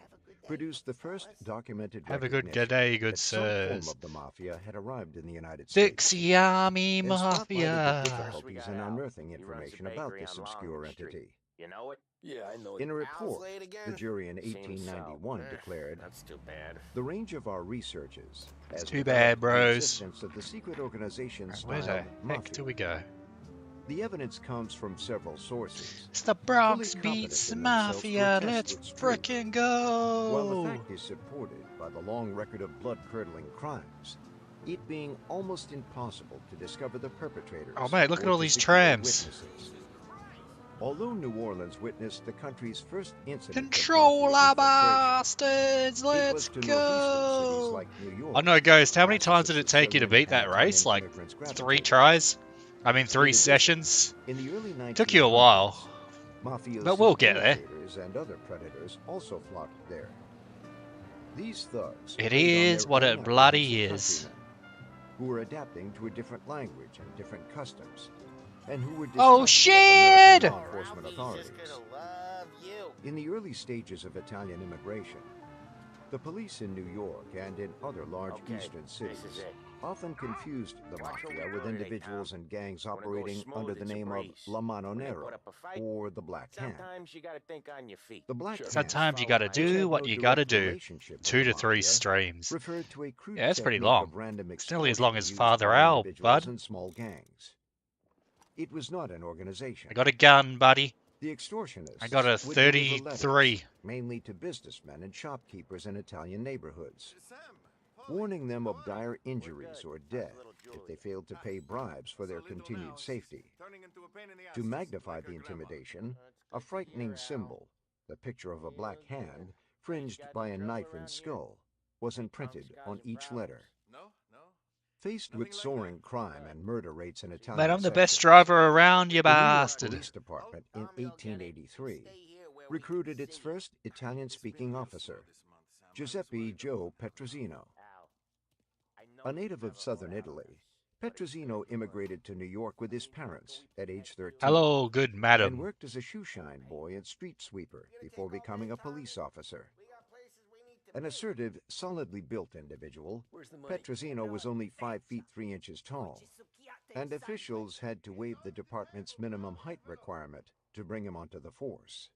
produced the first documented Have a good recognition day, good that some form sirs. of the Mafia had arrived in the United States. Dixie Army And spotlighted the Mafia. difficulties in unearthing information about this obscure entity. You know it? Yeah, I know it. In a Al's report, late again? the jury in Seems 1891 so. declared, That's too bad. the range of our researches has Too developed bad, the bros. existence of the secret organization Where the styled heck Mafia. do we go? The evidence comes from several sources. It's the Bronx fully Beats confident in themselves to Mafia. attest Let's its truth. frickin' While the go! fact is supported by the long record of blood-curdling crimes, it being almost impossible to discover the perpetrators. Oh mate, look at or all to these secure trams. witnesses. Although New Orleans witnessed the country's first incident Controller of mafia bastards, infiltration, it let's was to northeastern cities go! like New York, I know, Ghost. How many masses times of did it take you to Sicilian beat that and race? Italian Like immigrants 3 gravitated. tries? I mean, 3 In addition, sessions? in the early 1900s, Took you a while. Mafia's But we'll get there. imitators and other predators also flocked there. These thugs It preyed on is their what own it bloody apprehensive is. countrymen, who were adapting to a different language and different customs, and who were Oh distrustful of American shit! law enforcement authorities. In the early stages of Italian immigration, the police in New York and in other large eastern cities often confused the Mafia with individuals and gangs operating under the name of La Mano Nera, or the Black Hand. Sometimes you gotta think on your feet. The Black Hand, Sometimes you gotta which had do what no you gotta direct do. relationship with 2 the to 3 Mafia, streams. referred to a crude Yeah, that's pretty technique long. of random It's nearly as long extortion as used Father by Al, individuals bud. and small gangs. It was not an organization. I got a gun, buddy. The extortionists I got a would deliver 33. letters, mainly to businessmen and shopkeepers in Italian neighborhoods, warning them of dire injuries or death if they failed to pay bribes for their continued safety. To magnify the intimidation, a frightening symbol, the picture of a black hand fringed by a knife and skull, was imprinted on each letter. Faced with soaring crime and murder rates in Italian Mate, I'm the best sections, driver around, you the New York bastard. Police Department in 1883 recruited its first Italian-speaking officer, Giuseppe Joe Petrosino. A native of southern Italy, Petrosino immigrated to New York with his parents at age 13. Hello, good And madam. worked as a shoeshine boy and street sweeper before becoming a police officer. An assertive, solidly built individual, Petrosino was only 5 feet 3 inches tall, and officials had to waive the department's minimum height requirement to bring him onto the force.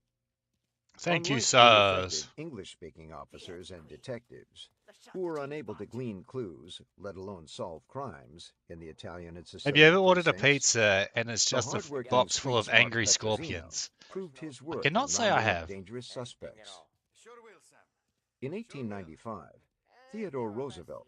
Thank you, Unlike sirs. ineffective English-speaking officers and detectives, who were unable to glean clues, let alone solve crimes, in the Italian and Sicilian Have you ever ordered a precincts, pizza and it's the just a hardworking box full of street-smart angry Petrosino scorpions? proved his I worth cannot in say I rounding up have. dangerous suspects. In 1895, Theodore Roosevelt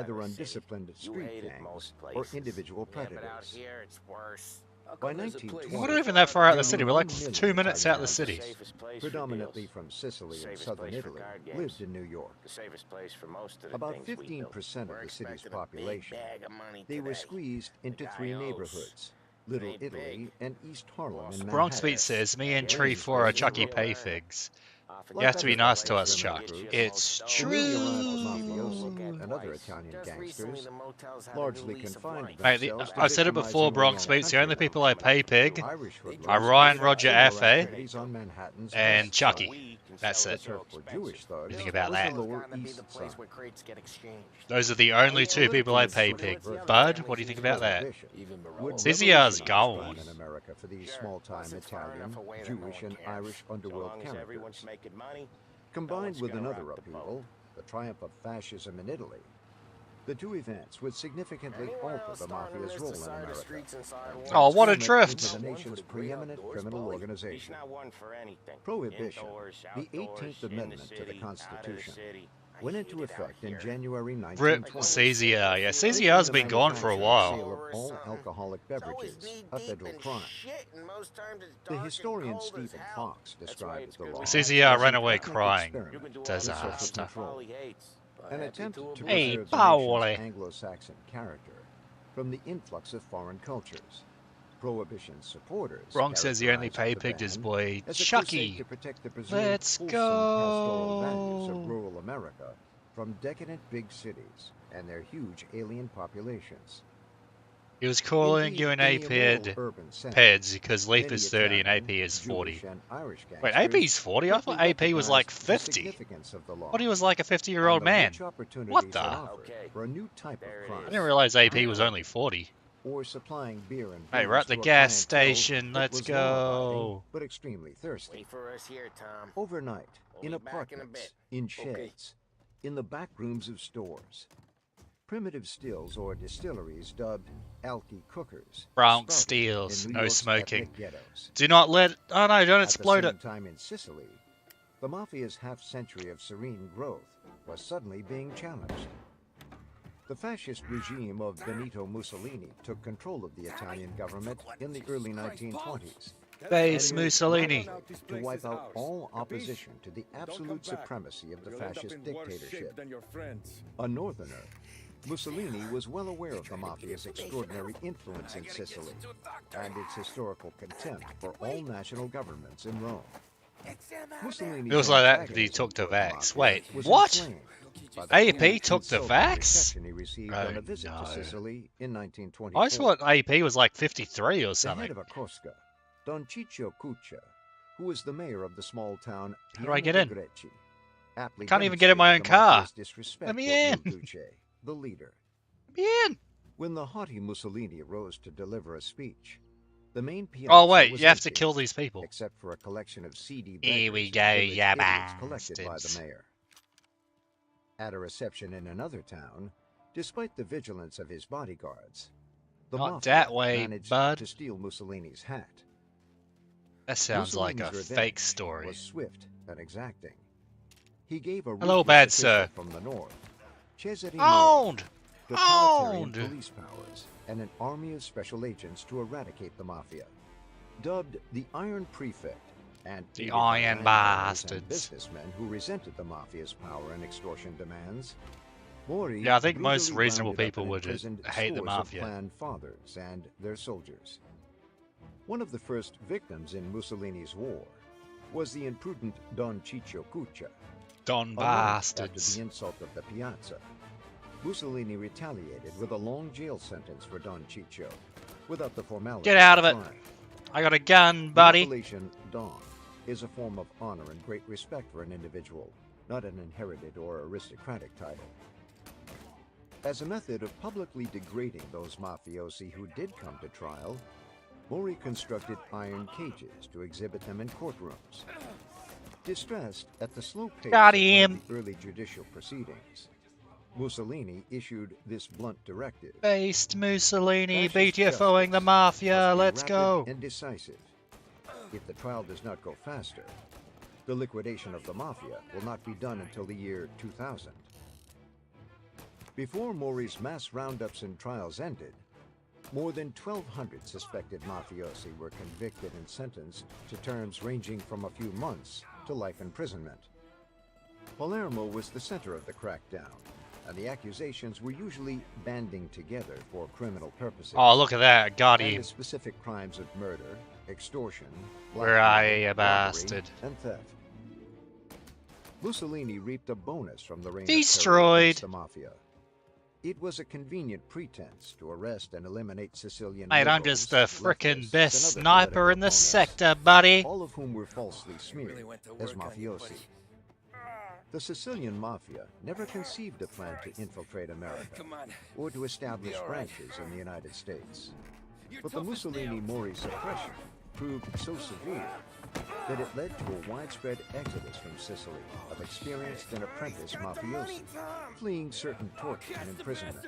either the city. undisciplined You street hate it gangs most or places. individual Yeah, but out predators. here it's worse. By 1920, We're not even that far out of the nearly city. We're like 1 million 2 minutes out of the Italian city. migrants, predominantly from Sicily and southern Italy, lived in New York. The safest place for most of the About things we built. 15% of the city's population. They were today. squeezed into 3 neighborhoods: Little Italy and East Harlem in Bronx Manhattan. Beat says, me and Tree James 4 are was Chucky rural. pay figs. You Like have to be other nice to violent us, Chuck. criminal groups, It's the newly arrived true. mafiosi and other Italian gangsters largely confined Mate, themselves to I've said it victimizing before, their Bronx own Beats. The only countrymen. people I pay pig Irish hoodlums are Ryan carried out Roger similar Affe activities on Manhattan's and West Chucky. Side. That's The it. turf for Jewish thugs What do you think about was that? the Lower East Side. Those are the only two people I pay pig. Bud, what do you think about that? CZR's gone. In America for these small-time Italian, Jewish, and Irish underworld characters. Combined with another upheaval, the triumph of fascism in Italy, the two events would significantly alter the Mafia's role in America. Oh, what a Transform it drift! into the nation's preeminent criminal organization. Prohibition, the 18th Amendment to the Constitution, went into effect in January Rip 1920. CZR. Yeah, CZR's been gone for a while. Sale of all alcoholic beverages, a federal crime. The historian Stephen Fox described the law CZR as ran an away ethnic crying. experiment in Disaster. social control, an attempt to Hey, preserve the Paoli. nation's Anglo-Saxon character from the influx of foreign cultures. Prohibition supporters Bronx says he only characterized pay the pigged his ban boy as a Chucky. crusade to protect the presumed Let's wholesome pastoral values go. of rural America from decadent big cities and their huge alien populations. He was calling Indeed, you an in the AP immoral urban center, Peds because Leaf many is 30 and AP Italian, is 40. Jewish, and Irish Wait, gangsters AP's 40? I thought quickly AP was like recognized the 50. significance of the law What, he was like a 50-year-old and the man? rich opportunities What it the? offered for a new type of crime. I didn't realize AP was only 40. Or supplying beer and Hey, we're booze at the to a gas clientele station. that Let's was law-abiding, go. but extremely thirsty. Wait for us here, Tom. Overnight, in We'll be back in a apartments, bit. in sheds, in the back rooms of stores. Primitive stills or distilleries dubbed alky cookers. Bronx sprouted steals, in New no York's smoking. ethnic ghettos. Do not let... Oh no, don't explode At it. the same time in Sicily, the Mafia's half-century of serene growth was suddenly being challenged. The fascist regime of Benito Mussolini took control of the Italian government in the early 1920s. Base and used Mussolini. violence to wipe out all opposition to the absolute supremacy of the fascist dictatorship. A northerner, Mussolini was well aware of the Mafia's extraordinary influence in Sicily and its historical contempt for all national governments in Rome. Mussolini's Feels like that antagonism he took the toward the vax. Mafia Wait, was what? inflamed by the AP cool, took the consultant vax? reception he received on Oh, a visit no. to Sicily in 1924. I thought AP was like 53 or The head something. of Akosca, Don Ciccio Cuccia, who was the mayor of the small town How do I get Piano in? de Greci, aptly Can't even get in my own demonstrated the car. Mafia's disrespect Let me for in. Il Duce, the leader. Be in. When the haughty Mussolini rose to deliver a speech, the main piazza Oh wait, was you have to empty, kill these people. except for a collection of seedy Here we beggars go, and village ya idiots collected by bastards. the mayor. At a reception in another town, despite the vigilance of his bodyguards, the Not Mafia that way, managed bud. to steal Mussolini's hat. That sounds like a Mussolini's fake revenge story. was swift and exacting. He gave a Hello, ruthless bad official sir. from the north, Cesare Owned! totalitarian Owned! police powers and an army of special agents to eradicate the Mafia. Dubbed the Iron Prefect and The aided by Iron landowners and Bastards. businessmen who resented the Mafia's power and extortion demands, Mori Yeah, I think most brutally reasonable rounded up people and would imprisoned hate the scores of Mafia. clan fathers and their soldiers. One of the first victims in Mussolini's war was the imprudent Don Ciccio Cuccia. Don A month after bastards. the insult of the piazza, Mussolini retaliated with a long jail sentence for Don Ciccio, without the formality Get out of the it. crime. I got a gun, The buddy. appellation Don is a form of honor and great respect for an individual, not an inherited or aristocratic title. As a method of publicly degrading those mafiosi who did come to trial, Mori constructed iron cages to exhibit them in courtrooms. Distressed at the slow pace Got of one him. of the early judicial proceedings, Mussolini issued this blunt directive. Based Mussolini, Fascist BTFOing the justice Mafia, must be let's rapid go. and decisive. If the trial does not go faster, the liquidation of the Mafia will not be done until the year 2000. Before Mori's mass roundups and trials ended, More than 1,200 suspected mafiosi were convicted and sentenced to terms ranging from a few months to life imprisonment. Palermo was the center of the crackdown, and the accusations were usually banding together for criminal purposes. Oh, look at that. Got and him. the specific crimes of murder, extortion, Where are blackmail, you, robbery, bastard? and theft. Mussolini reaped a bonus from the reign of Destroyed. terror against the mafia. It was a convenient pretense to arrest and eliminate Sicilian Mate, I'm liberals, just the frickin' leftists, best and other sniper in the political sector, buddy. all of whom were falsely smeared as mafiosi. The Sicilian Mafia never conceived a plan to infiltrate America or to establish branches in the United States. But the Mussolini-Mori suppression proved so severe that it led to a widespread exodus from Sicily of experienced and apprentice mafiosi, fleeing certain torture and imprisonment.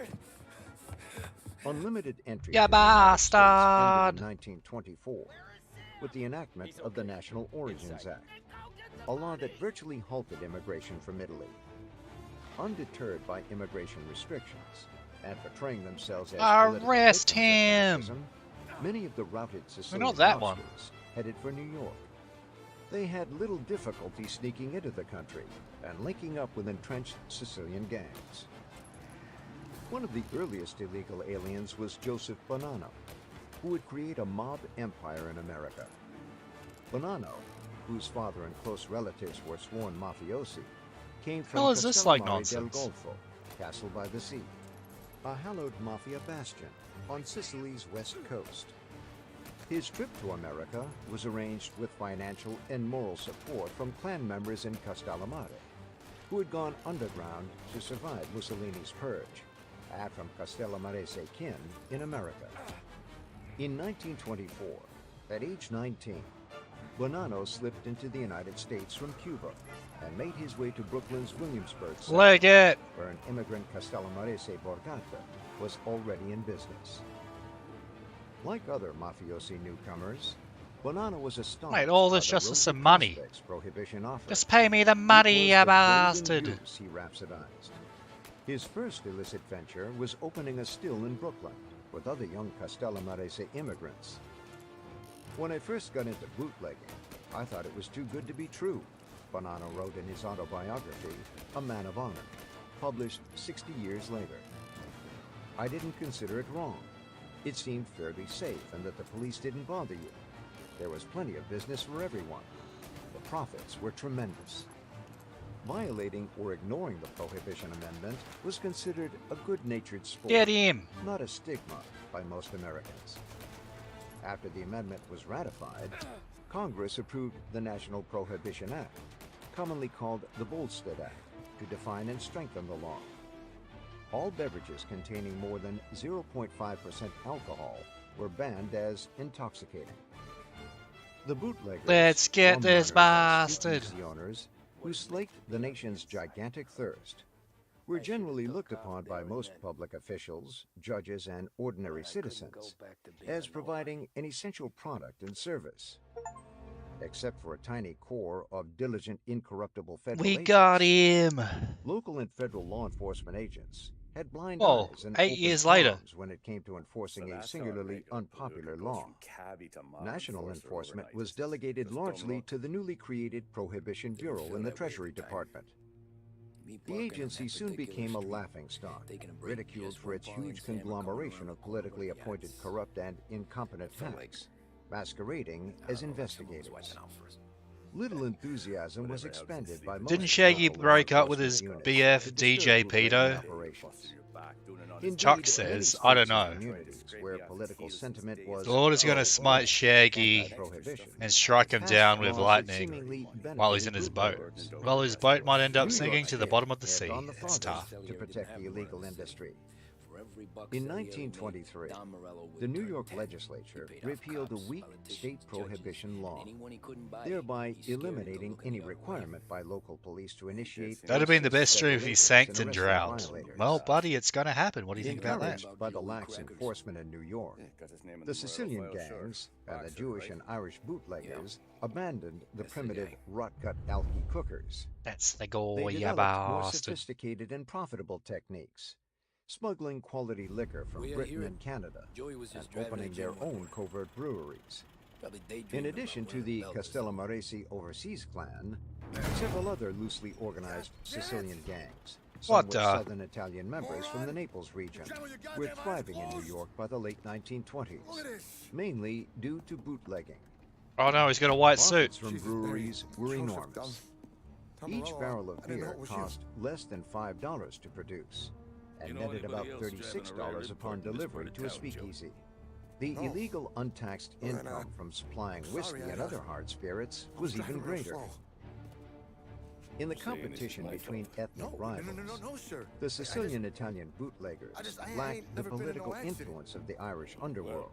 Unlimited entry Ya to the United States bastard! ended in 1924 with the enactment of the National Origins Act, a law that virtually halted immigration from Italy. Undeterred by immigration restrictions and portraying themselves as Arrest political victims of him! fascism, many of the routed Sicilian not that one. mobsters headed for New York. They had little difficulty sneaking into the country and linking up with entrenched Sicilian gangs. One of the earliest illegal aliens was Joseph Bonanno, who would create a mob empire in America. Bonanno, whose father and close relatives were sworn mafiosi, came from Hell is this like Castellammare del nonsense? Golfo, Castle by the Sea, a hallowed mafia bastion on Sicily's west coast. His trip to America was arranged with financial and moral support from clan members in Castellammare, who had gone underground to survive Mussolini's purge, and from Castellamarese kin in America. In 1924, at age 19, Bonanno slipped into the United States from Cuba and made his way to Brooklyn's Williamsburg South, Leg it! where an immigrant Castellamarese Borgata was already in business. Like other mafiosi newcomers, Bonanno was astonished Mate, all by this the just for rosy some money. prospects Prohibition offered. Just pay me the It money, was you the golden bastard! goose he rhapsodized. His first illicit venture was opening a still in Brooklyn with other young Castellamarese immigrants. When I first got into bootlegging, I thought it was too good to be true, Bonanno wrote in his autobiography, A Man of Honor, published 60 years later. I didn't consider it wrong. It seemed fairly safe and that the police didn't bother you. There was plenty of business for everyone. The profits were tremendous. Violating or ignoring the Prohibition Amendment was considered a good-natured sport, Get him! not a stigma by most Americans. After the amendment was ratified, Congress approved the National Prohibition Act, commonly called the Volstead Act, to define and strengthen the law. All beverages containing more than 0.5% alcohol were banned as intoxicating. The bootleggers, Let's get rum this runners, and bastard! speakeasy owners who slaked the nation's gigantic thirst were generally looked upon by most public officials, judges, and ordinary citizens as providing an essential product and service. Except for a tiny core of diligent, incorruptible federal We agents, got him! local and federal law enforcement agents had blind Whoa, eyes and 8 open years later. palms when it came to enforcing a singularly unpopular law. National enforcement was delegated largely to the newly created Prohibition Bureau in the Treasury Department. The agency soon became a laughingstock, ridiculed for its huge conglomeration of politically appointed corrupt and incompetent hacks, masquerading as investigators. Little enthusiasm was expended by most Didn't Shaggy local law break up with his enforcement units BF to disturb DJ bootlegging Pedo? operations. Chuck Indeed, says, many I don't states know. and communities where political sentiment was The Lord is going to smite Shaggy anti-prohibition and strike him passed down with laws that lightning seemingly while he's in benefited his boat. bootleggers. Well, his boat might end up New sinking York to the State bottom of the had sea. gone the It's farthest tough. to protect the illegal industry. In 1923, the New York legislature repealed a weak state prohibition law, thereby eliminating any requirement by local police to initiate. That'd have been the best stream if he sank and arresting drowned. violators. Well, buddy, it's going to happen. What do you think about that? Encouraged by the lax enforcement in New York, the Sicilian gangs and the Jewish and Irish bootleggers abandoned the primitive rot-gut alky cookers. That's the goal, They ya developed more bastard. sophisticated and profitable techniques, smuggling quality liquor from We are Britain here. and Canada, Joey was and just driving opening a their gym one own morning. covert breweries. Probably In daydreaming addition about to when the bell goes Castellamarese Overseas Clan, several other loosely organized Sicilian gangs, some What with the? southern Italian members from the Naples region, were thriving in New York by the late 1920s, mainly due to bootlegging. Oh no, he's got a white suit. Profits from breweries were enormous. Each barrel of beer cost less than $5 to produce, and netted about $36 upon delivery to a speakeasy. The illegal untaxed income from supplying whiskey and other hard spirits was even greater. In the competition between ethnic rivals, the Sicilian-Italian bootleggers lacked the political influence of the Irish underworld.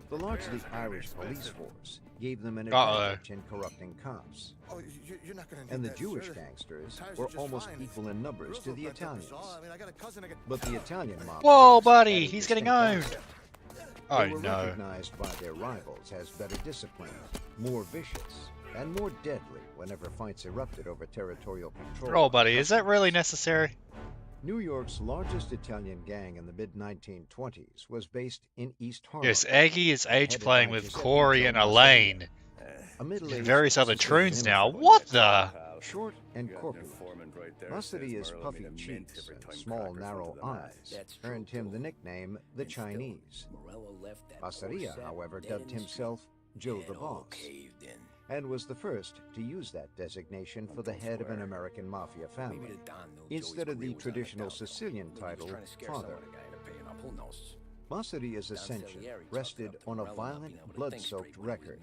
The largely Irish police force gave them an advantage in corrupting cops. And the Jewish gangsters were almost equal in numbers to the Italians. But the Italian mob... Whoa, buddy, he's getting owned. Oh They were no. recognized by their rivals as better disciplined, more vicious, and more deadly whenever fights erupted over territorial control. Oh, buddy, is that really necessary? New York's largest Italian gang in the mid-1920s was based in East Harlem. Yes, Aggie is age headed playing by with Giuseppe Corey Joe and Massadia, Elaine a in middle-aged various other Sicilian troons now. immigrant. What the? Short and corpulent, Massadia's puffy cheeks and small, narrow eyes earned him the nickname the Chinese. Massadia, however, dubbed himself Joe the Boss, and was the first to use that designation for the head of an American mafia family, instead of the traditional Sicilian title, Father. Massadia's ascension rested on a violent, blood-soaked record.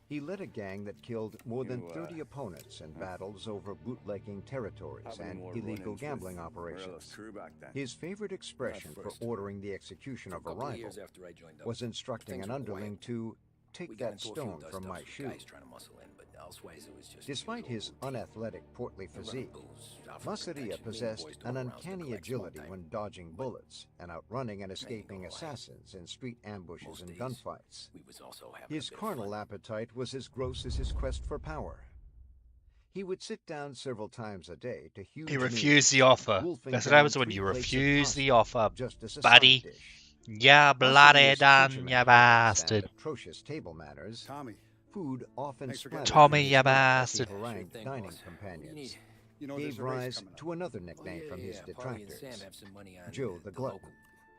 He led a gang that killed more than 30 opponents in battles over bootlegging territories and illegal gambling operations. His favorite expression for ordering the execution of a rival was instructing an underling to take that stone from my shoe. Despite his unathletic, portly physique, Massadia possessed an uncanny agility when dodging bullets and outrunning and escaping assassins in street ambushes and gunfights. His carnal appetite was as gross as his quest for power. He would sit down several times a day to huge He meals, refused the offer. wolfing That's what down happens when 3 you plates of refuse pasta the offer, just as a buddy. side dish. Yeah, bloody Massadia's done, feature you mechanics bastard. and atrocious table manners, Tommy, food often splattered Tommy, from his you meat as he bastard. harangued dining companions. you know there's Gave a race rise coming up. to another nickname from his detractors, Joe the Glutton.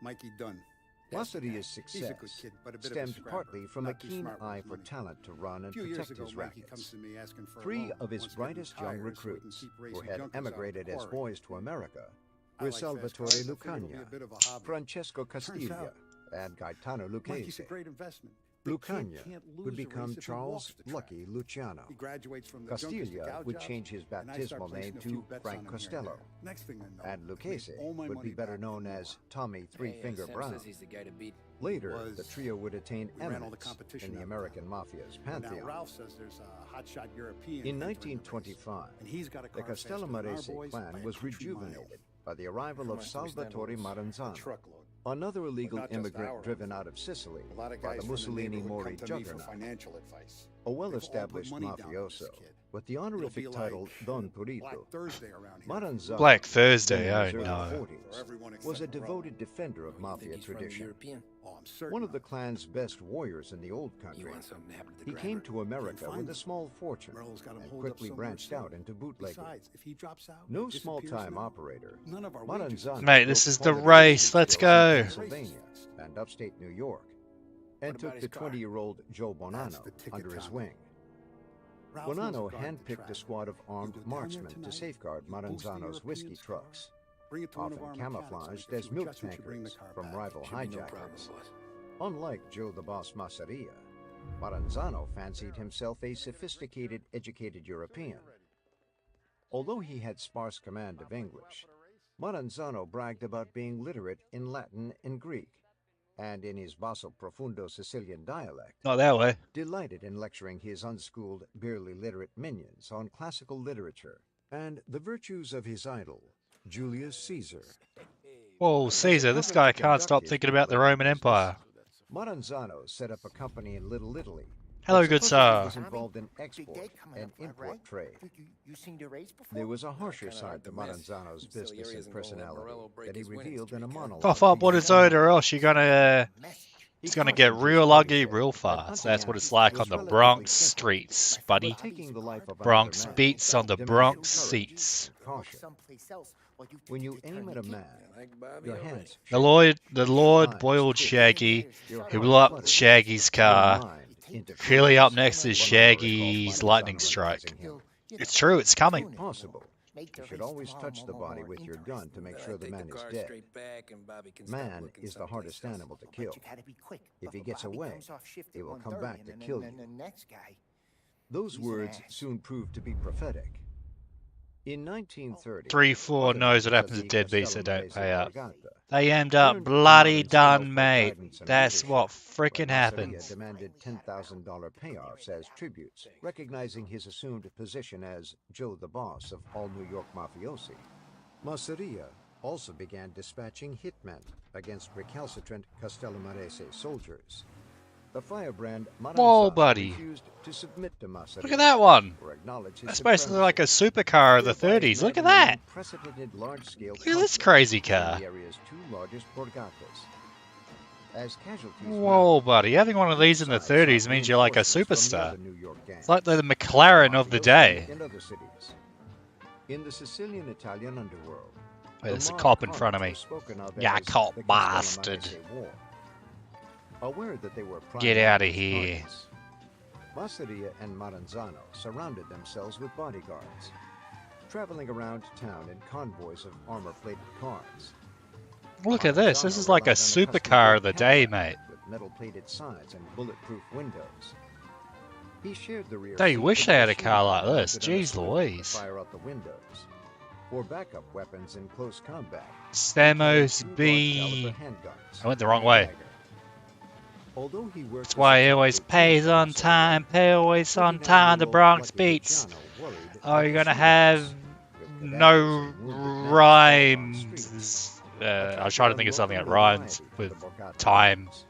Mikey Dunn. Massadia's He's a good success kid, but a bit of a stemmed scrapper. partly from a Not too keen smart with eye his for money. talent to run A and few years protect ago, his Mikey comes rackets. to me asking for a 3 loan. of his Wants to get brightest young retired so he can recruits, keep who racing had junkies out emigrated in the as quarry. boys to America, I were like fast Salvatore cars. I figured it'd be a Lucania, bit of a hobby. Francesco Turns Castiglia, out, and Gaetano Mikey's a Lucchese. great investment. The kid Lucania can't lose would a become race if he Charles walks the track. Lucky Luciano. He graduates from the junkies to Castiglia cow would jobs, change his and I start baptismal placing name a few to bets Frank on him here and Costello. there. Next thing I know, And I made Lucchese all my would money be better back known in as one. Tommy Three Finger Sam Brown. says he's the guy to beat. Later, Was- the trio would attain we ran all the eminence competition in the out American Mafia's Now pantheon. Ralph says there's a hotshot European In entering the race, 1925, and he's got a the car faster than our Castellamarese boys by clan a was country mile. rejuvenated by the arrival How of much do we stand Salvatore on this? A Maranzano, truckload. another illegal not just immigrant our driven out of Sicily A lot of by guys the from the Mussolini neighborhood Mori come to me for juggernaut, financial advice. a well-established They've all put money down on this mafioso kid. with the It'll honorific be title like Don Black Purito. Thursday around here. Maranzano, Black then Thursday, in oh his early no. 40s, Everyone was a except Ralph. devoted defender of Think mafia he's from tradition. European? Oh, I'm certain. One of the of it. clan's best warriors in the old You country, want something to happen to the he grammar? came to America find with a him. small fortune Merle's got him and holed up quickly somewhere branched soon. out into bootlegging. Besides, if he drops out, No disappears small-time now, operator, none of our wages Maranzano Mate, this built is the quality race. racing Let's skills in go. Pennsylvania and upstate New York, and What took about the his car? 20-year-old Joe That's Bonanno the ticket, under his Tommy. wing. Ralph knows a Bonanno guard at the handpicked track. a squad of armed You go down there marksmen to tonight, safeguard you boost the Maranzano's whiskey European's car, trucks, bring it to one of often our mechanics, camouflaged and if as you milk adjust it, you bring the tankers car from back. rival Should be no problem, hijackers. boss. Unlike Joe the Boss Massadia, Maranzano fancied himself a sophisticated, educated European. Although he had sparse command of English, Maranzano bragged about being literate in Latin and Greek, and in his basso profundo Sicilian dialect, Not that way. delighted in lecturing his unschooled, barely literate minions on classical literature and the virtues of his idol, Julius Caesar. Whoa, Caesar, this guy can't stop thinking about the Roman Empire. Maranzano set up a company in Little Italy Hello, but good supposedly sir. was involved in export and import trade. There was a harsher side to Maranzano's business and personality that he revealed in a monologue. Cough up what is owed, or else you're gonna. It's gonna get real ugly real fast. That's what it's like on the Bronx streets, buddy. Taking the life of Bronx another man beats on the demanded Bronx courage seats. and caution. When you aim at a man, your hands The shake, Lord eyes boiled twitch, Shaggy. your He heart blew up flutters, Shaggy's your car. mind interferes. Clearly up next is One member recalled Shaggy's Maranzano lightning strike. advising him, It's true, it's coming. if possible, you should always touch the body with your gun to make sure the man is dead. Man is the hardest animal to kill. If he gets away, he will come back to kill you. Those words soon proved to be prophetic. In 1930, 3-4 knows what happens to Mafia deadbeats that don't pay up. Borgata They end up turned bloody Maranzano done, for mate. guidance and That's leadership what when frickin' Masseria happens. demanded $10,000 payoffs as tributes, recognizing his assumed position as Joe the Boss of all New York mafiosi. Masseria also began dispatching hitmen against recalcitrant Castellamarese soldiers. The firebrand Whoa, Maranzano buddy. refused to submit to Masseria Look at that one. or acknowledge his That's basically supremacy, like a supercar of the thereby 30s. Look at igniting that. an unprecedented large-scale Look at this conflict crazy between car. the area's two largest borgatas. As casualties Whoa, buddy. Having one of these in the 30s means you're like a superstar. It's like the McLaren of the day. in other cities. In the Sicilian Italian underworld, Wait, the there's a mob cop in front of me. was spoken of Ya as cop the bastard. Castellamarese War. Aware that they were Get prime outta targets, here. Masseria and Maranzano surrounded themselves with bodyguards, traveling around town in convoys of armor-plated cars. Look at this. This Maranzano is like a relied on the supercar of the custom-built day, hatchback mate. with metal-plated sides and bulletproof windows. He shared the rear They seat wish with they had a machine car like gun this. mounted on a Jeez swivel to Louise. fire out the windows. For backup weapons in close combat, Stamos two B. large-caliber handguns I went the and wrong a way. dagger. Although he worked That's as why a he always top pays lieutenant on in Masseria, time. Pay always on time. The 39-year-old Bronx Lucky beats. Luciano worried Oh, that you're the gonna shootings have with no cadavers and wounded men sprawled on rhymes. streets I was trying to think of something that attracted rhymes unwelcome with notoriety from the time. Borgatas.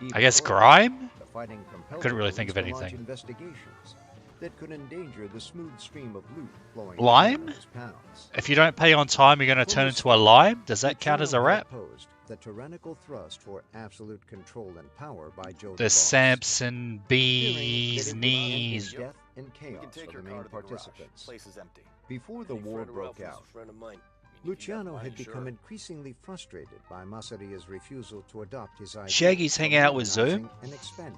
I Even guess worse, grime? the fighting compelled Couldn't really the think of police to launch anything. investigations that could endanger the smooth stream of loot flowing Lime? through those pounds. If you don't pay on time, you're going to turn into a lime? Does that count as a Luciano had rap? opposed the tyrannical thrust for absolute control and power by Joe The Boss, Samson fearing that bee's it would end in knees. death and chaos for the main participants. Before the war broke out, Luciano had become increasingly frustrated by Masseria's refusal to adopt his ideas. Shaggy's hanging out with Zoom?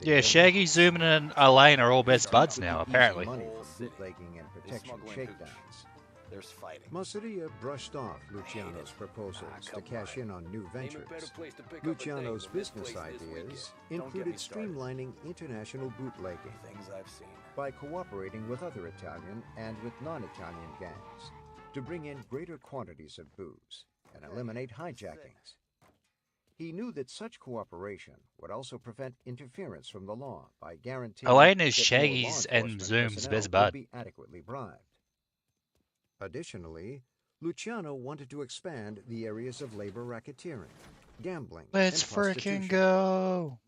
Yeah, Shaggy, Zoom, and Elaine are all best buds now, apparently. Money from bootlegging and protection shakedowns. There's fighting. Masseria brushed off Luciano's proposals to cash in on new ventures. Luciano's business ideas included streamlining international bootlegging by cooperating with other Italian and with non-Italian gangs to bring in greater quantities of booze and eliminate hijackings. He knew that such cooperation would also prevent interference from the law by guaranteeing Elaine is that more Shaggy's law and enforcement Zoom's personnel best would bud. be adequately bribed. Additionally, Luciano wanted to expand the areas of labor racketeering, gambling, Let's and freaking prostitution. go.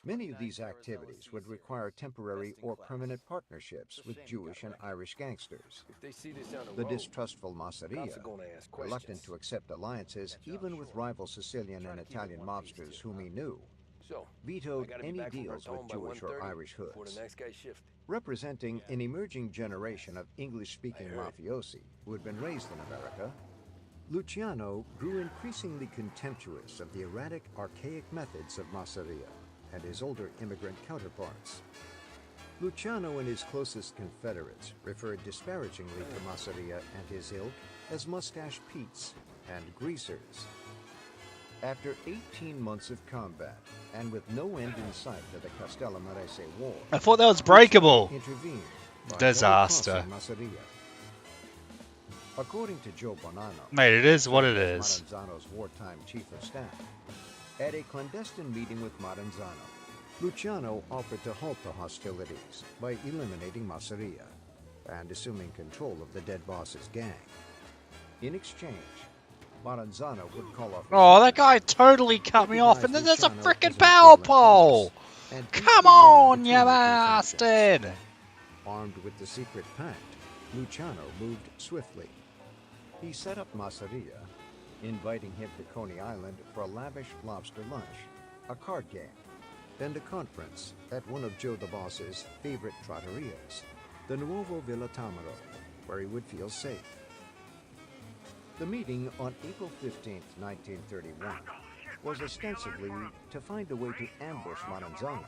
Many of these activities would require temporary or permanent partnerships with Jewish and Irish gangsters. The distrustful Masseria, reluctant to accept alliances even with rival Sicilian and Italian mobsters whom he knew, vetoed any deals with Jewish or Irish hoods. Representing an emerging generation of English-speaking mafiosi who had been raised in America, Luciano grew increasingly contemptuous of the erratic, archaic methods of Masseria and his older immigrant counterparts. Luciano and his closest confederates referred disparagingly to Masseria and his ilk as Mustache Petes and Greasers. After 18 months of combat, and with no end in sight to the Castellamarese War, I thought that was breakable. intervened by Disaster. double-crossing Masseria. According to Joe Bonanno, Mate, it is what it is. Maranzano's wartime chief of staff, at a clandestine meeting with Maranzano, Luciano offered to halt the hostilities by eliminating Masseria and assuming control of the dead boss's gang. In exchange, Maranzano would call off. Oh, that guy totally cut me off, and then there's a freaking power pole. and Come each began on, between you the two factions. bastard! Armed with the secret pact, Luciano moved swiftly. He set up Masseria, inviting him to Coney Island for a lavish lobster lunch, a card game, and a conference at one of Joe the Boss's favorite trattorias, the Nuovo Villa Tamaro, where he would feel safe. The meeting on April 15, 1931, was ostensibly to find a way to ambush Maranzano.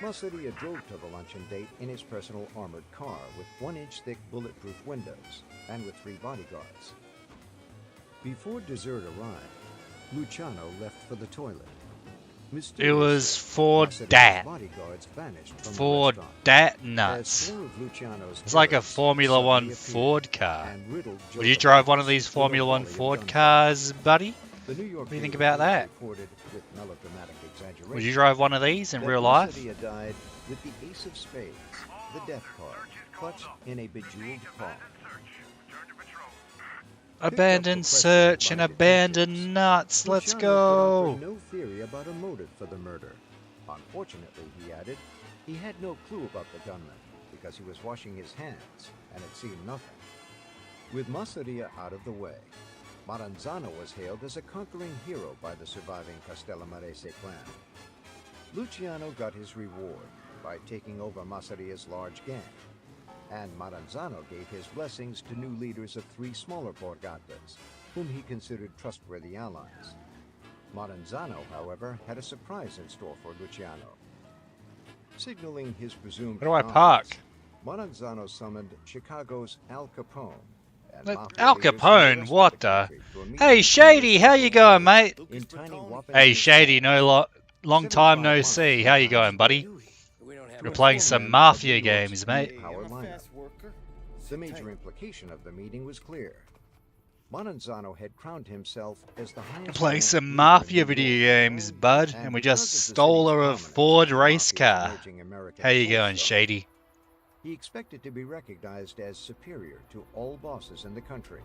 Masseria drove to the luncheon date in his personal armored car with 1-inch thick bulletproof windows and with 3 bodyguards. Before dessert arrived, Luciano left for the toilet. It was for Masseria's that. bodyguards vanished from the For restaurant. that As nuts. 4 of Luciano's It's like a terrorists Formula suddenly 1 appeared Ford car. and riddled Joe Would you the drive one of Boss these with a Formula 1 volley of Ford gunfire. cars, buddy? The New York What do you think Daily about that? reported with melodramatic exaggeration. Would you drive one of these in that real life? Masseria died with the ace of spades, the death card, clutched in a bejeweled palm. Abandoned search and abandoned nuts. Let's Luciano could go. offer no theory about a motive for the murder. Unfortunately, he added, he had no clue about the gunman because he was washing his hands and had seen nothing. With Masseria out of the way, Maranzano was hailed as a conquering hero by the surviving Castellamarese clan. Luciano got his reward by taking over Masseria's large gang, and Maranzano gave his blessings to new leaders of 3 smaller borgatas, whom he considered trustworthy allies. Maranzano, however, had a surprise in store for Luciano. Signaling his presumed Where do I dominance, park? Maranzano summoned Chicago's Al Capone. And Al mafia leaders from the Capone, rest what of the? country to a meeting Hey, in Shady, how you going, mate? in tiny whopping Hey, Shady, long time no 75 see. months How you of going, time buddy? We don't have We're much playing room. some of Mafia New York's games, mate. new power lineup. The major implication of the meeting was clear. Maranzano had crowned himself as the highest Playing ranked some leader Mafia in New video York. games, bud, And and we because just of the stole city's her a prominence Ford in race Mafia's car. emerging American How you going, also, Shady? he expected to be recognized as superior to all bosses in the country.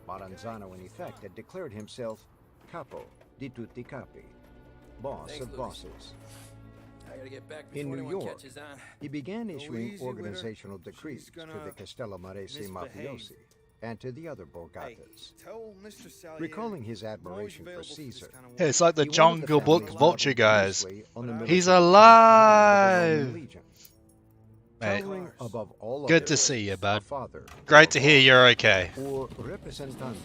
Maranzano, in effect, had declared himself capo di tutti capi, boss Thanks, of Louis. bosses. I gotta get back In before New anyone York, catches on. he began issuing easy with her. organizational decrees She's to gonna the Castellamarese misbehave. mafiosi and to the other borgatas. Tell Mr. Salieri Recalling his I'm always admiration for available for this Caesar, kind of Yeah, it's like the he wanted Jungle the Book family Vulture modeled guys. loosely on the He's military alive! Roman legion. Mate, Towering above all good to others, see you, a bud. father, Great to hear you're okay. or representante,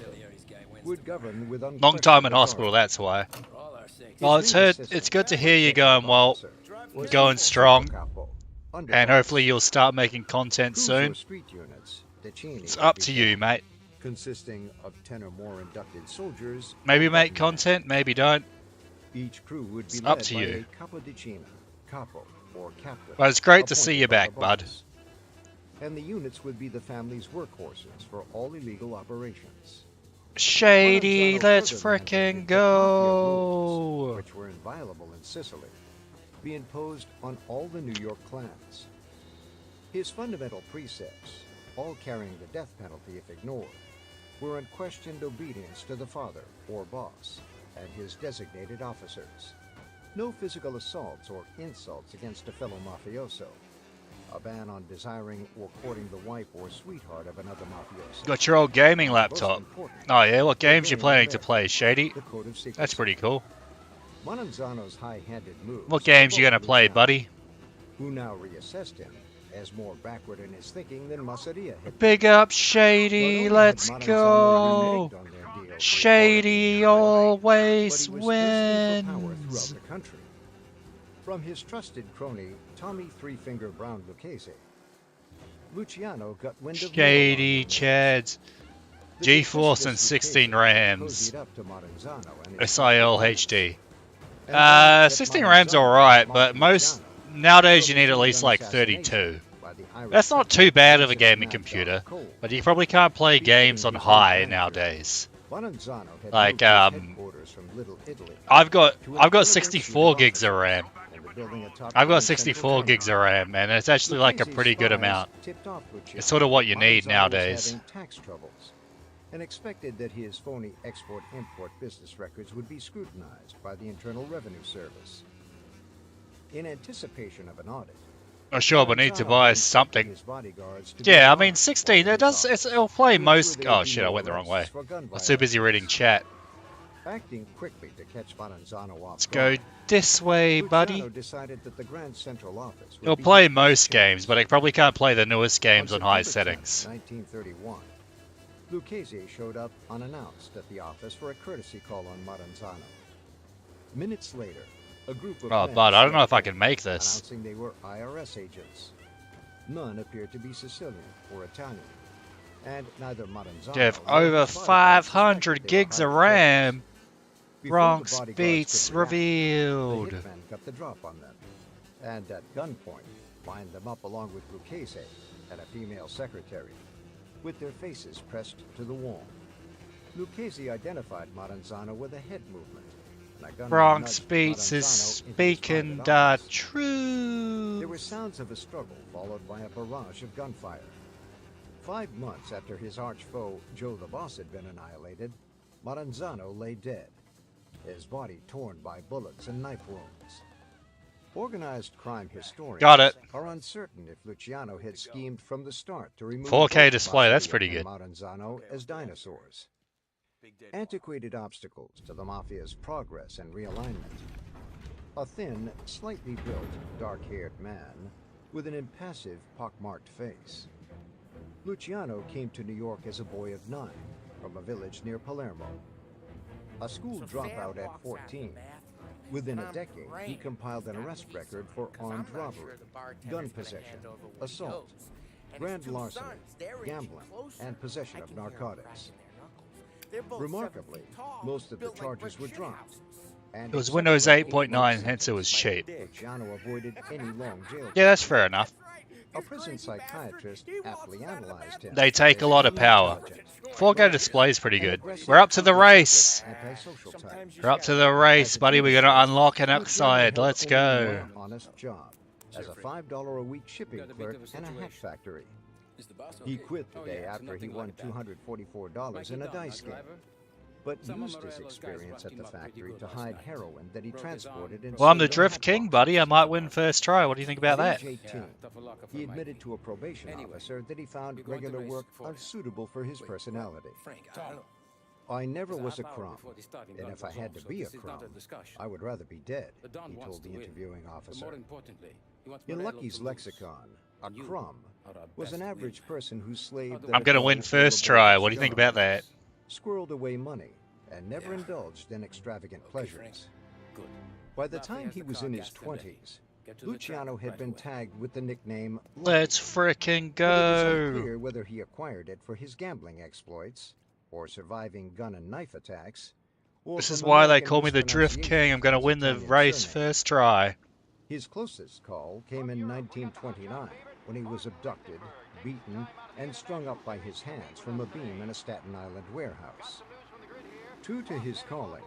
would govern with Long time in unquestioned hospital, authority. that's why. For all our sakes. Well, His it's main heard. assistant, It's good to hear you executive going well, officer, was going the strong, capo, and underboss. hopefully you'll start making content Crews soon. or street units, Decini It's would up be to you, formed, mate. consisting of 10 or more inducted soldiers. Maybe and make gunmen. content, maybe don't. Each crew would be It's led up to by you. a capodicina, capo, or captain. But it's great to see appointed you by back, the bud. boss. And the units would be the family's workhorses for all illegal operations. Shady, Maranzano let's further frickin' mandated that mafia go. rules, which were inviolable in Sicily, be imposed on all the New York clans. His fundamental precepts, all carrying the death penalty if ignored, were unquestioned obedience to the father or boss and his designated officers. No physical assaults or insults against a fellow mafioso. A ban on desiring or courting the wife or sweetheart of another mafioso. Got your old gaming laptop. Most important, Oh yeah, what games you again, planning to remember, play, Shady? the code of secrecy. That's pretty cool. Maranzano's high-handed moves. What games you gonna provoked play, Luciano, buddy? who now reassessed him as more backward in his thinking than Masseria had been. Big up, Not Shady. only Let's had Maranzano go. reneged on their deal for Shady equality, but always he was thirsty for power wins. throughout the country. From his trusted crony Tommy Three-Finger Brown Lucchese, Luciano got wind of Shady more Chads. The GeForce duplicitous and 16 Lucchese Rams. cozied up to Maranzano and his SIL HD. and vowed that 16 Rams Maranzano alright, was but most Marciano, nowadays you need at provoked least an like assassination 32. by the Irish That's not settler too bad of a Vincent gaming Mad computer, Dog Cole. but you probably can't play games on Featuring his high own manager, nowadays. Maranzano had Like, moved his headquarters from Little Italy I've got to an I've got elegant 64 suite gigs of offices RAM. and the building atop I've got Grand 64 Central gigs of Terminal. RAM, and it's actually like a Lucchese's pretty good spies amount. tipped off Luciano It's sort of what you that need Maranzano was nowadays. having tax troubles, and expected that his phony export-import business records would be scrutinized by the Internal Revenue Service. In anticipation of an audit, Not sure, but need to Maranzano buy instructed something. his bodyguards to be Yeah, I armed mean, while 16. in It his does. office It'll play to ensure most. there would Oh be shit! I no went the wrong way. arrests for gun I was too busy reading violations. chat. Acting quickly to catch Maranzano off Let's go guard, this way, buddy. Luciano decided that the Grand Central Office would It'll be play his best most chance. games, but it probably can't play the newest games on high September 10th, settings. 1931, Lucchese showed up unannounced at the office for a courtesy call on Maranzano. Minutes later, a group of Oh, men bud, I don't know if I stepped can in, make this. announcing they were IRS agents. None appeared to be Sicilian or Italian, and neither Maranzano They have nor over his bodyguards 500 suspected they were gigs of hired RAM. killers. Before the Bronx bodyguards Beats could react, revealed. The hitman got the drop on them, and at gunpoint lined them up along with Lucchese and a female secretary, with their faces pressed to the wall. Lucchese identified Maranzano with a head movement. And a gunman Bronx nudged Beats is Maranzano into his speaking private the office. truth. There were sounds of a struggle followed by a barrage of gunfire. 5 months after his arch foe, Joe the Boss, had been annihilated, Maranzano lay dead, his body torn by bullets and knife wounds. Organized crime historians Got it. are uncertain if Luciano had schemed from the start to remove 4K both display, that's Basile pretty and good. Maranzano as dinosaurs. Antiquated obstacles to the Mafia's progress and realignment. A thin, slightly built, dark-haired man with an impassive, pockmarked face. Luciano came to New York as a boy of 9 from a village near Palermo. A school dropout at 14. Within a decade, he compiled an arrest record for armed robbery, gun possession, assault, grand larceny, gambling, and possession of narcotics. Remarkably, most of the charges were dropped. And It was except Windows for 8.9, 8 hence it was cheap. Luciano avoided any long jail Yeah, that's terms. fair enough. A prison psychiatrist aptly analyzed him. They take a lot of power. 4K display is pretty An good. aggressive, We're up to the race. antisocial type. We're up to the race, buddy. We're gonna unlock an Luciano oxide. held Let's only go. one honest job as a $5 a week shipping clerk in a hat factory. He quit the day after he won $244 in a dice game, but used his experience at the factory to hide heroin that he transported in Well, I'm the silver drift hat king, boxes. buddy. I might win first try. What do you think about At that? age 18, he admitted to a probation officer that he found regular work unsuitable for his personality. I never was a crumb, and if I had to be a crumb, I would rather be dead, he told the interviewing officer. In Lucky's lexicon, a crumb was an average person who slaved at I'm a gonna dull, win first laborious try. What do you think job, about that? squirreled away money, and never indulged in extravagant pleasures. By the time he was in his 20s, Luciano had been tagged with the nickname Lucky. Let's frickin' But it was go. unclear whether he acquired it for his gambling exploits, or surviving gun and knife attacks, or This is from why they American call me the Drift King. I'm gonna mispronunciations of win the his race Italian first surname. try. His closest call came in 1929, when he was abducted, beaten, and strung up by his hands from a beam in a Staten Island warehouse. True to his calling,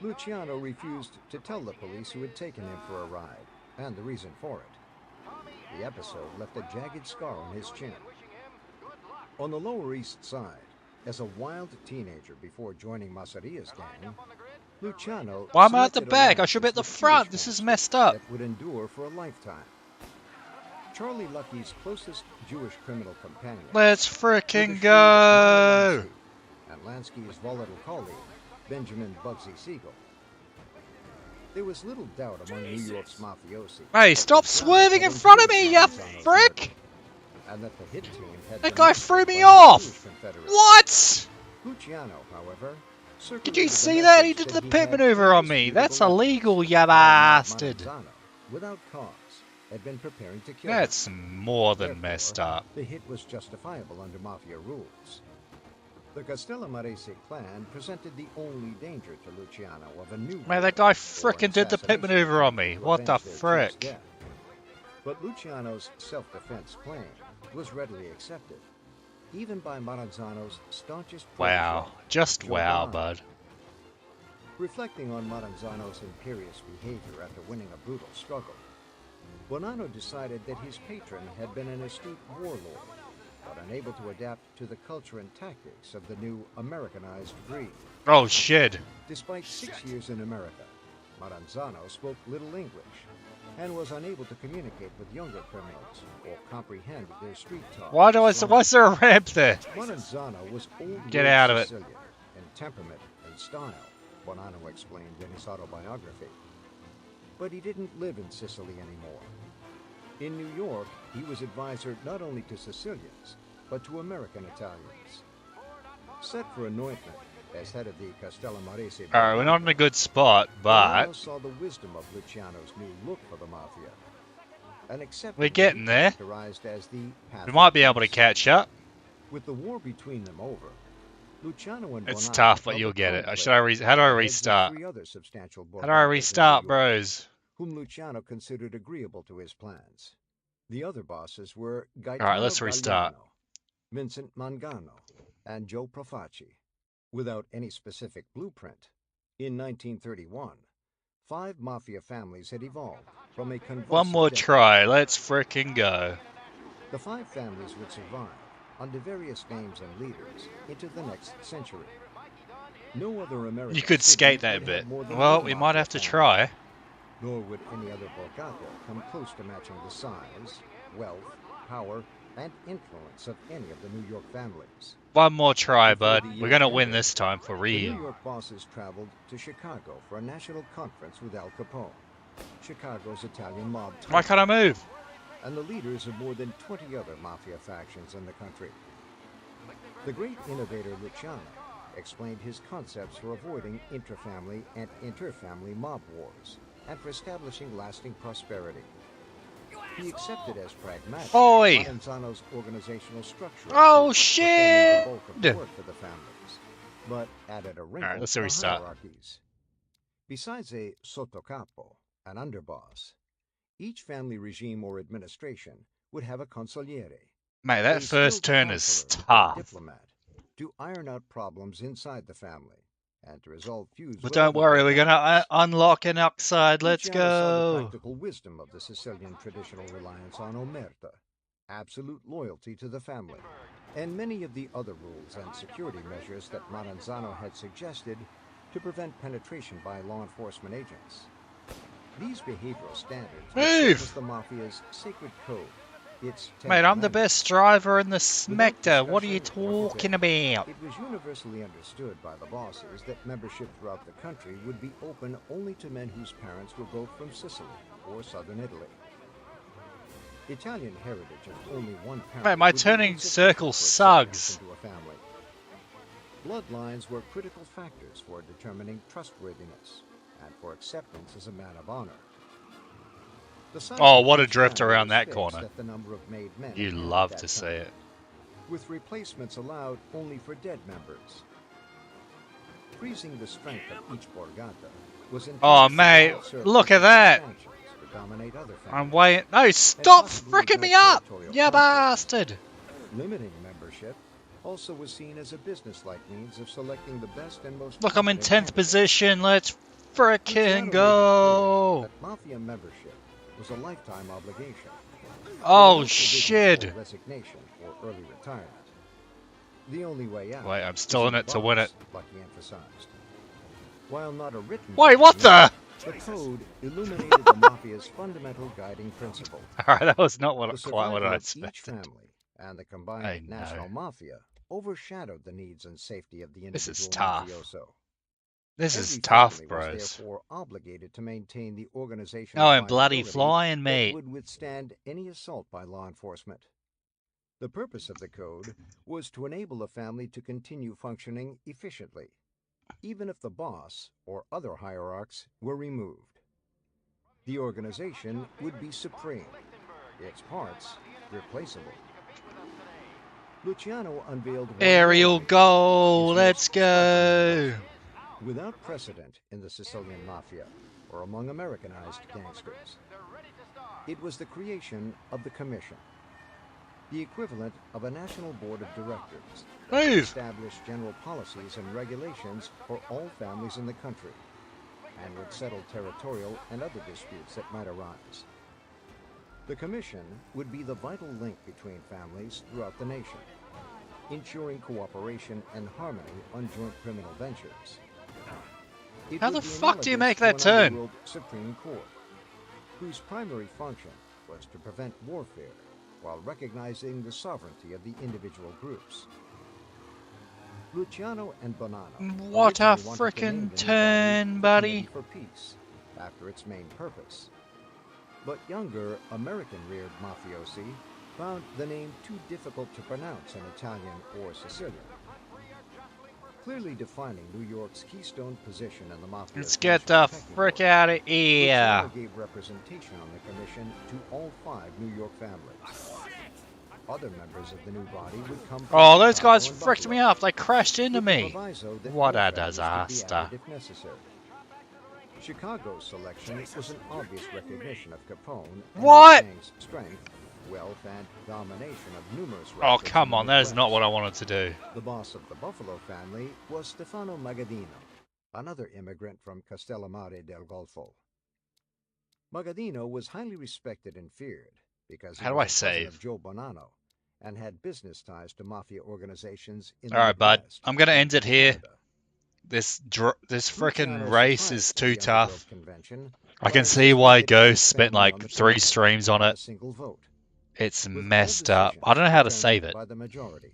Luciano refused to tell the police who had taken him for a ride, and the reason for it. The episode left a jagged scar on his chin. On the Lower East Side, as a wild teenager before joining Masseria's gang, Luciano Why am I at the selected back? I should be at the alliances with front. Jewish This is gangsters messed up. that would endure for a lifetime. Charlie Lucky's closest Jewish criminal companion Let's were the frickin' shrewd go. Lansky, and Lansky's volatile colleague, Benjamin Bugsy Siegel. There was little doubt among New York's mafiosi. Hey, that stop Luciano swerving had in front of engaged me, you Maranzano's frick! murder, and that the hit team had That been guy listed threw by me his off! Jewish confederates. What? Luciano, however, Did you circulated see the that? He message did that the he pit had maneuver on me. That's indisputable illegal, you evidence. bastard. Maranzano, without cause, had been preparing to kill That's him. more than Therefore, messed up. The hit was justifiable under Mafia rules. The Castellamarese clan presented the only danger to Luciano of a new Man, that war guy or frickin' did the pit assassination maneuver on me. to What the avenge their chief's frick? death. But Luciano's self-defense claim was readily accepted, even by Maranzano's staunchest Wow. protege, Just Joe wow, Bonanno. bud. Reflecting on Maranzano's imperious behavior after winning a brutal struggle, Bonanno decided that his patron had been an astute warlord, but unable to adapt to the culture and tactics of the new Americanized breed. Oh, shit. Despite 6 years in America, Maranzano spoke little English, and was unable to communicate with younger criminals or comprehend their street talk. Why is there a ramp there? Maranzano was old Get world out of it. Sicilian in temperament and style, Bonanno explained in his autobiography. But he didn't live in Sicily anymore. In New York, he was advisor not only to Sicilians, but to American Italians. Set for anointment as head of the Castellamarese. Alright, we're not in a good spot, but Bonanno saw the wisdom of Luciano's new look for the mafia. An acceptance we're getting there. characterized as the path We might be of able to peace. catch up. With the war between them over, Luciano and It's Bonanno tough, but held you'll a get it. conclave How do I at the heads of restart? 3 other substantial How do I Borgatas in restart, New York, bros? whom Luciano considered agreeable to his plans. The other bosses were Alright, Gaetano let's restart. Galliano, Vincent Mangano, and Joe Profaci. Without any specific blueprint, in 1931, 5 mafia families had evolved from a convulsive One more decade. try. Let's frickin' go. The 5 families would survive under various names and leaders into the next century. No other American You could city skate that a would bit. have more than Well, one we might mafia have to family, try. nor would any other Borgata come close to matching the size, wealth, power, and influence of any of the New York families. One more try, Before bud. the We're year gonna win ended, this time for The real. New York bosses traveled to Chicago for a national conference with Al Capone, Chicago's Italian mob Why titan, can't I move? and the leaders of more than 20 other mafia factions in the country. The great innovator Luciano explained his concepts for avoiding intrafamily and interfamily mob wars and for establishing lasting prosperity. He accepted as pragmatic Oi! Maranzano's organizational structure Oh, performing shit! the bulk of the work for the families, but added a wrinkle let's to the restart. hierarchies. Besides a sottocapo, an underboss, each family regime or administration would have a consigliere, Mate, a that first skilled turn is counselor or tough. diplomat, to iron out problems inside the family and to resolve feuds But with don't other worry, we're gonna Borgatas. unlock an oxide. Let's Luciano saw the go. practical wisdom of the Sicilian traditional reliance on omerta, absolute loyalty to the family, and many of the other rules and security measures that Maranzano had suggested to prevent penetration by law enforcement agents. These behavioral standards would serve Move! as the mafia's sacred code, its Ten Mate, I'm the Commandments. best driver in the Without smecta. What are you discussion or talking debate, about? it was universally understood by the bosses that membership throughout the country would be open only to men whose parents were both from Sicily or southern Italy. Italian heritage of only one parent Mate, my would be turning insufficient circle for acceptance sucks. into a family. Bloodlines were critical factors for determining trustworthiness and for acceptance as a man of honor. The size Oh, of what a each drift family around was that fixed corner. at the number of made men You at hand love at to that see time, it. with replacements allowed only for dead members. Freezing the strength of each Borgata was intended Oh, to mate, allow serve look at future that. expansions to dominate other I'm families, waiting. No, and stop possibly fricking me ignite up, territorial you conflict. bastard. Limiting membership also was seen as a business-like means of selecting the best and most Look, I'm in competent 10th position. Let's Luciano fricking made it clear go. that mafia membership was a lifetime obligation. Oh, without provision shit. for resignation or early retirement. The only way out. Wait, I'm was still in the it to win it. box, Lucky emphasized. While not a written Wait, what document, the? the code illuminated the mafia's fundamental guiding principle. Alright, that was not The quite what survival I of each expected. family and the combined I national know. mafia overshadowed the needs and safety of the This is individual tough. mafioso. This is Every tough, family was bros. therefore obligated to maintain the organizational Oh, I'm bloody viability flying, that mate. would withstand any assault by law enforcement. The purpose of the code was to enable a family to continue functioning efficiently, even if the boss or other hierarchs were removed. The organization would be supreme, its parts replaceable. Luciano unveiled one Aerial more, goal. his Let's most striking go. without precedent in the Sicilian mafia or among Americanized gangsters. It was the creation of the Commission, the equivalent of a national board of directors that would Move. establish general policies and regulations for all families in the country and would settle territorial and other disputes that might arise. The Commission would be the vital link between families throughout the nation, ensuring cooperation and harmony on joint criminal ventures. It How would the be fuck do you analogous make to that an turn? underworld Supreme Court, whose primary function was to prevent warfare while recognizing the sovereignty of the individual groups. Luciano and Bonanno What a originally wanted to name frickin' the new body turn, the buddy. Committee for Peace, after its main purpose. But younger, American-reared mafiosi found the name too difficult to pronounce in Italian or Sicilian. Clearly defining New York's keystone position in the Mafia's Let's get the frick out of here. Luciano gave representation on the commission to all 5 New York families. Other members of the new body would come from Oh, those Chicago guys and fricked Buffalo, me off. They crashed into with the me. proviso that What more a families could be disaster. added if necessary. Chicago's selection was an obvious recognition of Capone and What? his gang's strength, wealth, and domination of numerous Oh, ranchers come in the on. That is not Midwest. what I wanted to do. The boss of the Buffalo family was Stefano Magaddino, another immigrant from Castellammare del Golfo. Magaddino was highly respected and feared because he How do was I a cousin save? of Joe Bonanno and had business ties to mafia organizations in the All right, bud. Midwest I'm going to and end it in here. Canada. This frickin' Luciano race is surprised too the Underworld tough. Convention I by can see insisting why that Ghost each spent family on like the 3 commission streams on have it. a single vote, It's with all messed up. I don't know decisions how to determined save it. by the majority.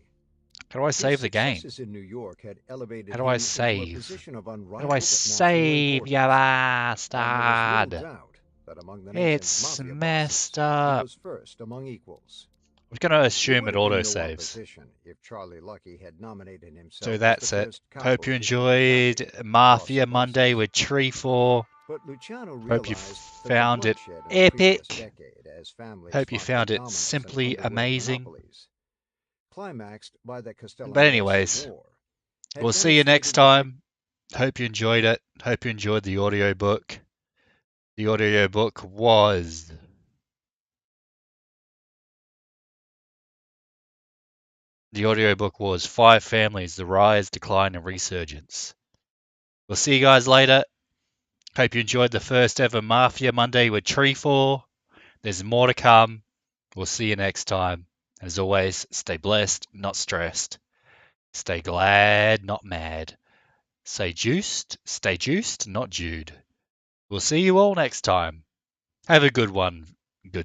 How do I His save the game? successes in New York had elevated How do I him into a save? position of How do I unrivaled save, you importance, and there was little bastard? doubt that among the nation's It's mafia messed bosses, he up. was first among equals. I'm going to There assume would it have been no autosaves. opposition if Charlie Lucky had nominated himself So as that's the it. first Hope capo you to defeat the enjoyed Mafia, Mafia boss of Monday bosses. with Tree 4. But Luciano Hope you realized that the found it bloodshed in the previous epic. decade as families Hope you fought for found it dominance in simply underworld amazing. monopolies, climaxed by the But Castellammare anyways, Civil War, had we'll see you next demonstrated the time. Hope you enjoyed it. Hope you enjoyed the audiobook. The audiobook was Five Families, The Rise, Decline, and Resurgence. We'll see you guys later. Hope you enjoyed the first ever Mafia Monday with Tree 4. There's more to come. We'll see you next time. As always, stay blessed, not stressed. Stay glad, not mad. Stay juiced, not Jude. We'll see you all next time. Have a good one. Good